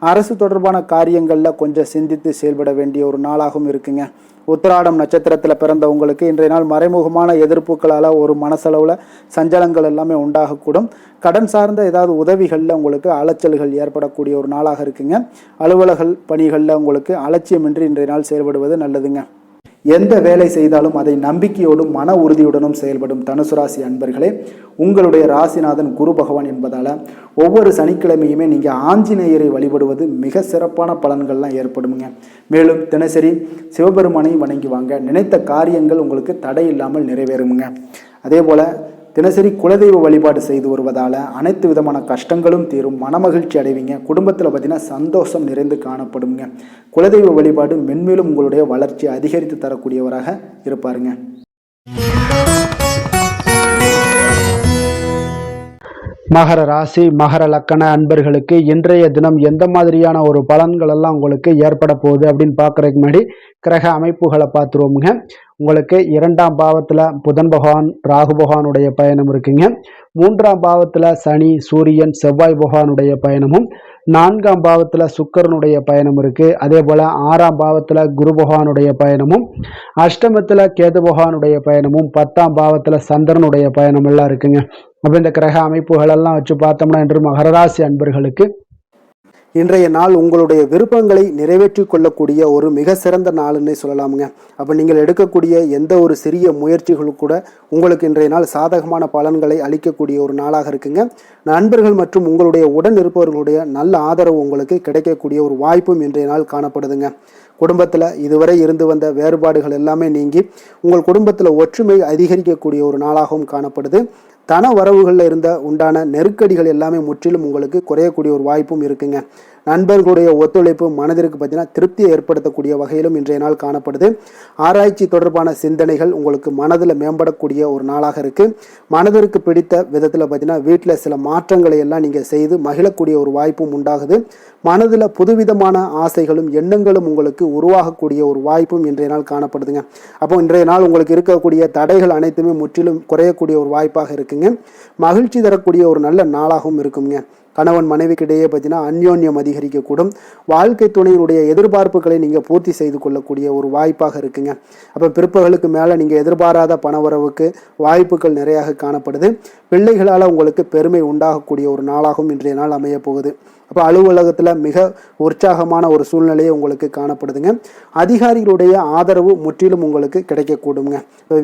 அரசு தொடர்பான காரியங்களில் கொஞ்சம் சிந்தித்து செயல்பட வேண்டிய ஒரு நாளாகவும் இருக்குங்க. உத்திராடம் நட்சத்திரத்தில் பிறந்த உங்களுக்கு இன்றைய நாள் மறைமுகமான எதிர்ப்புகளால் ஒரு மனசளவில் சஞ்சலங்கள் எல்லாமே உண்டாகக்கூடும். கடன் சார்ந்த ஏதாவது உதவிகளில் உங்களுக்கு அலைச்சல்கள் ஏற்படக்கூடிய ஒரு நாளாக இருக்குங்க. அலுவலக பணிகளில் உங்களுக்கு அலட்சியமின்றி இன்றைய நாள் செயல்படுவது நல்லதுங்க. எந்த வேலை செய்தாலும் அதை நம்பிக்கையோடும் மன உறுதியுடனும் செயல்படும் தனுசு ராசி அன்பர்களே, உங்களுடைய ராசிநாதன் குரு பகவான் என்பதால் ஒவ்வொரு சனிக்கிழமையுமே நீங்கள் ஆஞ்சநேயரை வழிபடுவது மிக சிறப்பான பலன்கள்லாம் ஏற்படுங்க. மேலும் தினசரி சிவபெருமானை வணங்கி வாங்க. நினைத்த காரியங்கள் உங்களுக்கு தடை இல்லாமல் நிறைவேறுங்க. அதே போல் தினசரி குலதெய்வ வழிபாடு செய்து வருவதால் அனைத்து விதமான கஷ்டங்களும் தீரும். மனமகிழ்ச்சி அடைவீங்க. குடும்பத்தில் பார்த்தீங்கன்னா சந்தோஷம் நிறைந்து காணப்படுங்க. குலதெய்வ வழிபாடு மென்மேலும் உங்களுடைய வளர்ச்சியை அதிகரித்து தரக்கூடியவராக இருப்பாருங்க. மகர ராசி மகர லக்கண அன்பர்களுக்கு இன்றைய தினம் எந்த மாதிரியான ஒரு பலன்கள் எல்லாம் உங்களுக்கு ஏற்பட போகுது அப்படின்னு பார்க்கறதுக்கு முன்னாடி கிரக அமைப்புகளை பார்த்துருவோமுங்க. உங்களுக்கு 2ஆம் பாவத்தில் புதன் பகவான், ராகு பகவானுடைய பயணம் இருக்குங்க. 3ஆம் பாவத்தில் சனி, சூரியன், செவ்வாய் பகவானுடைய பயணமும், 4ஆம் பாவத்தில் சுக்கிரனுடைய பயணம் இருக்கு. அதே போல 6ஆம் பாவத்தில் குரு பகவானுடைய பயணமும், அஷ்டமத்தில் கேது பகவானுடைய பயணமும், 10ஆம் பாவத்தில் சந்திரனுடைய பயணம் எல்லாம் இருக்குங்க. அப்போ இந்த கிரக அமைப்புகள் எல்லாம் வச்சு பார்த்தோம்னா இன்று மகர ராசி அன்பர்களுக்கு இன்றைய நாள் உங்களுடைய விருப்பங்களை நிறைவேற்றி கொள்ளக்கூடிய ஒரு மிக சிறந்த நாள்னே சொல்லலாமுங்க. அப்போ நீங்கள் எடுக்கக்கூடிய எந்த ஒரு சிறிய முயற்சிகளும் கூட உங்களுக்கு இன்றைய நாள் சாதகமான பலன்களை அளிக்கக்கூடிய ஒரு நாளாக இருக்குங்க. நண்பர்கள் மற்றும் உங்களுடைய உடன் இருப்பவர்களுடைய நல்ல ஆதரவு உங்களுக்கு கிடைக்கக்கூடிய ஒரு வாய்ப்பும் இன்றைய நாள் காணப்படுதுங்க. குடும்பத்தில் இதுவரை இருந்து வந்த வேறுபாடுகள் எல்லாமே நீங்கி உங்கள் குடும்பத்தில் ஒற்றுமை அதிகரிக்கக்கூடிய ஒரு நாளாகவும் காணப்படுது. தன வரவுகளில் உண்டான நெருக்கடிகள் எல்லாமே முற்றிலும் உங்களுக்கு குறையக்கூடிய ஒரு வாய்ப்பும் இருக்குங்க. நண்பர்களுடைய ஒத்துழைப்பு மனதிற்கு பார்த்தீங்கன்னா திருப்தியை ஏற்படுத்தக்கூடிய வகையிலும் இன்றைய நாள் காணப்படுது. ஆராய்ச்சி தொடர்பான சிந்தனைகள் உங்களுக்கு மனதில் மேம்படக்கூடிய ஒரு நாளாக இருக்குது. மனதிற்கு பிடித்த விதத்தில் பார்த்தீங்கன்னா வீட்டில் சில மாற்றங்களை எல்லாம் நீங்கள் செய்து மகிழக்கூடிய ஒரு வாய்ப்பும் உண்டாகுது. மனதில் புதுவிதமான ஆசைகளும் எண்ணங்களும் உங்களுக்கு உருவாகக்கூடிய ஒரு வாய்ப்பும் இன்றைய நாள் காணப்படுதுங்க. அப்போ இன்றைய நாள் உங்களுக்கு இருக்கக்கூடிய தடைகள் அனைத்துமே முற்றிலும் குறையக்கூடிய ஒரு வாய்ப்பாக இருக்குங்க. மகிழ்ச்சி தரக்கூடிய ஒரு நல்ல நாளாகவும் இருக்குங்க. கணவன் மனைவிக்கிடையே பார்த்தீங்கன்னா அந்யோன்யம் அதிகரிக்கக்கூடும். வாழ்க்கை துணையினுடைய எதிர்பார்ப்புகளை நீங்கள் பூர்த்தி செய்து கொள்ளக்கூடிய ஒரு வாய்ப்பாக இருக்குங்க. அப்போ பிற்பகலுக்கு மேலே நீங்கள் எதிர்பாராத பணவரவுக்கு வாய்ப்புகள் நிறையாக காணப்படுது. பிள்ளைகளால் உங்களுக்கு பெருமை உண்டாகக்கூடிய ஒரு நாளாகவும் இன்றைய நாள் அமைய போகுது. அப்போ அலுவலகத்தில் மிக உற்சாகமான ஒரு சூழ்நிலையை உங்களுக்கு காணப்படுதுங்க. அதிகாரிகளுடைய ஆதரவு முற்றிலும் உங்களுக்கு கிடைக்கக்கூடுங்க.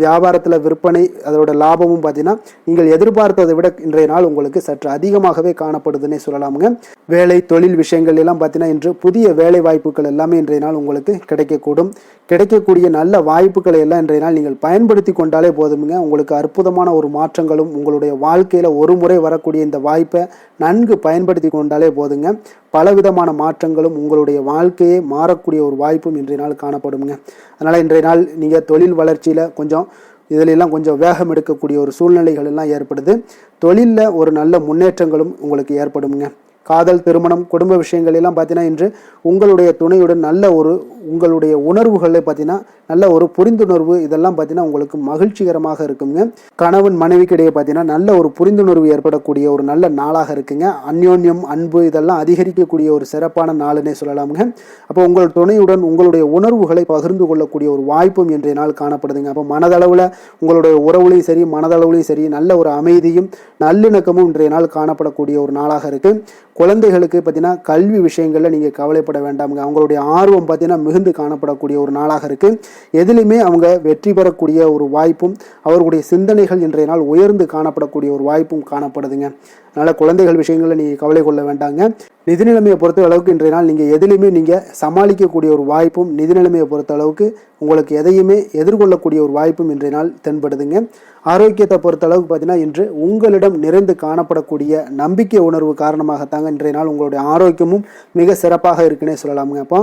வியாபாரத்தில் விற்பனை அதோட லாபமும் பார்த்தீங்கன்னா நீங்கள் எதிர்பார்த்ததை விட இன்றைய நாள் உங்களுக்கு சற்று அதிகமாகவே காணப்படுதுன்னே சொல்லலாமுங்க. வேலை தொழில் விஷயங்கள் எல்லாம் பார்த்தீங்கன்னா இன்று புதிய வேலை வாய்ப்புகள் எல்லாமே இன்றைய நாள் உங்களுக்கு கிடைக்கக்கூடும். கிடைக்கக்கூடிய நல்ல வாய்ப்புகளை எல்லாம் இன்றைய நாள் நீங்கள் பயன்படுத்தி கொண்டாலே போதுமுங்க. உங்களுக்கு அற்புதமான ஒரு மாற்றங்களும் உங்களுடைய வாழ்க்கையில் ஒரு முறை வரக்கூடிய இந்த வாய்ப்பை நன்கு பயன்படுத்தி கொண்டாலே போதுங்க. பலவிதமான மாற்றங்களும் உங்களுடைய வாழ்க்கையே மாறக்கூடிய ஒரு வாய்ப்பும் இன்றைய நாள் காணப்படுங்க. அதனால் இன்றைய நாள் நீங்கள் தொழில் வளர்ச்சியில் இதிலெல்லாம் கொஞ்சம் வேகம் எடுக்கக்கூடிய ஒரு சூழ்நிலைகள் எல்லாம் ஏற்படுது. தொழிலில் ஒரு நல்ல முன்னேற்றங்களும் உங்களுக்கு ஏற்படுங்க. காதல், திருமணம், குடும்ப விஷயங்கள் எல்லாம் பார்த்தீங்கன்னா இன்று உங்களுடைய துணையுடன் நல்ல ஒரு உங்களுடைய உணர்வுகளை பார்த்தீங்கன்னா நல்ல ஒரு புரிந்துணர்வு இதெல்லாம் பார்த்தீங்கன்னா உங்களுக்கு மகிழ்ச்சிகரமாக இருக்குங்க. கணவன் மனைவிக்கிடையே பார்த்தீங்கன்னா நல்ல ஒரு புரிந்துணர்வு ஏற்படக்கூடிய ஒரு நல்ல நாளாக இருக்குங்க. அந்யோன்யம், அன்பு இதெல்லாம் அதிகரிக்கக்கூடிய ஒரு சிறப்பான நாளுன்னே சொல்லலாமுங்க. அப்போ உங்கள் துணையுடன் உங்களுடைய உணர்வுகளை பகிர்ந்து கொள்ளக்கூடிய ஒரு வாய்ப்பும் இன்றைய நாள் காணப்படுதுங்க. அப்போ மனதளவில் உங்களுடைய உறவுலையும் சரி மனதளவுலையும் சரி நல்ல ஒரு அமைதியும் நல்லிணக்கமும் இன்றைய நாள் காணப்படக்கூடிய ஒரு நாளாக இருக்குது. குழந்தைகளுக்கு பார்த்தீங்கன்னா கல்வி விஷயங்களில் நீங்கள் கவலைப்பட வேண்டாமுங்க. அவங்களுடைய ஆர்வம் பார்த்தீங்கன்னா மிகுந்து காணப்படக்கூடிய ஒரு நாளாக இருக்குது. எதிலுமே அவங்க வெற்றி பெறக்கூடிய ஒரு வாய்ப்பும் அவர்களுடைய சிந்தனைகள் இன்றைய நாள் உயர்ந்து காணப்படக்கூடிய ஒரு வாய்ப்பும் காணப்படுதுங்க. அதனால் குழந்தைகள் விஷயங்களில் நீங்கள் கவலை கொள்ள வேண்டாங்க. நிதி நிலைமையை பொறுத்த அளவுக்கு இன்றைய நாள் நீங்கள் எதிலுமே நீங்கள் சமாளிக்கக்கூடிய ஒரு வாய்ப்பும் நிதி நிலைமையை பொறுத்த அளவுக்கு உங்களுக்கு எதையுமே எதிர்கொள்ளக்கூடிய ஒரு வாய்ப்பும் இன்றைய நாள் தென்படுதுங்க. ஆரோக்கியத்தை பொறுத்த அளவுக்கு பார்த்தீங்கன்னா இன்று உங்களிடம் நிறைந்து காணப்படக்கூடிய நம்பிக்கை உணர்வு காரணமாகத்தாங்க இன்றைய நாள் உங்களுடைய ஆரோக்கியமும் மிக சிறப்பாக இருக்குன்னே சொல்லலாமுங்க. அப்போ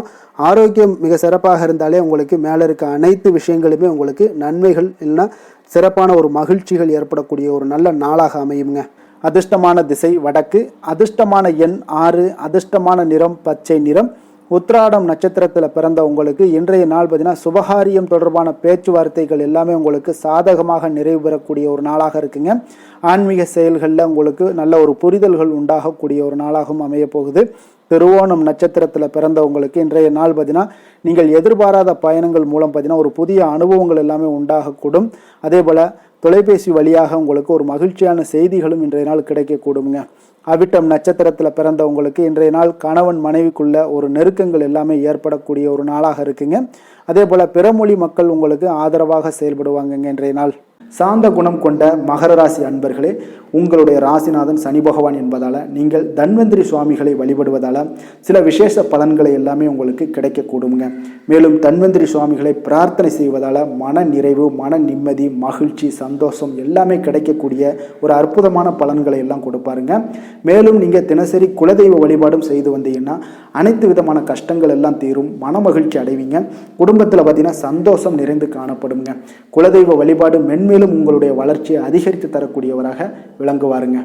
ஆரோக்கியம் மிக சிறப்பாக இருந்தாலே உங்களுக்கு மேலே இருக்க அனைத்து விஷயங்களுமே உங்களுக்கு நன்மைகள் இல்லைன்னா சிறப்பான ஒரு மகிழ்ச்சிகள் ஏற்படக்கூடிய ஒரு நல்ல நாளாக அமையுங்க. அதிர்ஷ்டமான திசை வடக்கு, அதிர்ஷ்டமான எண் 6, அதிர்ஷ்டமான நிறம் பச்சை நிறம். உத்திராடம் நட்சத்திரத்தில் பிறந்த உங்களுக்கு இன்றைய நாள் பார்த்தீங்கன்னா சுபகாரியம் தொடர்பான பேச்சுவார்த்தைகள் எல்லாமே உங்களுக்கு சாதகமாக நிறைவு பெறக்கூடிய ஒரு நாளாக இருக்குங்க. ஆன்மீக செயல்களில் உங்களுக்கு நல்ல ஒரு புரிதல்கள் உண்டாகக்கூடிய ஒரு நாளாகவும் அமைய போகுது. திருவோணம் நட்சத்திரத்தில் பிறந்தவங்களுக்கு இன்றைய நாள் பார்த்தீங்கன்னா நீங்கள் எதிர்பாராத பயணங்கள் மூலம் பார்த்தீங்கன்னா ஒரு புதிய அனுபவங்கள் எல்லாமே உண்டாகக்கூடும். அதே போல் தொலைபேசி வழியாக உங்களுக்கு ஒரு மகிழ்ச்சியான செய்திகளும் இன்றைய நாள் கிடைக்கக்கூடுங்க. அவிட்டம் நட்சத்திரத்தில் பிறந்தவங்களுக்கு இன்றைய நாள் கணவன் மனைவிக்குள்ள ஒரு நெருக்கங்கள் எல்லாமே ஏற்படக்கூடிய ஒரு நாளாக இருக்குங்க. அதே போல் பிறமொழி மக்கள் உங்களுக்கு ஆதரவாக செயல்படுவாங்கங்க இன்றைய நாள். சாந்த குணம் கொண்ட மகர ராசி அன்பர்களே, உங்களுடைய ராசிநாதன் சனி பகவான் என்பதால் நீங்கள் தன்வந்திரி சுவாமிகளை வழிபடுவதால் சில விசேஷ பலன்களை எல்லாமே உங்களுக்கு கிடைக்கக்கூடுங்க. மேலும் தன்வந்திரி சுவாமிகளை பிரார்த்தனை செய்வதால் மன நிறைவு, மன நிம்மதி, மகிழ்ச்சி, சந்தோஷம் எல்லாமே கிடைக்கக்கூடிய ஒரு அற்புதமான பலன்களை எல்லாம் கொடுப்பாருங்க. மேலும் நீங்கள் தினசரி குலதெய்வ வழிபாடும் செய்து வந்தீங்கன்னா அனைத்து விதமான கஷ்டங்கள் எல்லாம் தீரும், மன மகிழ்ச்சி அடைவீங்க. குடும்பத்தில் பார்த்தீங்கன்னா சந்தோஷம் நிறைந்து காணப்படுங்க. குலதெய்வ வழிபாடு மென்மேலும் உங்களுடைய வளர்ச்சியை அதிகரித்து தரக்கூடியவராக விளங்குவாருங்க.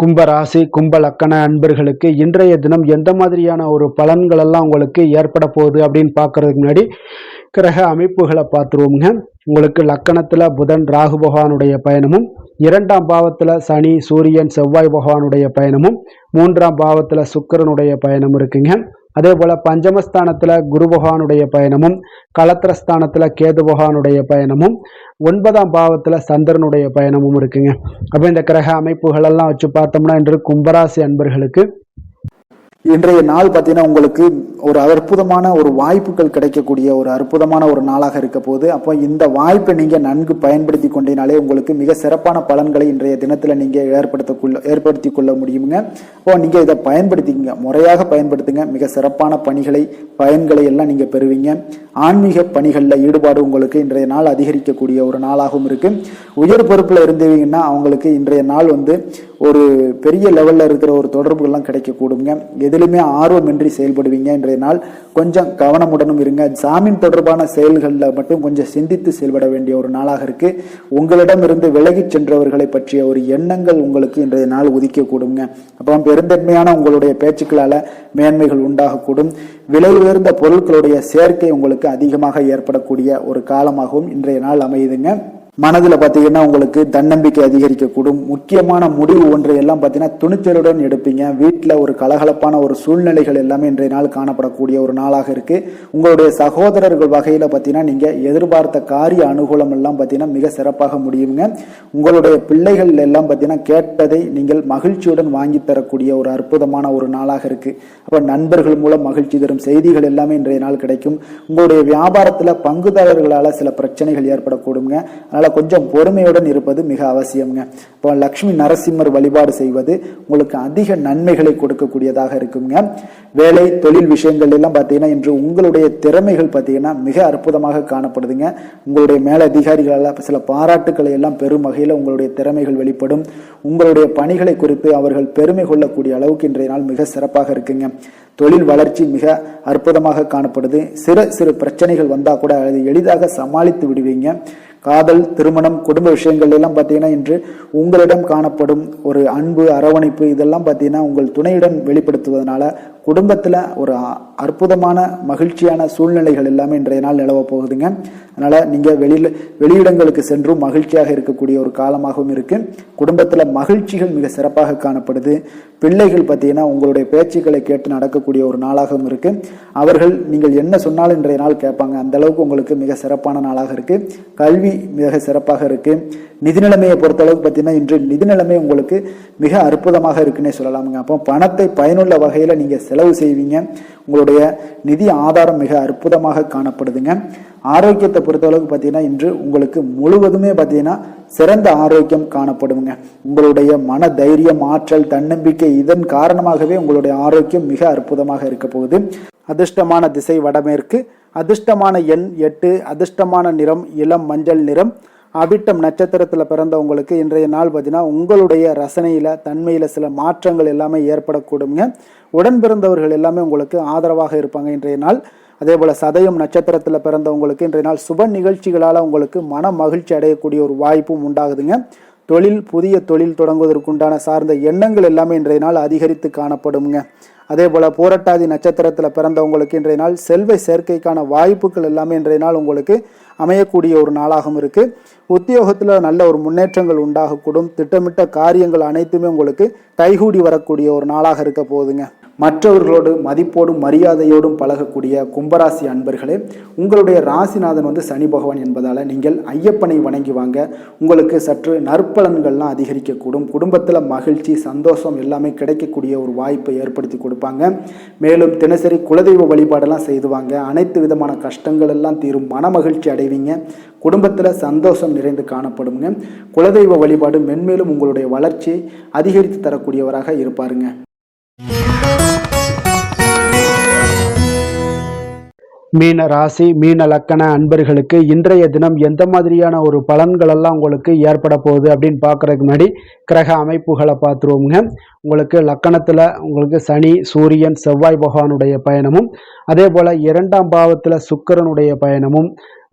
கும்பராசி கும்ப லக்கண அன்பர்களுக்கு இன்றைய தினம் எந்த மாதிரியான ஒரு பலன்கள் எல்லாம் உங்களுக்கு ஏற்பட போகுது அப்படின்னு பார்க்கறதுக்கு முன்னாடி கிரக அமைப்புகளை பார்த்துருவோங்க. உங்களுக்கு லக்கணத்தில் புதன் ராகு பகவானுடைய பயணமும், 2ஆம் பாவத்தில் சனி சூரியன் செவ்வாய் பகவானுடைய பயணமும், 3ஆம் பாவத்தில் சுக்கிரனுடைய பயணம் இருக்குங்க. அதே போல் பஞ்சமஸ்தானத்தில் குரு பகவானுடைய பயணமும், களத்திரஸ்தானத்தில் கேது பகவானுடைய பயணமும், 9ஆம் பாவத்தில் சந்திரனுடைய பயணமும் இருக்குங்க. அப்போ இந்த கிரக அமைப்புகளெல்லாம் வச்சு பார்த்தோம்னா இன்று கும்பராசி அன்பர்களுக்கு இன்றைய நாள் பார்த்தீங்கன்னா உங்களுக்கு ஒரு அற்புதமான ஒரு வாய்ப்புகள் கிடைக்கக்கூடிய ஒரு அற்புதமான ஒரு நாளாக இருக்க போகுது. அப்போ இந்த வாய்ப்பை நீங்கள் நன்கு பயன்படுத்தி கொண்டீனாலே உங்களுக்கு மிக சிறப்பான பலன்களை இன்றைய தினத்தில் நீங்கள் ஏற்படுத்தி கொள்ள முடியுங்க. அப்போ நீங்கள் இதை பயன்படுத்திங்க, முறையாக பயன்படுத்துங்க. மிக சிறப்பான பயன்களை எல்லாம் நீங்கள் பெறுவீங்க. ஆன்மீக பணிகளில் ஈடுபாடு உங்களுக்கு இன்றைய நாள் அதிகரிக்கக்கூடிய ஒரு நாளாகவும் இருக்கு. உயர் பொறுப்பில் இருந்தீங்கன்னா அவங்களுக்கு இன்றைய நாள் ஒரு பெரிய லெவலில் இருக்கிற ஒரு தொடர்புகள்லாம் கிடைக்கக்கூடுங்க. எதிலுமே ஆர்வமின்றி செயல்படுவீங்க. இன்றைய நாள் கொஞ்சம் கவனமுடனும் இருங்க. ஜாமீன் தொடர்பான செயல்களில் மட்டும் கொஞ்சம் சிந்தித்து செயல்பட வேண்டிய ஒரு நாளாக இருக்கு. உங்களிடமிருந்து விலகி சென்றவர்களை பற்றிய ஒரு எண்ணங்கள் உங்களுக்கு இன்றைய நாள் உதிக்கக்கூடுங்க. அப்போ பெருந்தன்மையான உங்களுடைய பேச்சுக்களால் மேன்மைகள் உண்டாகக்கூடும். விலை உயர்ந்த பொருட்களுடைய சேர்க்கை உங்களுக்கு அதிகமாக ஏற்படக்கூடிய ஒரு காலமாகவும் இன்றைய நாள் அமையுதுங்க. மனதில் பார்த்தீங்கன்னா உங்களுக்கு தன்னம்பிக்கை அதிகரிக்கக்கூடும். முக்கியமான முடிவு ஒன்றை எல்லாம் பார்த்தீங்கன்னா துணிச்சலுடன் எடுப்பீங்க. வீட்டில் ஒரு கலகலப்பான ஒரு சூழ்நிலைகள் எல்லாமே இன்றைய நாள் காணப்படக்கூடிய ஒரு நாளாக இருக்கு. உங்களுடைய சகோதரர்கள் வகையில் பார்த்தீங்கன்னா நீங்கள் எதிர்பார்த்த காரிய அனுகூலம் எல்லாம் பார்த்தீங்கன்னா மிக சிறப்பாக முடியுங்க. உங்களுடைய பிள்ளைகள் எல்லாம் பார்த்தீங்கன்னா கேட்டதை நீங்கள் மகிழ்ச்சியுடன் வாங்கி தரக்கூடிய ஒரு அற்புதமான ஒரு நாளாக இருக்கு. அப்போ நண்பர்கள் மூலம் மகிழ்ச்சி தரும் செய்திகள் எல்லாமே இன்றைய நாள் கிடைக்கும். உங்களுடைய வியாபாரத்தில் பங்குதாரர்களால் சில பிரச்சனைகள் ஏற்படக்கூடுங்க. கொஞ்சம் பொறுமையுடன் இருப்பது மிக அவசியம்ங்க. இப்போ லட்சுமி நரசிம்மர் வழிபாடு செய்வது உங்களுக்கு அதிக நன்மைகளை கொடுக்கக்கூடியதாக இருக்குங்க. வேலை தொழில் விஷயங்கள் எல்லாம் பார்த்தீங்கன்னா இன்று உங்களுடைய திறமைகள் பார்த்தீங்கன்னா மிக அற்புதமாக காணப்படுதுங்க. உங்களுடைய மேலதிகாரிகளால் சில பாராட்டுக்களை எல்லாம் பெரும் வகையில் உங்களுடைய திறமைகள் வெளிப்படும். உங்களுடைய பணிகளை குறித்து அவர்கள் பெருமை கொள்ளக்கூடிய அளவுக்கு இன்றைய நாள் மிக சிறப்பாக இருக்குங்க. தொழில் வளர்ச்சி மிக அற்புதமாக காணப்படுது. சிறு பிரச்சனைகள் வந்தால் கூட அதை எளிதாக சமாளித்து விடுவீங்க. காதல், திருமணம், குடும்ப விஷயங்கள் எல்லாம் பார்த்தீங்கன்னா இன்று உங்களிடம் காணப்படும் ஒரு அன்பு, அரவணைப்பு இதெல்லாம் பார்த்தீங்கன்னா உங்கள் துணையுடன் வெளிப்படுத்துவதனால குடும்பத்தில் ஒரு அற்புதமான மகிழ்ச்சியான சூழ்நிலைகள் எல்லாமே இன்றைய நாள் நிலவ போகுதுங்க. அதனால நீங்கள் வெளியிடங்களுக்கு சென்றும் மகிழ்ச்சியாக இருக்கக்கூடிய ஒரு காலமாகவும் இருக்கு. குடும்பத்தில் மகிழ்ச்சிகள் மிக சிறப்பாக காணப்படுது. பிள்ளைகள் பார்த்தீங்கன்னா உங்களுடைய பேச்சுக்களை கேட்டு நடக்கக்கூடிய ஒரு நாளாகவும் இருக்கு. அவர்கள் நீங்கள் என்ன சொன்னாலும் இன்றைய நாள் கேட்பாங்க. அந்த அளவுக்கு உங்களுக்கு மிக சிறப்பான நாளாக இருக்கு. கல்வி மிக சிறப்பாக இருக்கு. நிதி நிலைமையை பொறுத்தளவுக்கு பார்த்தீங்கன்னா இன்று நிதி நிலைமை உங்களுக்கு மிக அற்புதமாக இருக்குன்னே சொல்லலாமுங்க. அப்போ பணத்தை பயனுள்ள வகையில் நீங்கள் செலவு செய்வீங்க. உங்களுடைய நிதி ஆதாரம் மிக அற்புதமாக காணப்படுதுங்க. ஆரோக்கியத்தை பொறுத்தளவுக்கு பார்த்தீங்கன்னா இன்று உங்களுக்கு முழுவதுமே பார்த்தீங்கன்னா சிறந்த ஆரோக்கியம் காணப்படுங்க. உங்களுடைய மன தைரியம், ஆற்றல், தன்னம்பிக்கை இதன் காரணமாகவே உங்களுடைய ஆரோக்கியம் மிக அற்புதமாக இருக்க போகுது. அதிர்ஷ்டமான திசை வடமேற்கு. அதிர்ஷ்டமான எண் 8. அதிர்ஷ்டமான நிறம் இளம் மஞ்சள் நிறம். அவிட்டம் நட்சத்திரத்தில் பிறந்தவங்களுக்கு இன்றைய நாள் பார்த்தீங்கன்னா உங்களுடைய ரசனையில் தன்மையில் சில மாற்றங்கள் எல்லாமே ஏற்படக்கூடுங்க. உடன் பிறந்தவர்கள் எல்லாமே உங்களுக்கு ஆதரவாக இருப்பாங்க இன்றைய நாள். அதே போல் சதயம் நட்சத்திரத்தில் பிறந்தவங்களுக்கு இன்றைய நாள் சுப நிகழ்ச்சிகளால் உங்களுக்கு மன மகிழ்ச்சி அடையக்கூடிய ஒரு வாய்ப்பும் உண்டாகுதுங்க. புதிய தொழில் தொடங்குவதற்குண்டான சார்ந்த எண்ணங்கள் எல்லாமே இன்றைய நாள் அதிகரித்து காணப்படுங்க. அதே போல் பூரட்டாதி நட்சத்திரத்தில் பிறந்தவங்களுக்கு இன்றைய நாள் செல்வ சேர்க்கைக்கான வாய்ப்புகள் எல்லாமே இன்றைய நாள் உங்களுக்கு அமையக்கூடிய ஒரு நாளாகவும் இருக்குது. உத்தியோகத்தில் நல்ல ஒரு முன்னேற்றங்கள் உண்டாகக்கூடும். திட்டமிட்ட காரியங்கள் அனைத்துமே உங்களுக்கு கைகூடி வரக்கூடிய ஒரு நாளாக இருக்க போகுதுங்க. மற்றவர்களோடு மதிப்போடும் மரியாதையோடும் பழகக்கூடிய கும்பராசி அன்பர்களே, உங்களுடைய ராசிநாதன் சனி பகவான் என்பதால் நீங்கள் ஐயப்பனை வணங்கி வாங்க. உங்களுக்கு சற்று நற்பலன்கள்லாம் அதிகரிக்கக்கூடும். குடும்பத்தில் மகிழ்ச்சி, சந்தோஷம் எல்லாமே கிடைக்கக்கூடிய ஒரு வாய்ப்பை ஏற்படுத்தி கொடுப்பாங்க. மேலும் தினசரி குலதெய்வ வழிபாடெல்லாம் செய்துவாங்க. அனைத்து விதமான கஷ்டங்கள் எல்லாம் தீரும். மன மகிழ்ச்சி அடைவீங்க. குடும்பத்தில் சந்தோஷம் நிறைந்து காணப்படுங்க. குலதெய்வ வழிபாடு மென்மேலும் உங்களுடைய வளர்ச்சியை அதிகரித்து தரக்கூடியவராக இருப்பாருங்க. மீன ராசி, மீன லக்கண அன்பர்களுக்கு இன்றைய தினம் எந்த மாதிரியான ஒரு பலன்கள் எல்லாம் உங்களுக்கு ஏற்பட போகுது அப்படின்னு பார்க்கறதுக்கு முன்னாடி கிரக அமைப்புகளை பார்த்துருவோங்க. உங்களுக்கு லக்கணத்தில் உங்களுக்கு சனி, சூரியன், செவ்வாய் பகவானுடைய பயணமும், அதே போல் 2ஆம் பாவத்தில் சுக்கிரனுடைய பயணமும்,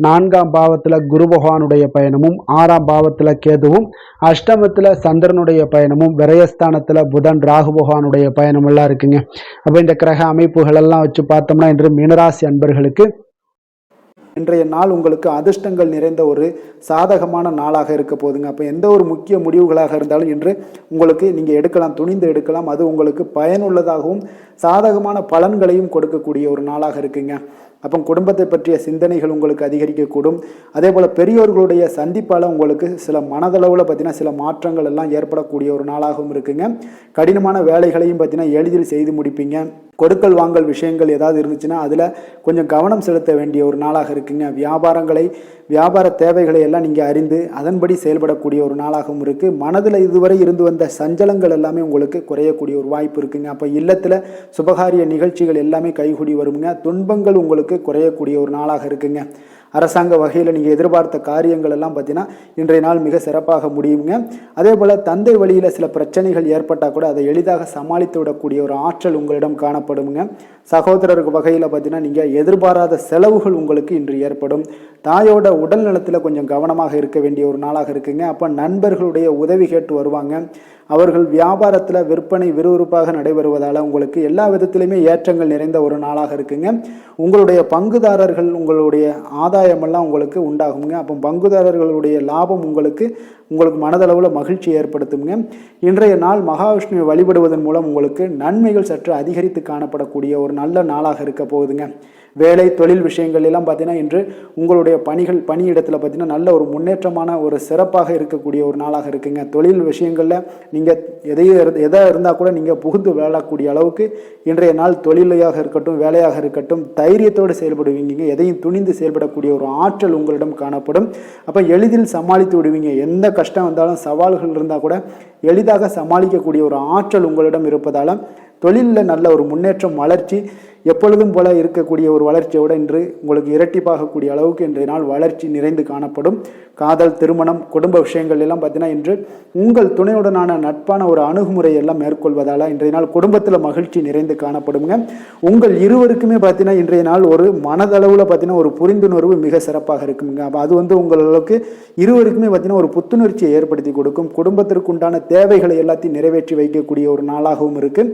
4ஆம் பாவத்தில் குரு பகவானுடைய பயணமும், 6ஆம் பாவத்தில் கேதுவும், அஷ்டமத்தில் சந்திரனுடைய பயணமும், விரயஸ்தானத்தில் புதன், ராகு பகவானுடைய பயணம் எல்லாம் இருக்குங்க. அப்போ இந்த கிரக அமைப்புகள் எல்லாம் வச்சு பார்த்தோம்னா இன்று மீனராசி அன்பர்களுக்கு இன்றைய நாள் உங்களுக்கு அதிர்ஷ்டங்கள் நிறைந்த ஒரு சாதகமான நாளாக இருக்க போகுதுங்க. அப்போ எந்த ஒரு முக்கிய முடிவுகளாக இருந்தாலும் இன்று உங்களுக்கு நீங்கள் எடுக்கலாம், துணிந்து எடுக்கலாம். அது உங்களுக்கு பயனுள்ளதாகவும் சாதகமான பலன்களையும் கொடுக்கக்கூடிய ஒரு நாளாக இருக்குங்க. அப்போ குடும்பத்தை பற்றிய சிந்தனைகள் உங்களுக்கு அதிகரிக்கக்கூடும். அதே போல் பெரியோர்களுடைய சந்திப்பால் உங்களுக்கு சில மனதளவில் பார்த்தீங்கன்னா சில மாற்றங்கள் எல்லாம் ஏற்படக்கூடிய ஒரு நாளாகவும் இருக்குங்க. கடினமான வேலைகளையும் பார்த்தீங்கன்னா எளிதில் செய்து முடிப்பீங்க. கொடுக்கல் வாங்கல் விஷயங்கள் ஏதாவது இருந்துச்சுன்னா அதில் கொஞ்சம் கவனம் செலுத்த வேண்டிய ஒரு நாளாக இருக்குங்க. வியாபார தேவைகளை எல்லாம் நீங்கள் அறிந்து அதன்படி செயல்படக்கூடிய ஒரு நாளாகவும் இருக்குது. மனதில் இதுவரை இருந்து வந்த சஞ்சலங்கள் எல்லாமே உங்களுக்கு குறையக்கூடிய ஒரு வாய்ப்பு இருக்குங்க. அப்போ இல்லத்தில் சுபகாரிய நிகழ்ச்சிகள் எல்லாமே கைகூடி வருங்க. துன்பங்கள் உங்களுக்கு குறையக்கூடிய ஒரு நாளாக இருக்குங்க. அரசாங்க வகையில் நீங்கள் எதிர்பார்த்த காரியங்கள் எல்லாம் பார்த்தீங்கன்னா இன்றைய நாள் மிக சிறப்பாக முடியுங்க. அதே போல் தந்தை வழியில் சில பிரச்சனைகள் ஏற்பட்டால் கூட அதை எளிதாக சமாளித்து விடக்கூடிய ஒரு ஆற்றல் உங்களிடம் காணப்படுங்க. சகோதரருக்கு வகையில் பார்த்தீங்கன்னா நீங்கள் எதிர்பாராத செலவுகள் உங்களுக்கு இன்று ஏற்படும். தாயோட உடல் நலத்தில் கொஞ்சம் கவனமாக இருக்க வேண்டிய ஒரு நாளாக இருக்குங்க. அப்போ நண்பர்களுடைய உதவி கேட்டு வருவாங்க. அவர்கள் வியாபாரத்தில் விற்பனை விறுவிறுப்பாக நடைபெறுவதால் உங்களுக்கு எல்லா விதத்திலுமே ஏற்றங்கள் நிறைந்த ஒரு நாளாக இருக்குங்க. உங்களுடைய பங்குதாரர்கள் உங்களுடைய ஆதாயமெல்லாம் உங்களுக்கு உண்டாகுங்க. அப்போ பங்குதாரர்களுடைய லாபம் உங்களுக்கு மனதளவில் மகிழ்ச்சி ஏற்படுத்துங்க. இன்றைய நாள் மகாவிஷ்ணுவை வழிபடுவதன் மூலம் உங்களுக்கு நன்மைகள் சற்று அதிகரித்து காணப்படக்கூடிய ஒரு நல்ல நாளாக இருக்க போகுதுங்க. வேலை தொழில் விஷயங்கள் எல்லாம் பார்த்தீங்கன்னா இன்று உங்களுடைய பணியிடத்தில் பார்த்தீங்கன்னா நல்ல ஒரு முன்னேற்றமான ஒரு சிறப்பாக இருக்கக்கூடிய ஒரு நாளாக இருக்குங்க. தொழில் விஷயங்களில் நீங்கள் எதாக இருந்தால் கூட நீங்கள் புகுந்து விளையாடக்கூடிய அளவுக்கு இன்றைய நாள் தொழிலையாக இருக்கட்டும் வேலையாக இருக்கட்டும் தைரியத்தோடு செயல்படுவீங்க. எதையும் துணிந்து செயல்படக்கூடிய ஒரு ஆற்றல் உங்களிடம் காணப்படும். அப்போ எளிதில் சமாளித்து விடுவீங்க. எந்த கஷ்டம் வந்தாலும் சவால்கள் இருந்தால் கூட எளிதாக சமாளிக்கக்கூடிய ஒரு ஆற்றல் உங்களிடம் இருப்பதால் தொழிலில் நல்ல ஒரு முன்னேற்றம் வளர்ச்சி எப்பொழுதும் போல இருக்கக்கூடிய ஒரு வளர்ச்சியோடு இன்று உங்களுக்கு இரட்டிப்பாகக்கூடிய அளவுக்கு இன்றைய நாள் வளர்ச்சி நிறைந்து காணப்படும். காதல், திருமணம், குடும்ப விஷயங்கள் எல்லாம் பார்த்தீங்கன்னா இன்று உங்கள் துணையுடனான நட்பான ஒரு அணுகுமுறை எல்லாம் மேற்கொள்வதால் இன்றைய நாள் குடும்பத்தில் மகிழ்ச்சி நிறைந்து காணப்படுங்க. உங்கள் இருவருக்குமே பார்த்தீங்கன்னா இன்றைய நாள் ஒரு மனதளவில் பார்த்தீங்கன்னா ஒரு புரிந்துணர்வு மிக சிறப்பாக இருக்குங்க. அப்போ அது உங்களுக்கு இருவருக்குமே பார்த்தீங்கன்னா ஒரு புத்துணர்ச்சியை ஏற்படுத்தி கொடுக்கும். குடும்பத்திற்கு உண்டான தேவைகளை எல்லாத்தையும் நிறைவேற்றி வைக்கக்கூடிய ஒரு நாளாகவும் இருக்கு.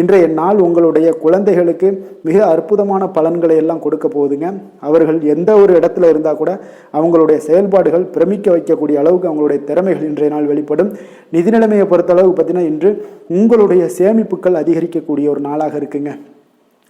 இன்றைய நாள் உங்களுடைய குழந்தைகளுக்கு மிக அற்புதமான பலன்களை எல்லாம் கொடுக்க போகுதுங்க. அவர்கள் எந்த ஒரு இடத்துல இருந்தால் கூட அவங்களுடைய செயல்பாடுகள் பிரமிக்க வைக்கக்கூடிய அளவுக்கு அவங்களுடைய திறமைகள் இன்றைய நாள் வெளிப்படும். நிதி நிலைமையை பொறுத்த அளவுக்கு பார்த்தீங்கன்னா இன்று உங்களுடைய சேமிப்புகள் அதிகரிக்கக்கூடிய ஒரு நாளாக இருக்குங்க.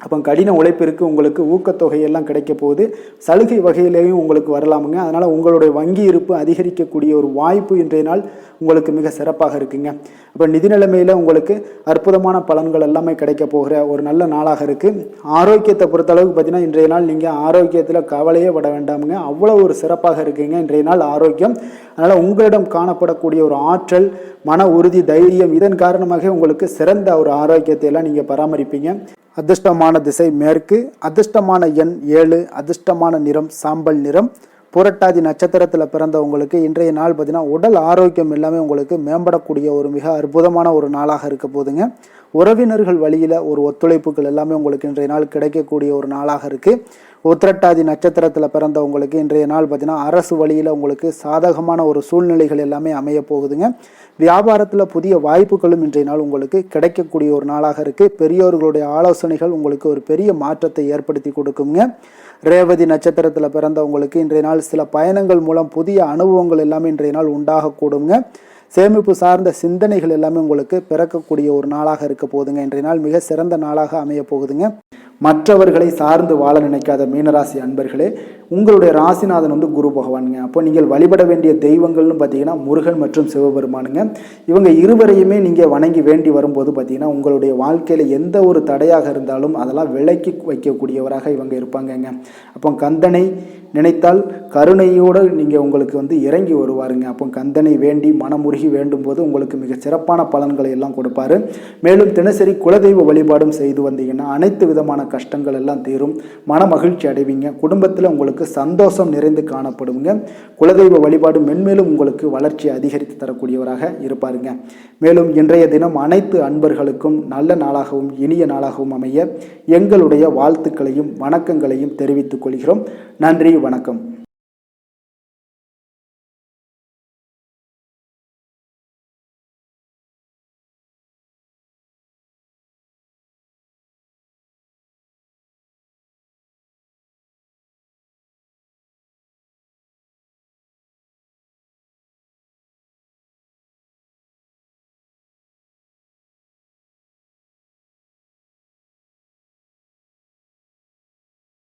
அப்போ கடின உழைப்பிற்கு உங்களுக்கு ஊக்கத்தொகையெல்லாம் கிடைக்க போகுது. சலுகை வகையிலேயும் உங்களுக்கு வரலாமுங்க. அதனால் உங்களுடைய வங்கி இருப்பு அதிகரிக்கக்கூடிய ஒரு வாய்ப்பு இன்றைய நாள் உங்களுக்கு மிக சிறப்பாக இருக்குங்க. அப்போ நிதி நிலைமையில் உங்களுக்கு அற்புதமான பலன்கள் எல்லாமே கிடைக்க போகிற ஒரு நல்ல நாளாக இருக்குது. ஆரோக்கியத்தை பொறுத்தளவுக்கு பார்த்தீங்கன்னா இன்றைய நாள் நீங்கள் ஆரோக்கியத்தில் கவலையே பட வேண்டாமுங்க. அவ்வளோ ஒரு சிறப்பாக இருக்குங்க இன்றைய நாள் ஆரோக்கியம். அதனால் உங்களிடம் காணப்படக்கூடிய ஒரு ஆற்றல், மன உறுதி, தைரியம் இதன் காரணமாக உங்களுக்கு சிறந்த ஒரு ஆரோக்கியத்தை எல்லாம் நீங்கள் பராமரிப்பீங்க. அதிர்ஷ்டமான திசை மேற்கு, அதிர்ஷ்டமான எண் 7, அதிர்ஷ்டமான நிறம் சாம்பல் நிறம். புரட்டாதி நட்சத்திரத்தில் பிறந்தவங்களுக்கு இன்றைய நாள் பார்த்தீங்கன்னா உடல் ஆரோக்கியம் எல்லாமே உங்களுக்கு மேம்படக்கூடிய ஒரு மிக அற்புதமான ஒரு நாளாக இருக்க போதுங்க. உறவினர்கள் வழியில் ஒரு ஒத்துழைப்புகள் எல்லாமே உங்களுக்கு இன்றைய நாள் கிடைக்கக்கூடிய ஒரு நாளாக இருக்குது. உத்திரட்டாதி நட்சத்திரத்தில் பிறந்தவங்களுக்கு இன்றைய நாள் பார்த்தீங்கன்னா அரசு வழியில் உங்களுக்கு சாதகமான ஒரு சூழ்நிலைகள் எல்லாமே அமைய போகுதுங்க. வியாபாரத்தில் புதிய வாய்ப்புகளும் இன்றைய நாள் உங்களுக்கு கிடைக்கக்கூடிய ஒரு நாளாக இருக்குது. பெரியோர்களுடைய ஆலோசனைகள் உங்களுக்கு ஒரு பெரிய மாற்றத்தை ஏற்படுத்தி கொடுக்குங்க. ரேவதி நட்சத்திரத்தில் பிறந்தவங்களுக்கு இன்றைய நாள் சில பயணங்கள் மூலம் புதிய அனுபவங்கள் எல்லாமே இன்றைய நாள் உண்டாகக்கூடுங்க. சேமிப்பு சார்ந்த சிந்தனைகள் எல்லாமே உங்களுக்கு பிறக்கக்கூடிய ஒரு நாளாக இருக்க போகுதுங்க. இன்றைய நாள் மிக சிறந்த நாளாக அமைய போகுதுங்க. மற்றவர்களை சார்ந்து வாழ நினைக்காத மீனராசி அன்பர்களே, உங்களுடைய ராசிநாதன் குரு பகவானுங்க. அப்போ நீங்கள் வழிபட வேண்டிய தெய்வங்கள்னு பார்த்தீங்கன்னா முருகன் மற்றும் சிவபெருமானுங்க. இவங்க இருவரையுமே நீங்கள் வணங்கி வேண்டி வரும்போது பார்த்தீங்கன்னா உங்களுடைய வாழ்க்கையில் எந்த ஒரு தடையாக இருந்தாலும் அதெல்லாம் விலக்கி வைக்கக்கூடியவராக இவங்க இருப்பாங்கங்க. அப்போ கந்தனை நினைத்தால் கருணையோடு நீங்கள் உங்களுக்கு இறங்கி வருவாருங்க. அப்போ கந்தனை வேண்டி மனமுருகி வேண்டும் போது உங்களுக்கு மிக சிறப்பான பலன்களை எல்லாம் கொடுப்பாரு. மேலும் தினசரி குலதெய்வ வழிபாடும் செய்து வந்தீங்கன்னா அனைத்து விதமான கஷ்டங்கள் எல்லாம் தீரும், மன மகிழ்ச்சி அடைவீங்க. குடும்பத்தில் உங்களுக்கு சந்தோஷம் நிறைந்து காணப்படுங்க. குலதெய்வ வழிபாடு மென்மேலும் உங்களுக்கு வளர்ச்சி அதிகரித்து தரக்கூடியவராக இருப்பாருங்க. மேலும் இன்றைய தினம் அனைத்து அன்பர்களுக்கும் நல்ல நாளாகவும் இனிய நாளாகவும் அமைய எங்களுடைய வாழ்த்துக்களையும் வணக்கங்களையும் தெரிவித்துக் கொள்கிறோம். நன்றி, வணக்கம்.